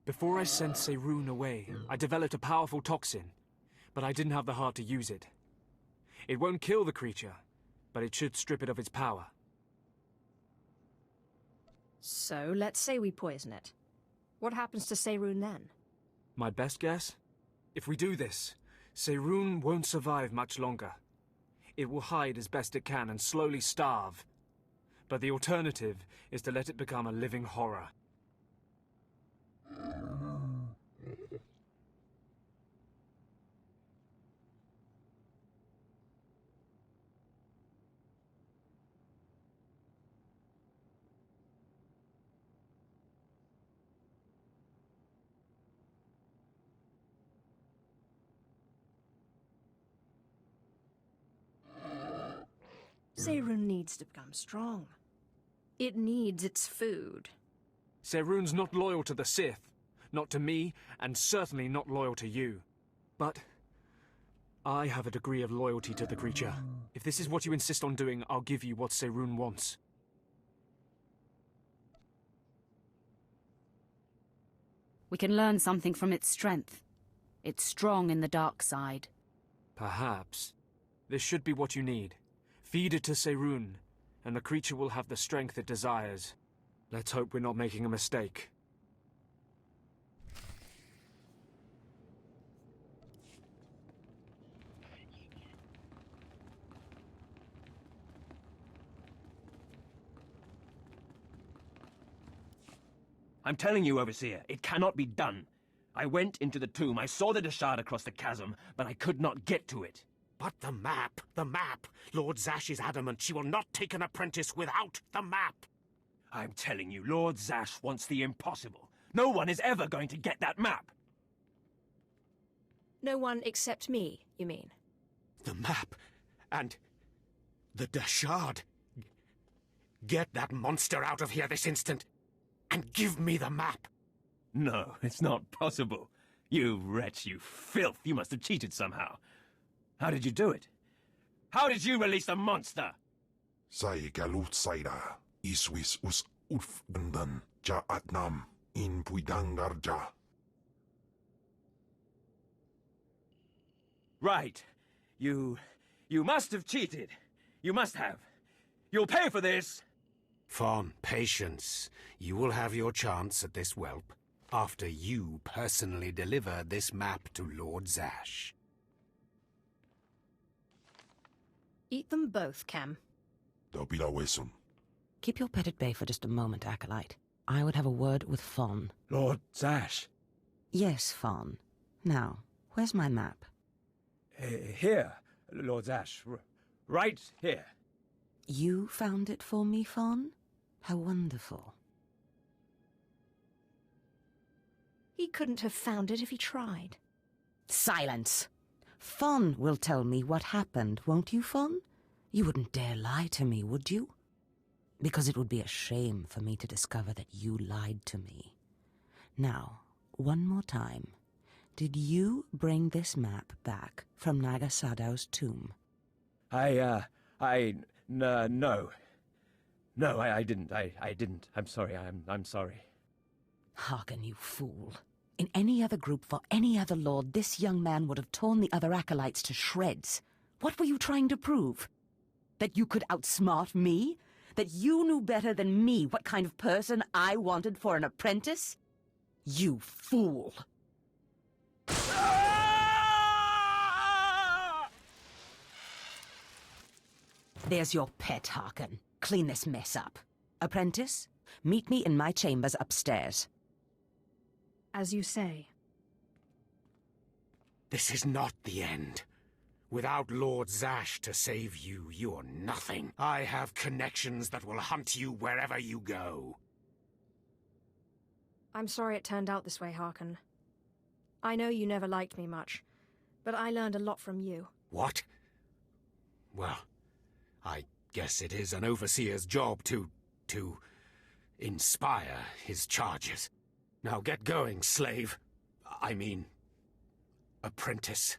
P: Before I sent Seirun away, I developed a powerful toxin, but I didn't have the heart to use it. It won't kill the creature, but it should strip it of its power.
D: So, let's say we poison it. What happens to Seirun then?
P: My best guess? If we do this, Seirun won't survive much longer. It will hide as best it can and slowly starve. But the alternative is to let it become a living horror.
D: Seirun needs to become strong. It needs its food.
P: Seirun's not loyal to the Sith, not to me, and certainly not loyal to you. But I have a degree of loyalty to the creature. If this is what you insist on doing, I'll give you what Seirun wants.
E: We can learn something from its strength. It's strong in the dark side.
P: Perhaps. This should be what you need. Feed it to Seirun, and the creature will have the strength it desires. Let's hope we're not making a mistake.
G: I'm telling you, Overseer, it cannot be done. I went into the tomb, I saw the Deshard across the chasm, but I could not get to it.
F: But the map! Lord Zash is adamant she will not take an apprentice without the map!
G: I'm telling you, Lord Zash wants the impossible. No one is ever going to get that map!
D: No one except me, you mean?
F: The map, and the Deshard. Get that monster out of here this instant, and give me the map!
G: No, it's not possible. You wretch, you filth, you must have cheated somehow. How did you do it? How did you release the monster?
Q: Sai galut saira, iswis us ulfgundan, ja atnam, in puidangarja.
G: Right. You must have cheated. You must have. You'll pay for this!
F: Faun, patience. You will have your chance at this whelp, after you personally deliver this map to Lord Zash.
D: Eat them both, Cam.
C: Keep your pet at bay for just a moment, Acolyte. I would have a word with Faun.
G: Lord Zash?
C: Yes, Faun. Now, where's my map?
G: Here, Lord Zash. Right here.
C: You found it for me, Faun? How wonderful.
D: He couldn't have found it if he tried.
C: Silence! Faun will tell me what happened, won't you, Faun? You wouldn't dare lie to me, would you? Because it would be a shame for me to discover that you lied to me. Now, one more time. Did you bring this map back from Naga Sadow's tomb?
G: No. No, I didn't. I didn't. I'm sorry. I'm sorry.
C: Harkun, you fool. In any other group for any other lord, this young man would have torn the other acolytes to shreds. What were you trying to prove? That you could outsmart me? That you knew better than me what kind of person I wanted for an apprentice? You fool! There's your pet, Harkun. Clean this mess up. Apprentice, meet me in my chambers upstairs.
D: As you say.
F: This is not the end. Without Lord Zash to save you, you're nothing. I have connections that will hunt you wherever you go.
D: I'm sorry it turned out this way, Harkun. I know you never liked me much, but I learned a lot from you.
F: What? Well, I guess it is an overseer's job to inspire his charges. Now get going, slave. I mean, apprentice.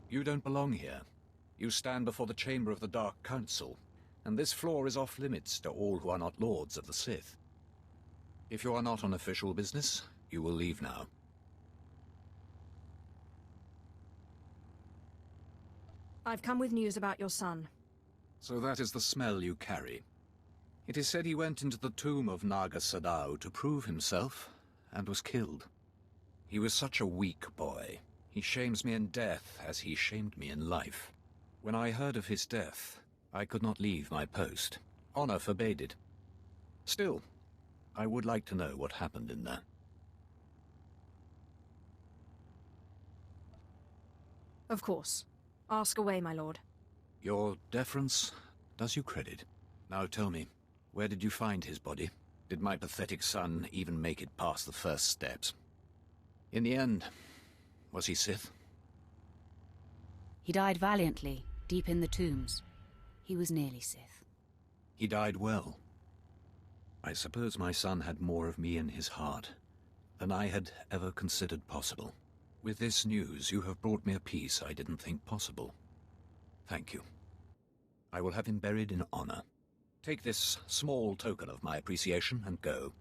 J: You don't belong here. You stand before the chamber of the Dark Council, and this floor is off-limits to all who are not lords of the Sith. If you are not on official business, you will leave now.
D: I've come with news about your son.
J: So that is the smell you carry. It is said he went into the tomb of Naga Sadao to prove himself, and was killed. He was such a weak boy. He shames me in death as he shamed me in life. When I heard of his death, I could not leave my post. Honor forbade it. Still, I would like to know what happened in there.
D: Of course. Ask away, my lord.
J: Your deference does you credit. Now tell me, where did you find his body? Did my pathetic son even make it past the first steps? In the end, was he Sith?
E: He died valiantly, deep in the tombs. He was nearly Sith.
J: He died well. I suppose my son had more of me in his heart than I had ever considered possible. With this news, you have brought me a peace I didn't think possible. Thank you. I will have him buried in honor. Take this small token of my appreciation and go.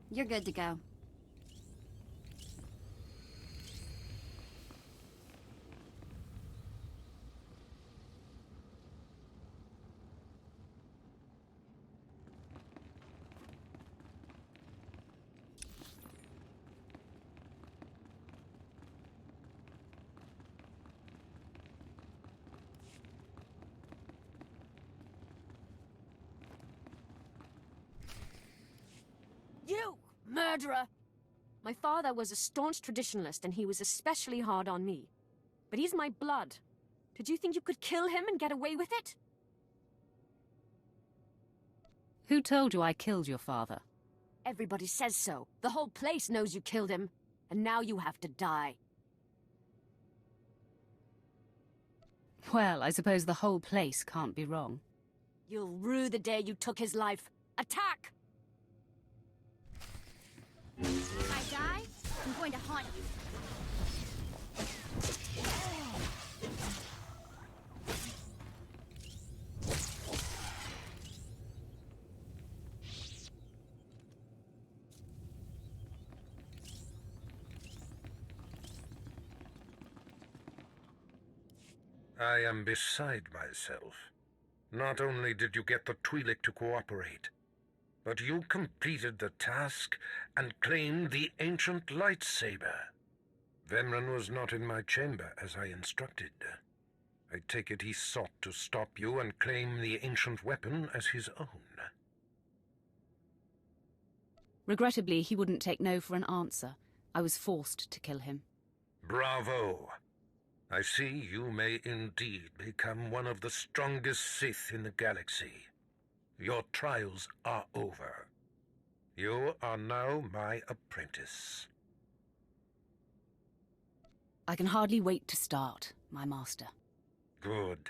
A: You're good to go.
T: You! Murderer! My father was a staunch traditionalist, and he was especially hard on me. But he's my blood. Did you think you could kill him and get away with it?
E: Who told you I killed your father?
T: Everybody says so. The whole place knows you killed him. And now you have to die.
E: Well, I suppose the whole place can't be wrong.
T: You'll rue the day you took his life. Attack!
A: If I die, I'm going to haunt you.
N: I am beside myself. Not only did you get the Twi'lek to cooperate, but you completed the task and claimed the ancient lightsaber. Vemrin was not in my chamber as I instructed. I take it he sought to stop you and claim the ancient weapon as his own.
E: Regrettably, he wouldn't take no for an answer. I was forced to kill him.
N: Bravo! I see you may indeed become one of the strongest Sith in the galaxy. Your trials are over. You are now my apprentice.
E: I can hardly wait to start, my master.
N: Good,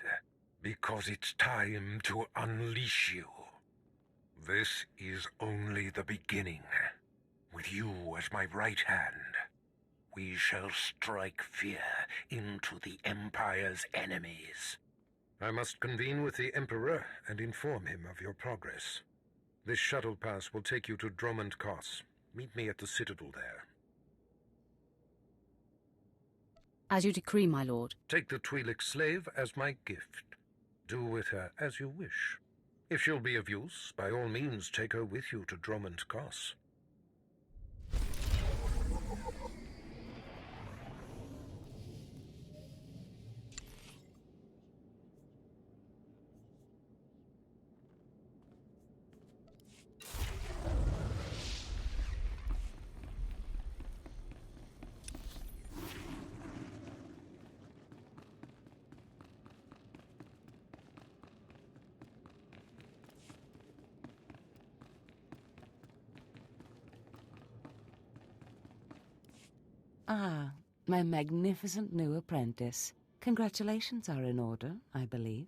N: because it's time to unleash you. This is only the beginning. With you as my right hand, we shall strike fear into the Empire's enemies. I must convene with the Emperor and inform him of your progress. This shuttle pass will take you to Dromund Kos. Meet me at the Citadel there.
E: As you decree, my lord.
N: Take the Twi'lek slave as my gift. Do with her as you wish. If she'll be of use, by all means take her with you to Dromund Kos.
C: Ah,
U: My magnificent new apprentice. Congratulations are in order, I believe.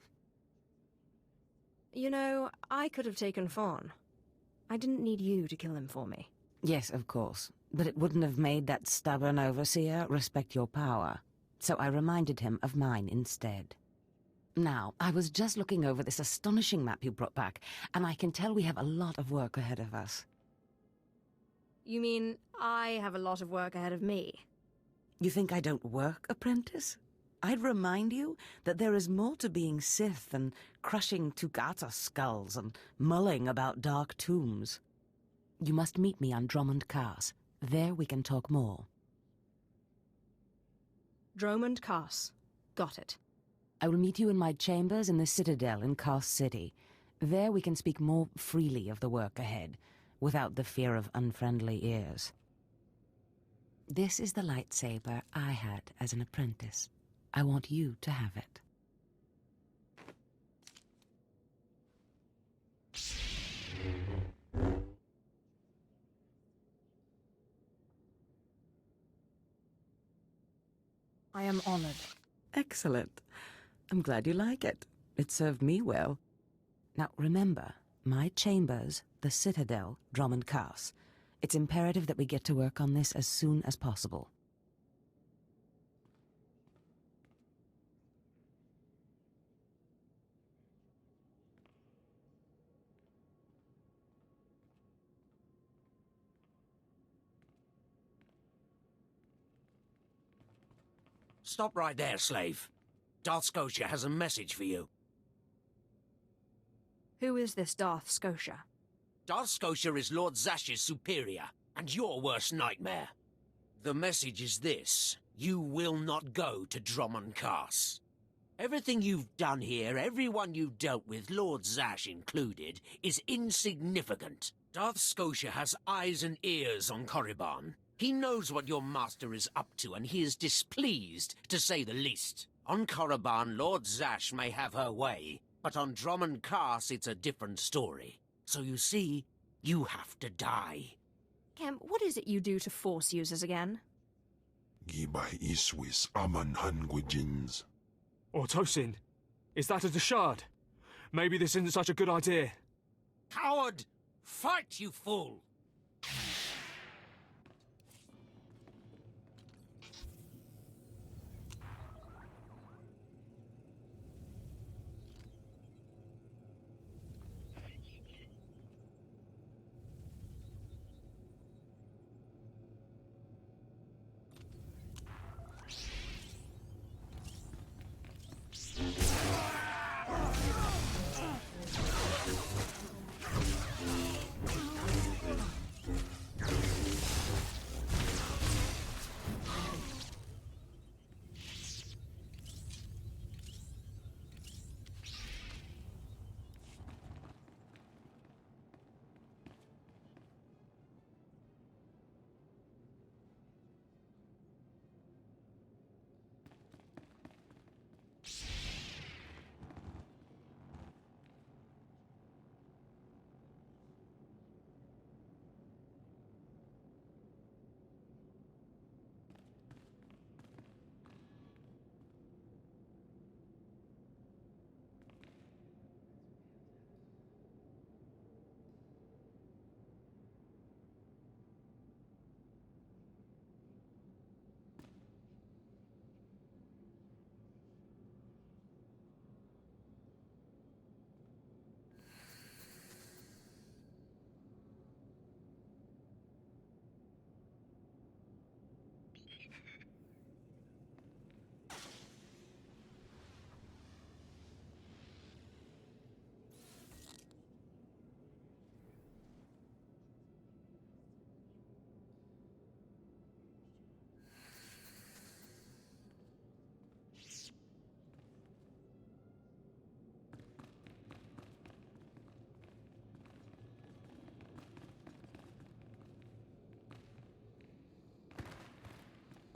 D: You know, I could have taken Faun. I didn't need you to kill him for me.
U: Yes, of course. But it wouldn't have made that stubborn overseer respect your power. So I reminded him of mine instead. Now, I was just looking over this astonishing map you brought back, and I can tell we have a lot of work ahead of us.
D: You mean I have a lot of work ahead of me?
U: You think I don't work, apprentice? I'd remind you that there is more to being Sith than crushing Tugata skulls and mulling about dark tombs. You must meet me on Drummond Cars. There we can talk more.
D: Drummond Cars. Got it.
U: I will meet you in my chambers in the Citadel in Cars City. There we can speak more freely of the work ahead, without the fear of unfriendly ears. This is the lightsaber I had as an apprentice. I want you to have it.
D: I am honored.
U: Excellent. I'm glad you like it. It served me well. Now remember, my chambers, the Citadel, Drummond Cars. It's imperative that we get to work on this as soon as possible.
V: Stop right there, slave. Darth Scotia has a message for you.
D: Who is this Darth Scotia?
V: Darth Scotia is Lord Zash's superior, and your worst nightmare. The message is this: you will not go to Drummond Cars. Everything you've done here, everyone you've dealt with, Lord Zash included, is insignificant. Darth Scotia has eyes and ears on Korriban. He knows what your master is up to, and he is displeased, to say the least. On Korriban, Lord Zash may have her way, but on Drummond Cars it's a different story. So you see, you have to die.
D: Kem, what is it you do to Force users again?
Q: Gibay iswis aman hangwijins.
P: Or Tosin, is that a Deshard? Maybe this isn't such a good idea.
V: Coward! Fight, you fool!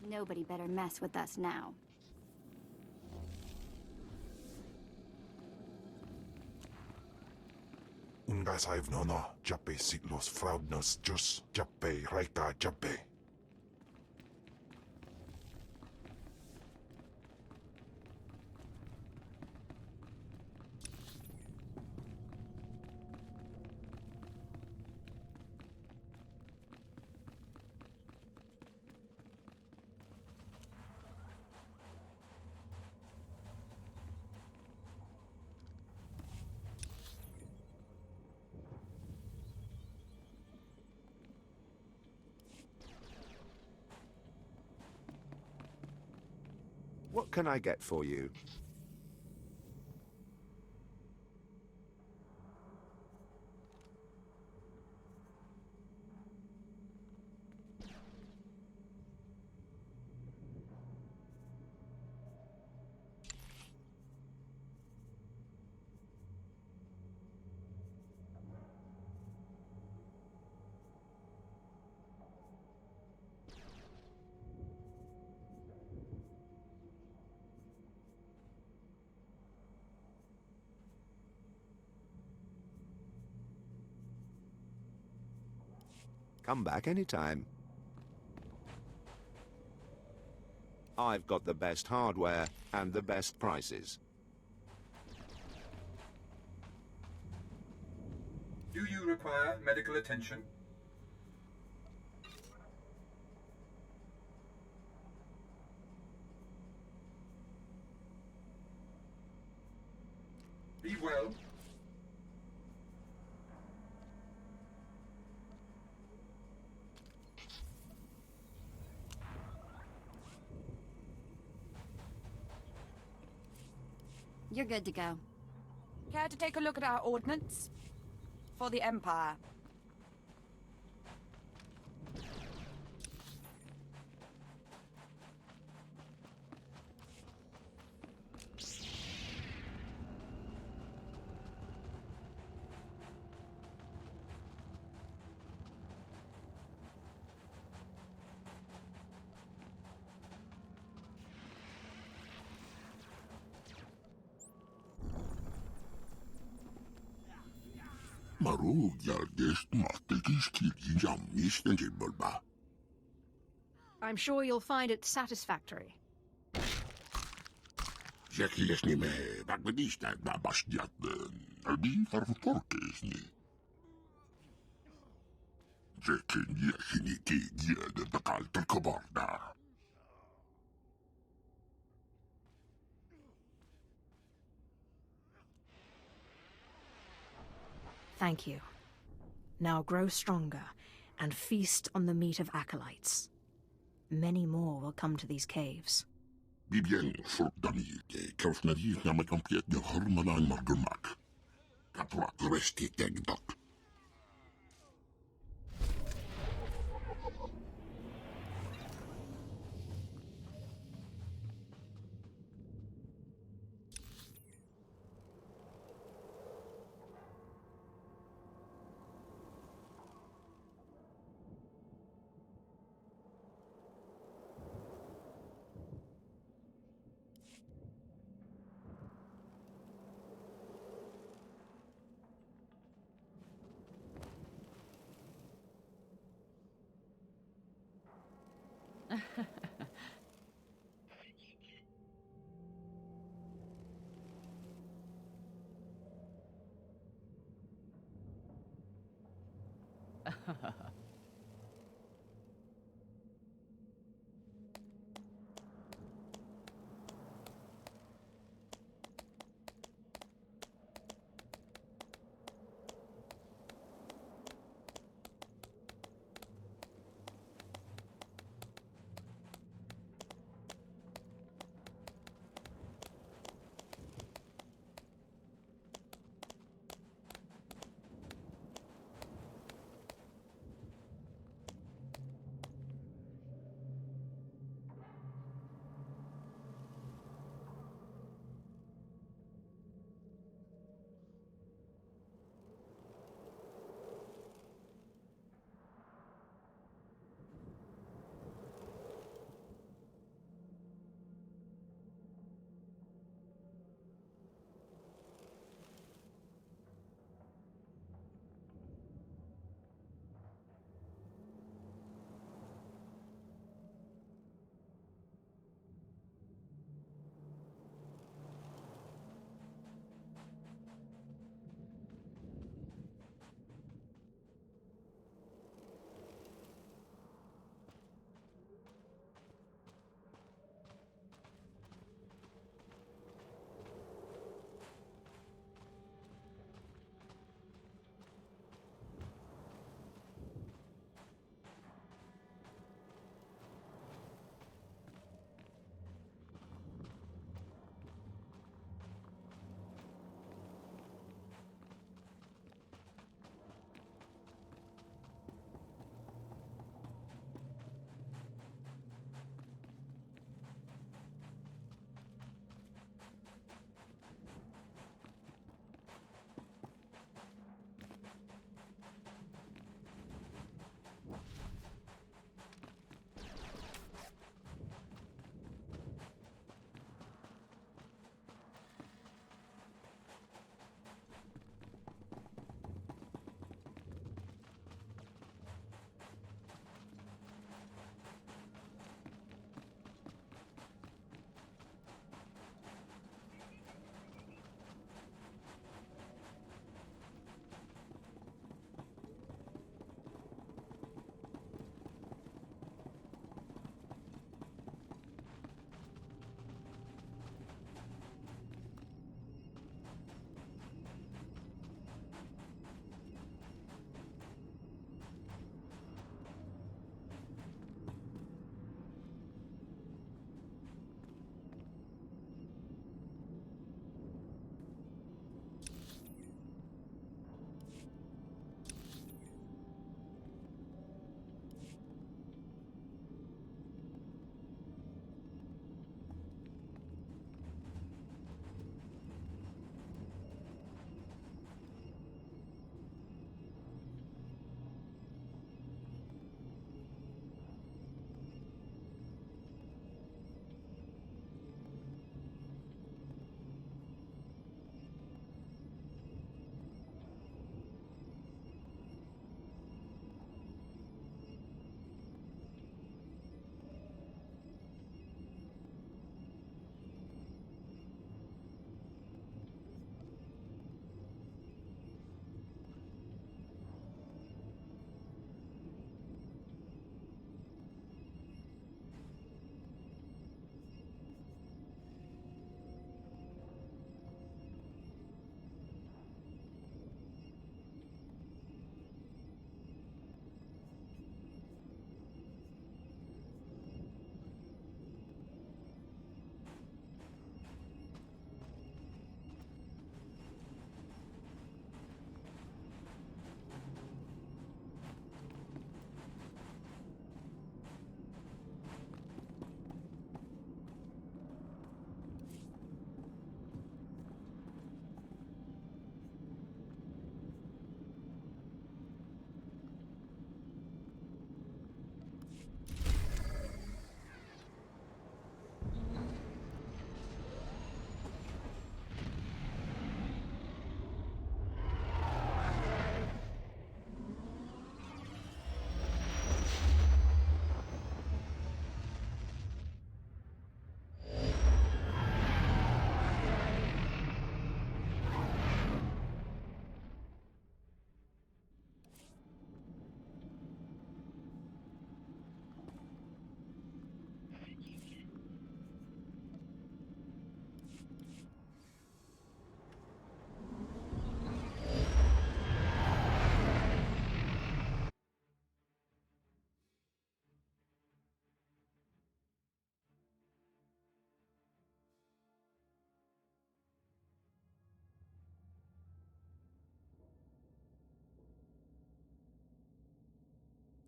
A: Nobody better mess with us now.
Q: Ungas I've no Jape Sitlos Fraudnos Jus Jape Raika Jape.
K: What can I get for you? Come back anytime. I've got the best hardware and the best prices.
H: Do you require medical attention? Be well.
A: You're good to go.
I: Care to take a look at our ordnance? For the Empire.
Q: Marrow gelgest mahtekis kirgin jammis den jibbalba.
D: I'm sure you'll find it satisfactory.
Q: Zekiles nime bagvedista da bastiaten. Albi farfutorkes ni. Zekin yekiniki giede bekalter kabarda.
D: Thank you. Now grow stronger, and feast on the meat of acolytes. Many more will come to these caves.
Q: Bibien folkdanike, kafnariet na mekamplet de harmanan margumak. Kaprat resti tegdak.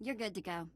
A: You're good to go.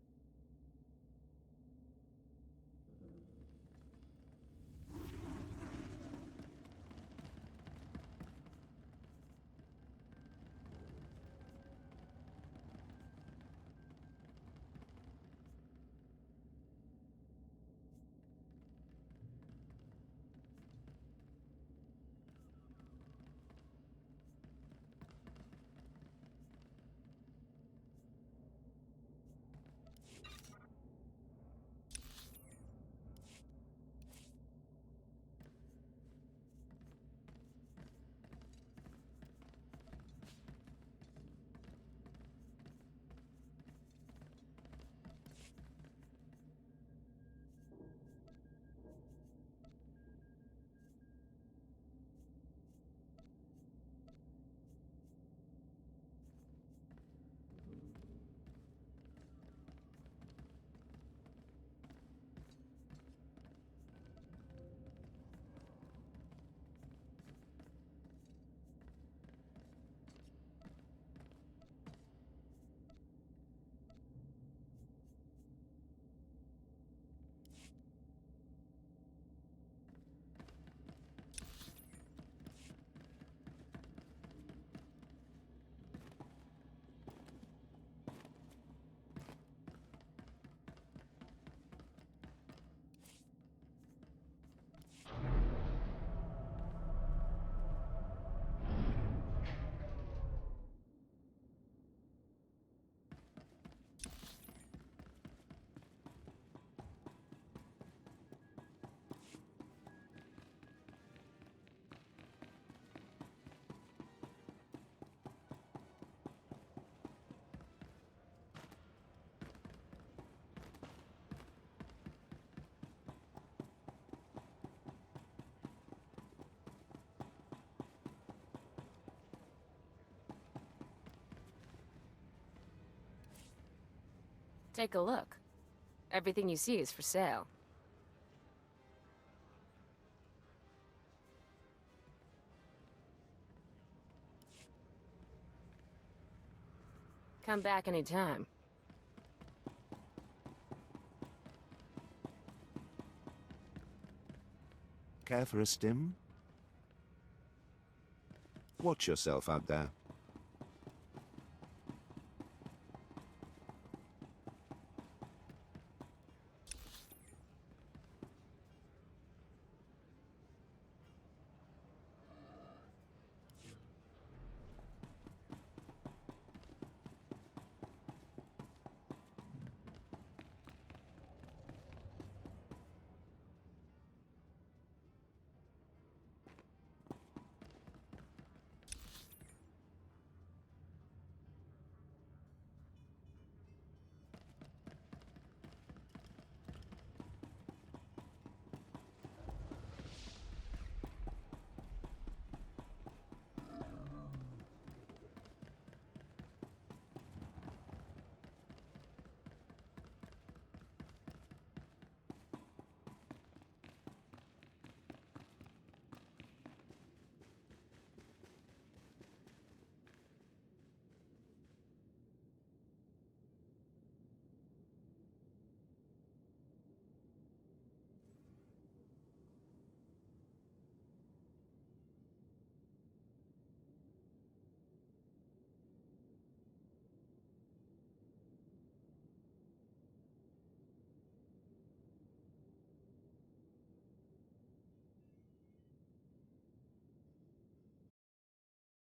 T: Take a look. Everything you see is for sale. Come back anytime.
K: Care for a stim? Watch yourself out there.